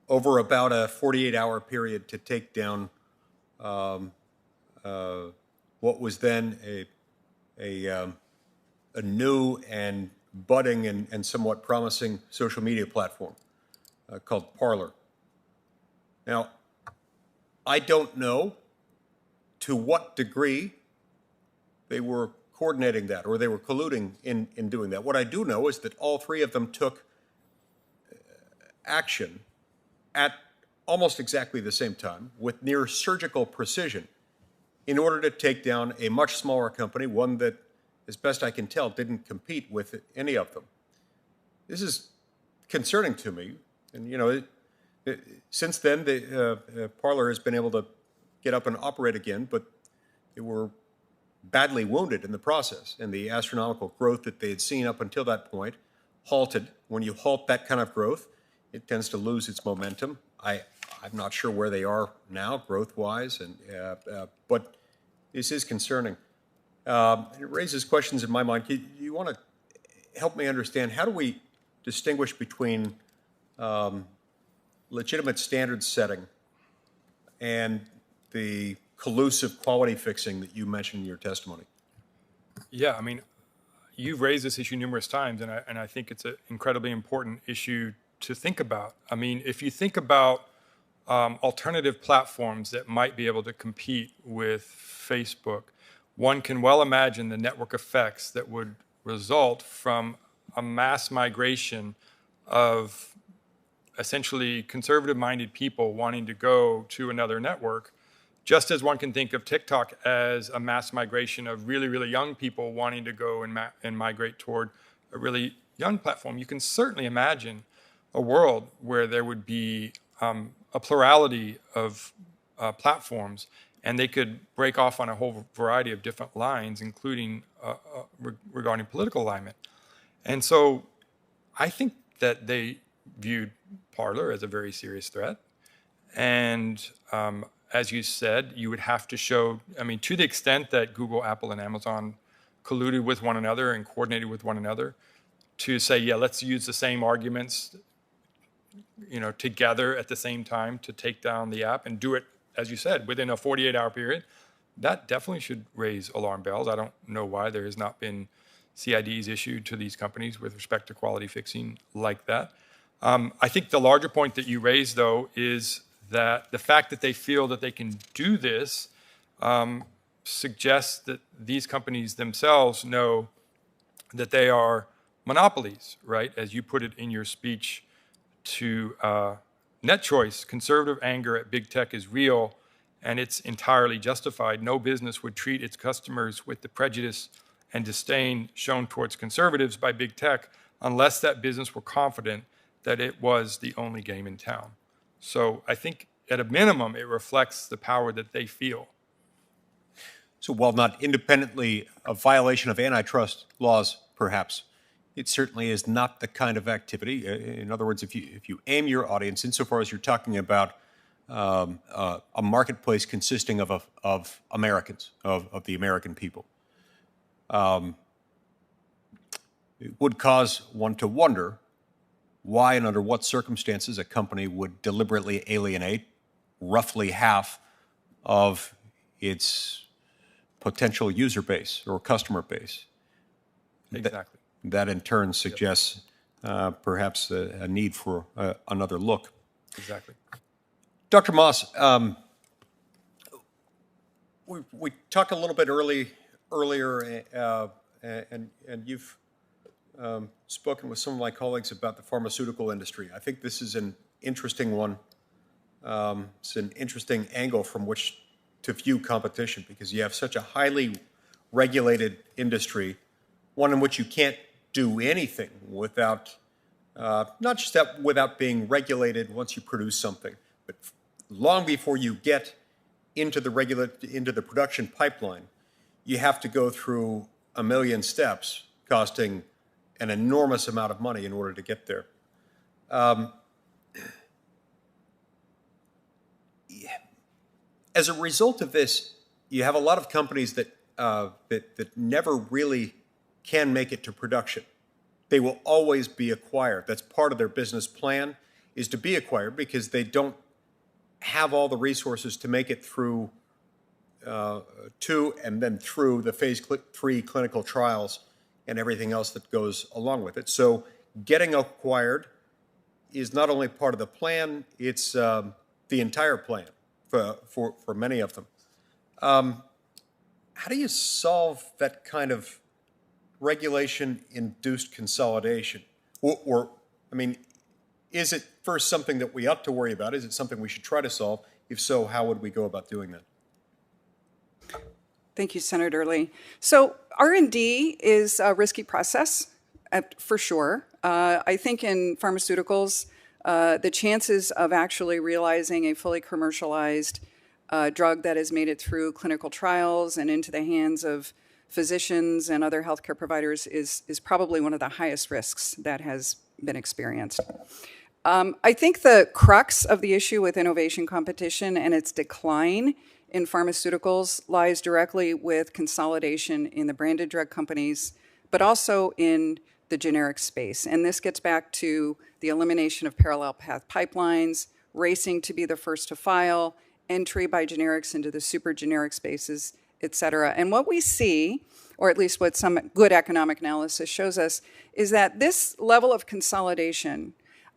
over about a 48-hour period to take down what was then a new and budding and somewhat promising social media platform called Parler. Now, I don't know to what degree they were coordinating that or they were colluding in doing that. What I do know is that all three of them took action at almost exactly the same time with near surgical precision in order to take down a much smaller company, one that, as best I can tell, didn't compete with any of them. This is concerning to me. And, you know, since then, Parler has been able to get up and operate again, but they were badly wounded in the process, and the astronomical growth that they had seen up until that point halted. When you halt that kind of growth, it tends to lose its momentum. I'm not sure where they are now, growth-wise, but this is concerning. It raises questions in my mind. You want to help me understand, how do we distinguish between legitimate standard setting and the collusive quality fixing that you mentioned in your testimony? Yeah, I mean, you've raised this issue numerous times, and I think it's an incredibly important issue to think about. I mean, if you think about alternative platforms that might be able to compete with Facebook, one can well imagine the network effects that would result from a mass migration of essentially conservative-minded people wanting to go to another network, just as one can think of TikTok as a mass migration of really, really young people wanting to go and migrate toward a really young platform. You can certainly imagine a world where there would be a plurality of platforms, and they could break off on a whole variety of different lines, including regarding political alignment. And so I think that they viewed Parler as a very serious threat. And as you said, you would have to show, I mean, to the extent that Google, Apple, and Amazon colluded with one another and coordinated with one another to say, yeah, let's use the same arguments, you know, together at the same time to take down the app and do it, as you said, within a 48-hour period, that definitely should raise alarm bells. I don't know why there has not been CIDs issued to these companies with respect to quality fixing like that. I think the larger point that you raised, though, is that the fact that they feel that they can do this suggests that these companies themselves know that they are monopolies, right? As you put it in your speech to NetChoice, conservative anger at big tech is real, and it's entirely justified. No business would treat its customers with the prejudice and disdain shown towards conservatives by big tech unless that business were confident that it was the only game in town. So I think at a minimum, it reflects the power that they feel. So while not independently a violation of antitrust laws, perhaps, it certainly is not the kind of activity. In other words, if you aim your audience, insofar as you're talking about a marketplace consisting of Americans, of the American people, it would cause one to wonder why and under what circumstances a company would deliberately alienate roughly half of its potential user base or customer base. Exactly. That in turn suggests perhaps a need for another look. Exactly. Dr. Moss, we talked a little bit earlier, and you've spoken with some of my colleagues about the pharmaceutical industry. I think this is an interesting one. It's an interesting angle from which to view competition, because you have such a highly regulated industry, one in which you can't do anything without, not just that without being regulated once you produce something, but long before you get into the production pipeline, you have to go through a million steps, costing an enormous amount of money in order to get there. As a result of this, you have a lot of companies that never really can make it to production. They will always be acquired. That's part of their business plan, is to be acquired, because they don't have all the resources to make it through to and then through the phase 3 clinical trials and everything else that goes along with it. So getting acquired is not only part of the plan, it's the entire plan for many of them. How do you solve that kind of regulation-induced consolidation? Or, I mean, is it first something that we ought to worry about? Is it something we should try to solve? If so, how would we go about doing that? Thank you, Senator Lee. So R&D is a risky process, for sure. I think in pharmaceuticals, the chances of actually realizing a fully commercialized drug that has made it through clinical trials and into the hands of physicians and other healthcare providers is probably one of the highest risks that has been experienced. I think the crux of the issue with innovation competition and its decline in pharmaceuticals lies directly with consolidation in the branded drug companies, but also in the generic space. And this gets back to the elimination of parallel path pipelines, racing to be the first to file, entry by generics into the super generic spaces, et cetera. And what we see, or at least what some good economic analysis shows us, is that this level of consolidation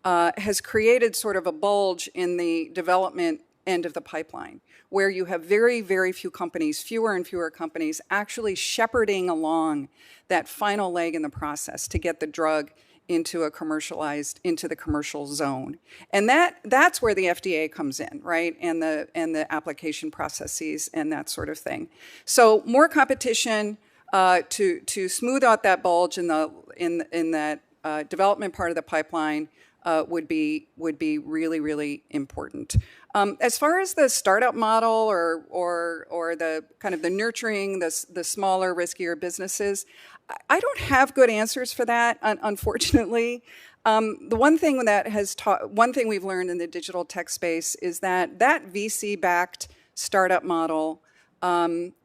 has created sort of a bulge in the development end of the pipeline, where you have very, very few companies, fewer and fewer companies, actually shepherding along that final leg in the process to get the drug into the commercial zone. And that's where the FDA comes in, right? And the application processes and that sort of thing. So more competition to smooth out that bulge in that development part of the pipeline would be really, really important. As far as the startup model or the kind of the nurturing the smaller, riskier businesses, I don't have good answers for that, unfortunately. The one thing we've learned in the digital tech space is that VC-backed startup model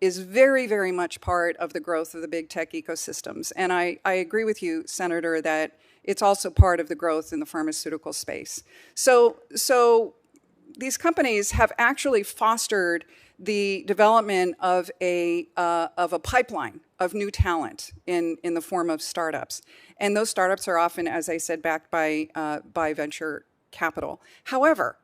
is very, very much part of the growth of the big tech ecosystems. And I agree with you, Senator, that it's also part of the growth in the pharmaceutical space. So these companies have actually fostered the development of a pipeline of new talent in the form of startups. And those startups are often, as I said, backed by venture capital. However,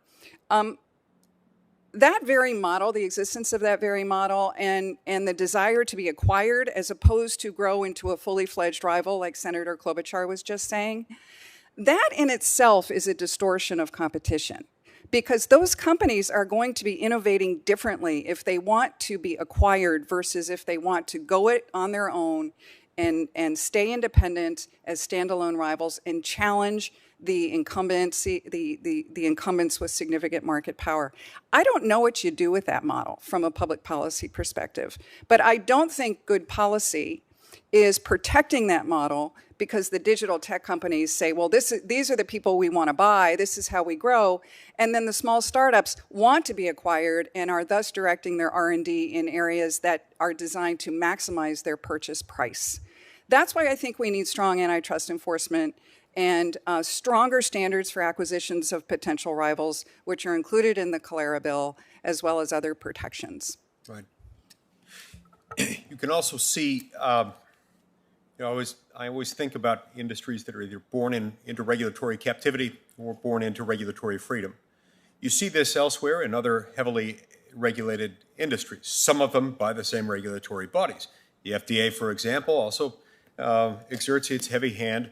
that very model, the existence of that very model, and the desire to be acquired as opposed to grow into a fully fledged rival, like Senator Klobuchar was just saying, that in itself is a distortion of competition, because those companies are going to be innovating differently if they want to be acquired versus if they want to go it on their own and stay independent as standalone rivals and challenge the incumbency, the incumbents with significant market power. I don't know what you do with that model from a public policy perspective, but I don't think good policy is protecting that model because the digital tech companies say, well, these are the people we want to buy, this is how we grow, and then the small startups want to be acquired and are thus directing their R&D in areas that are designed to maximize their purchase price. That's why I think we need strong antitrust enforcement and stronger standards for acquisitions of potential rivals, which are included in the Calera bill, as well as other protections. Right. You can also see I always think about industries that are either born into regulatory captivity or born into regulatory freedom. You see this elsewhere in other heavily regulated industries, some of them by the same regulatory bodies. The FDA, for example, also exerts its heavy hand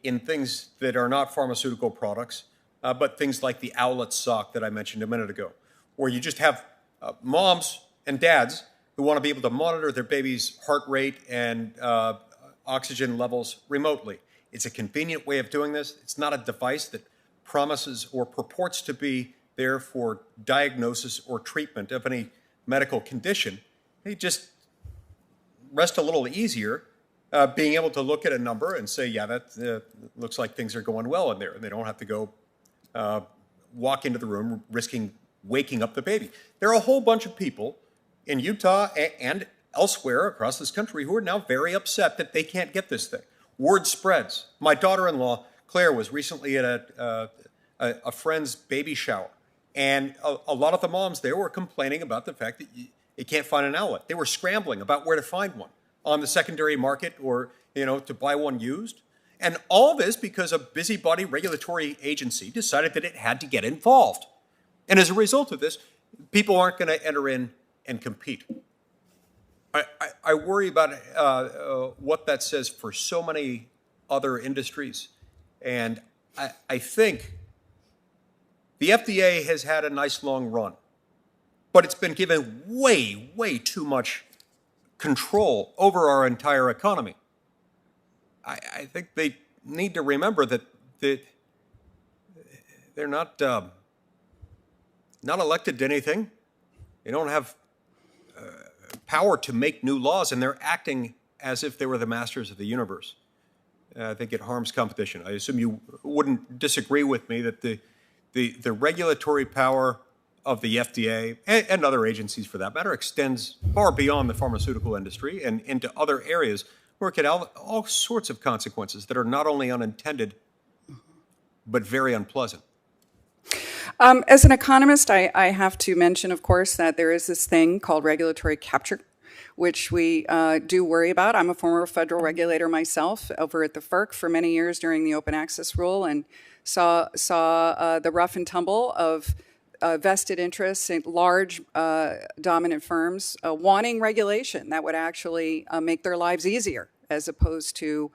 in things that are not pharmaceutical products, but things like the owlet sock that I mentioned a minute ago, where you just have moms and dads who want to be able to monitor their baby's heart rate and oxygen levels remotely. It's a convenient way of doing this. It's not a device that promises or purports to be there for diagnosis or treatment of any medical condition. They just rest a little easier being able to look at a number and say, yeah, that looks like things are going well in there. And they don't have to go walk into the room risking waking up the baby. There are a whole bunch of people in Utah and elsewhere across this country who are now very upset that they can't get this thing. Word spreads. My daughter-in-law, Claire, was recently at a friend's baby shower, and a lot of the moms there were complaining about the fact that you can't find an outlet. They were scrambling about where to find one on the secondary market or, to buy one used. And all this because a busybody regulatory agency decided that it had to get involved. And as a result of this, people aren't going to enter in and compete. I worry about what that says for so many other industries. And I think the FDA has had a nice long run, but it's been given way, way too much control over our entire economy. I think they need to remember that they're not elected to anything. They don't have power to make new laws, and they're acting as if they were the masters of the universe. I think it harms competition. I assume you wouldn't disagree with me that the regulatory power of the FDA and other agencies for that matter extends far beyond the pharmaceutical industry and into other areas where it could have all sorts of consequences that are not only unintended, but very unpleasant. As an economist, I have to mention, of course, that there is this thing called regulatory capture, which we do worry about. I'm a former federal regulator myself over at the FERC for many years during the open access rule, and saw the rough and tumble of vested interests in large dominant firms wanting regulation that would actually make their lives easier as opposed to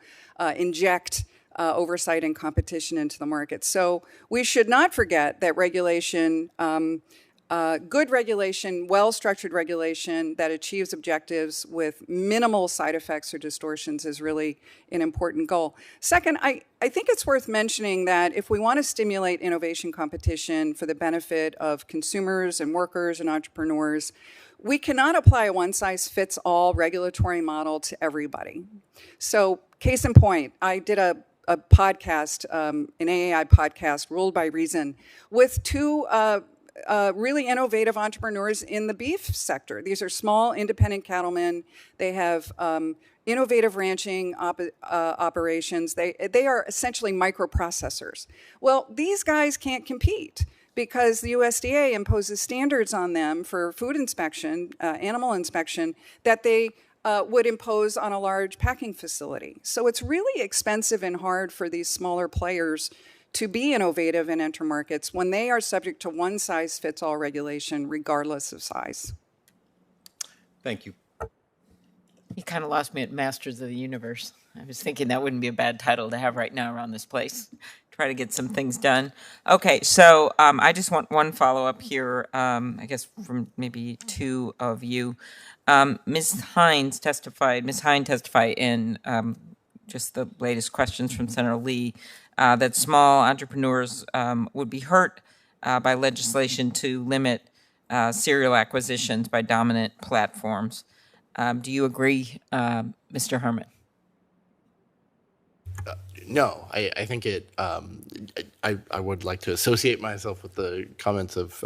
inject oversight and competition into the market. So we should not forget that regulation, good regulation, well-structured regulation that achieves objectives with minimal side effects or distortions is really an important goal. Second, I think it's worth mentioning that if we want to stimulate innovation competition for the benefit of consumers and workers and entrepreneurs, we cannot apply a one-size-fits-all regulatory model to everybody. So case in point, I did a podcast, an AAI podcast, Ruled by Reason, with two really innovative entrepreneurs in the beef sector. These are small, independent cattlemen. They have innovative ranching operations. They are essentially microprocessors. Well, these guys can't compete because the USDA imposes standards on them for food inspection, animal inspection, that they would impose on a large packing facility. So it's really expensive and hard for these smaller players to be innovative and enter markets when they are subject to one-size-fits-all regulation, regardless of size. Thank you. You kind of lost me at Masters of the Universe. I was thinking that wouldn't be a bad title to have right now around this place. Try to get some things done. Okay, so I just want one follow-up here, I guess from maybe two of you. Ms. Hines testified in just the latest questions from Senator Lee that small entrepreneurs would be hurt by legislation to limit serial acquisitions by dominant platforms. Do you agree, Mr. Harman? No, I think it. I would like to associate myself with the comments of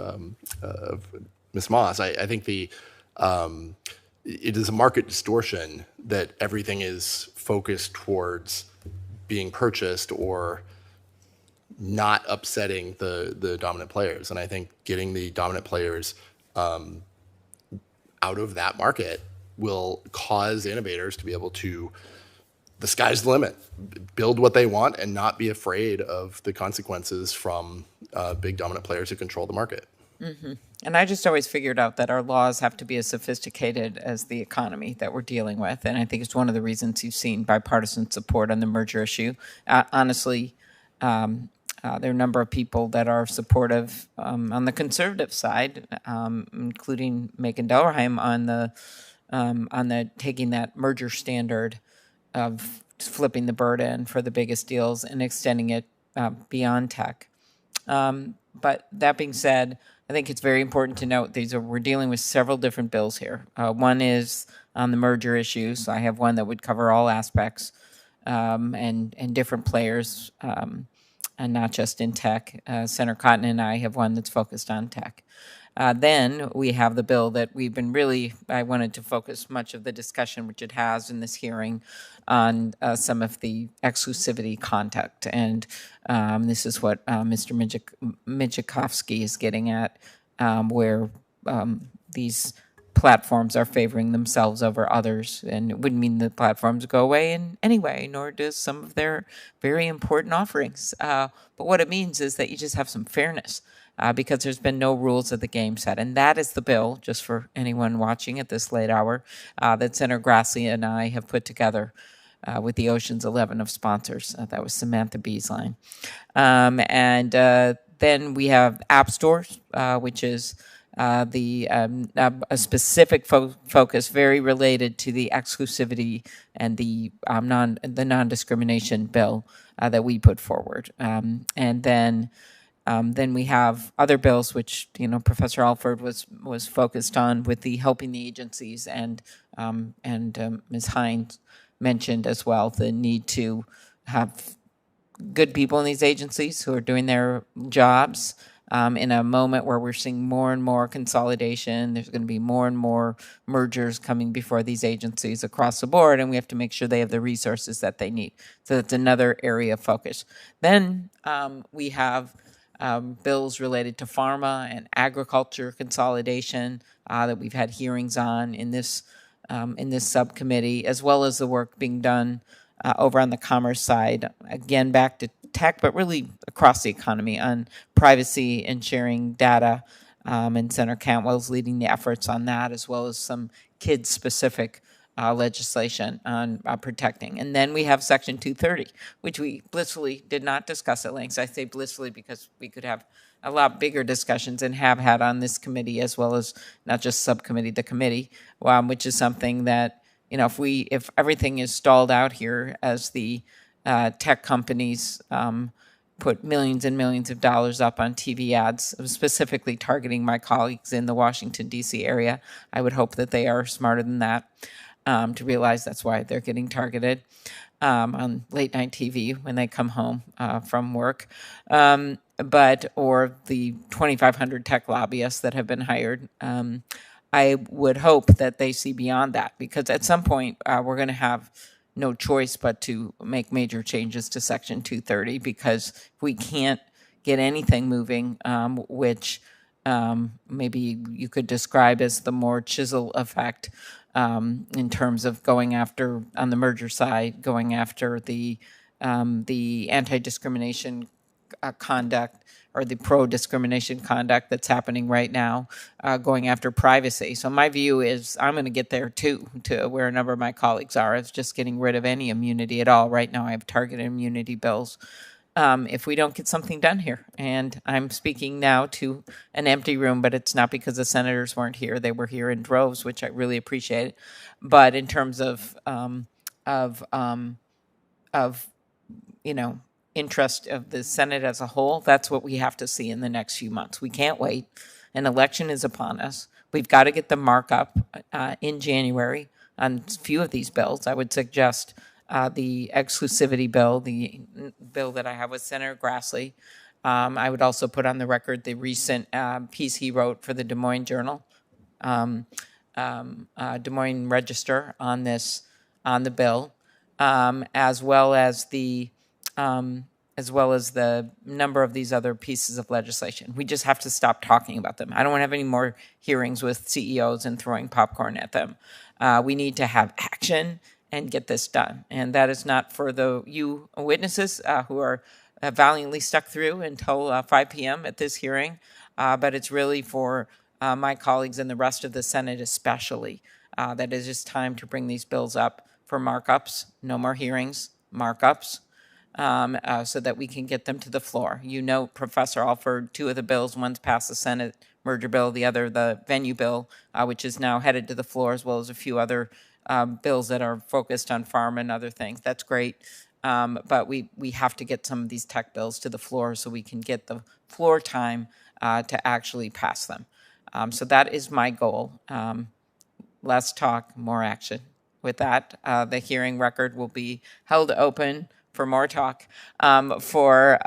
Ms. Moss. I think it is a market distortion that everything is focused towards being purchased or not upsetting the dominant players. And I think getting the dominant players out of that market will cause innovators to be able to the sky's the limit. Build what they want and not be afraid of the consequences from big dominant players who control the market. Mm-hmm. And I just always figured out that our laws have to be as sophisticated as the economy that we're dealing with. And I think it's one of the reasons you've seen bipartisan support on the merger issue. Honestly, there are a number of people that are supportive on the conservative side, including Macon Delrahim on the taking that merger standard of flipping the burden for the biggest deals and extending it beyond tech. But that being said, I think it's very important to note we're dealing with several different bills here. One is on the merger issue, so I have one that would cover all aspects and different players, and not just in tech. Senator Cotton and I have one that's focused on tech. Then we have the bill that I wanted to focus much of the discussion, which it has in this hearing, on some of the exclusivity conduct. And this is what Mr. Mijikovsky is getting at, where these platforms are favoring themselves over others. And it wouldn't mean the platforms go away in any way, nor does some of their very important offerings. But what it means is that you just have some fairness. Because there's been no rules of the game set. And that is the bill, just for anyone watching at this late hour, that Senator Grassley and I have put together with the Ocean's 11 of sponsors. That was Samantha B's line. And then we have app stores, which is a specific focus very related to the exclusivity and the non-discrimination bill that we put forward. And then we have other bills, which Professor Alford was focused on with the helping the agencies, and Ms. Hines mentioned as well the need to have good people in these agencies who are doing their jobs in a moment where we're seeing more and more consolidation. There's going to be more and more mergers coming before these agencies across the board, and we have to make sure they have the resources that they need. So that's another area of focus. Then we have bills related to pharma and agriculture consolidation that we've had hearings on in this subcommittee, as well as the work being done over on the commerce side. Again, back to tech, but really across the economy on privacy and sharing data. And Senator Cantwell's leading the efforts on that, as well as some kids-specific legislation on protecting. And then we have Section 230, which we blissfully did not discuss at length. I say blissfully because we could have a lot bigger discussions and have had on this committee, as well as not just subcommittee, the committee, which is something that, if everything is stalled out here as the tech companies put millions and millions of dollars up on TV ads, specifically targeting my colleagues in the Washington, D.C. area, I would hope that they are smarter than that. To realize that's why they're getting targeted on late night TV when they come home from work, or the 2,500 tech lobbyists that have been hired. I would hope that they see beyond that, because at some point we're going to have no choice but to make major changes to Section 230, because if we can't get anything moving, which maybe you could describe as the more chisel effect, in terms of going after, on the merger side, going after the anti-discrimination conduct, or the pro-discrimination conduct that's happening right now, going after privacy. So my view is I'm going to get there too, to where a number of my colleagues are. It's just getting rid of any immunity at all. Right now I have targeted immunity bills. If we don't get something done here. And I'm speaking now to an empty room, but it's not because the senators weren't here. They were here in droves, which I really appreciate. But in terms of interest of the Senate as a whole, that's what we have to see in the next few months. We can't wait. An election is upon us. We've got to get the markup in January on a few of these bills. I would suggest the exclusivity bill, the bill that I have with Senator Grassley. I would also put on the record the recent piece he wrote for the Des Moines Journal, Des Moines Register, on the bill, as well as the number of these other pieces of legislation. We just have to stop talking about them. I don't want to have any more hearings with CEOs and throwing popcorn at them. We need to have action and get this done. And that is not for you witnesses who are valiantly stuck through until 5 p.m. at this hearing, but it's really for my colleagues and the rest of the Senate especially, that it is just time to bring these bills up for markups, no more hearings, markups, so that we can get them to the floor. You know, Professor Alford, two of the bills, one's passed the Senate merger bill, the other the venue bill, which is now headed to the floor, as well as a few other bills that are focused on farm and other things. That's great. But we have to get some of these tech bills to the floor so we can get the floor time to actually pass them. So that is my goal. Less talk, more action. With that, the hearing record will be held open for more talk for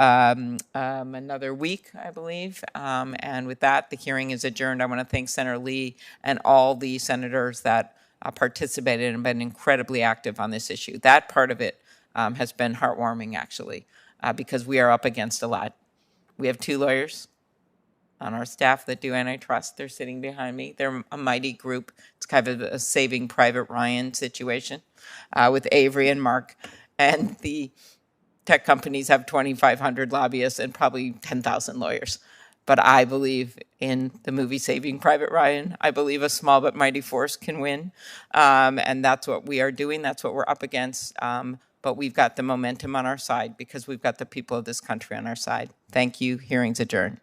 another week, I believe. And with that, the hearing is adjourned. I want to thank Senator Lee and all the senators that participated and been incredibly active on this issue. That part of it has been heartwarming, actually, because we are up against a lot. We have 2 lawyers on our staff that do antitrust. They're sitting behind me. They're a mighty group. It's kind of a Saving Private Ryan situation with Avery and Mark. And the tech companies have 2,500 lobbyists and probably 10,000 lawyers. But I believe in the movie Saving Private Ryan. I believe a small but mighty force can win. And that's what we are doing. That's what we're up against. But we've got the momentum on our side because we've got the people of this country on our side. Thank you. Hearing's adjourned.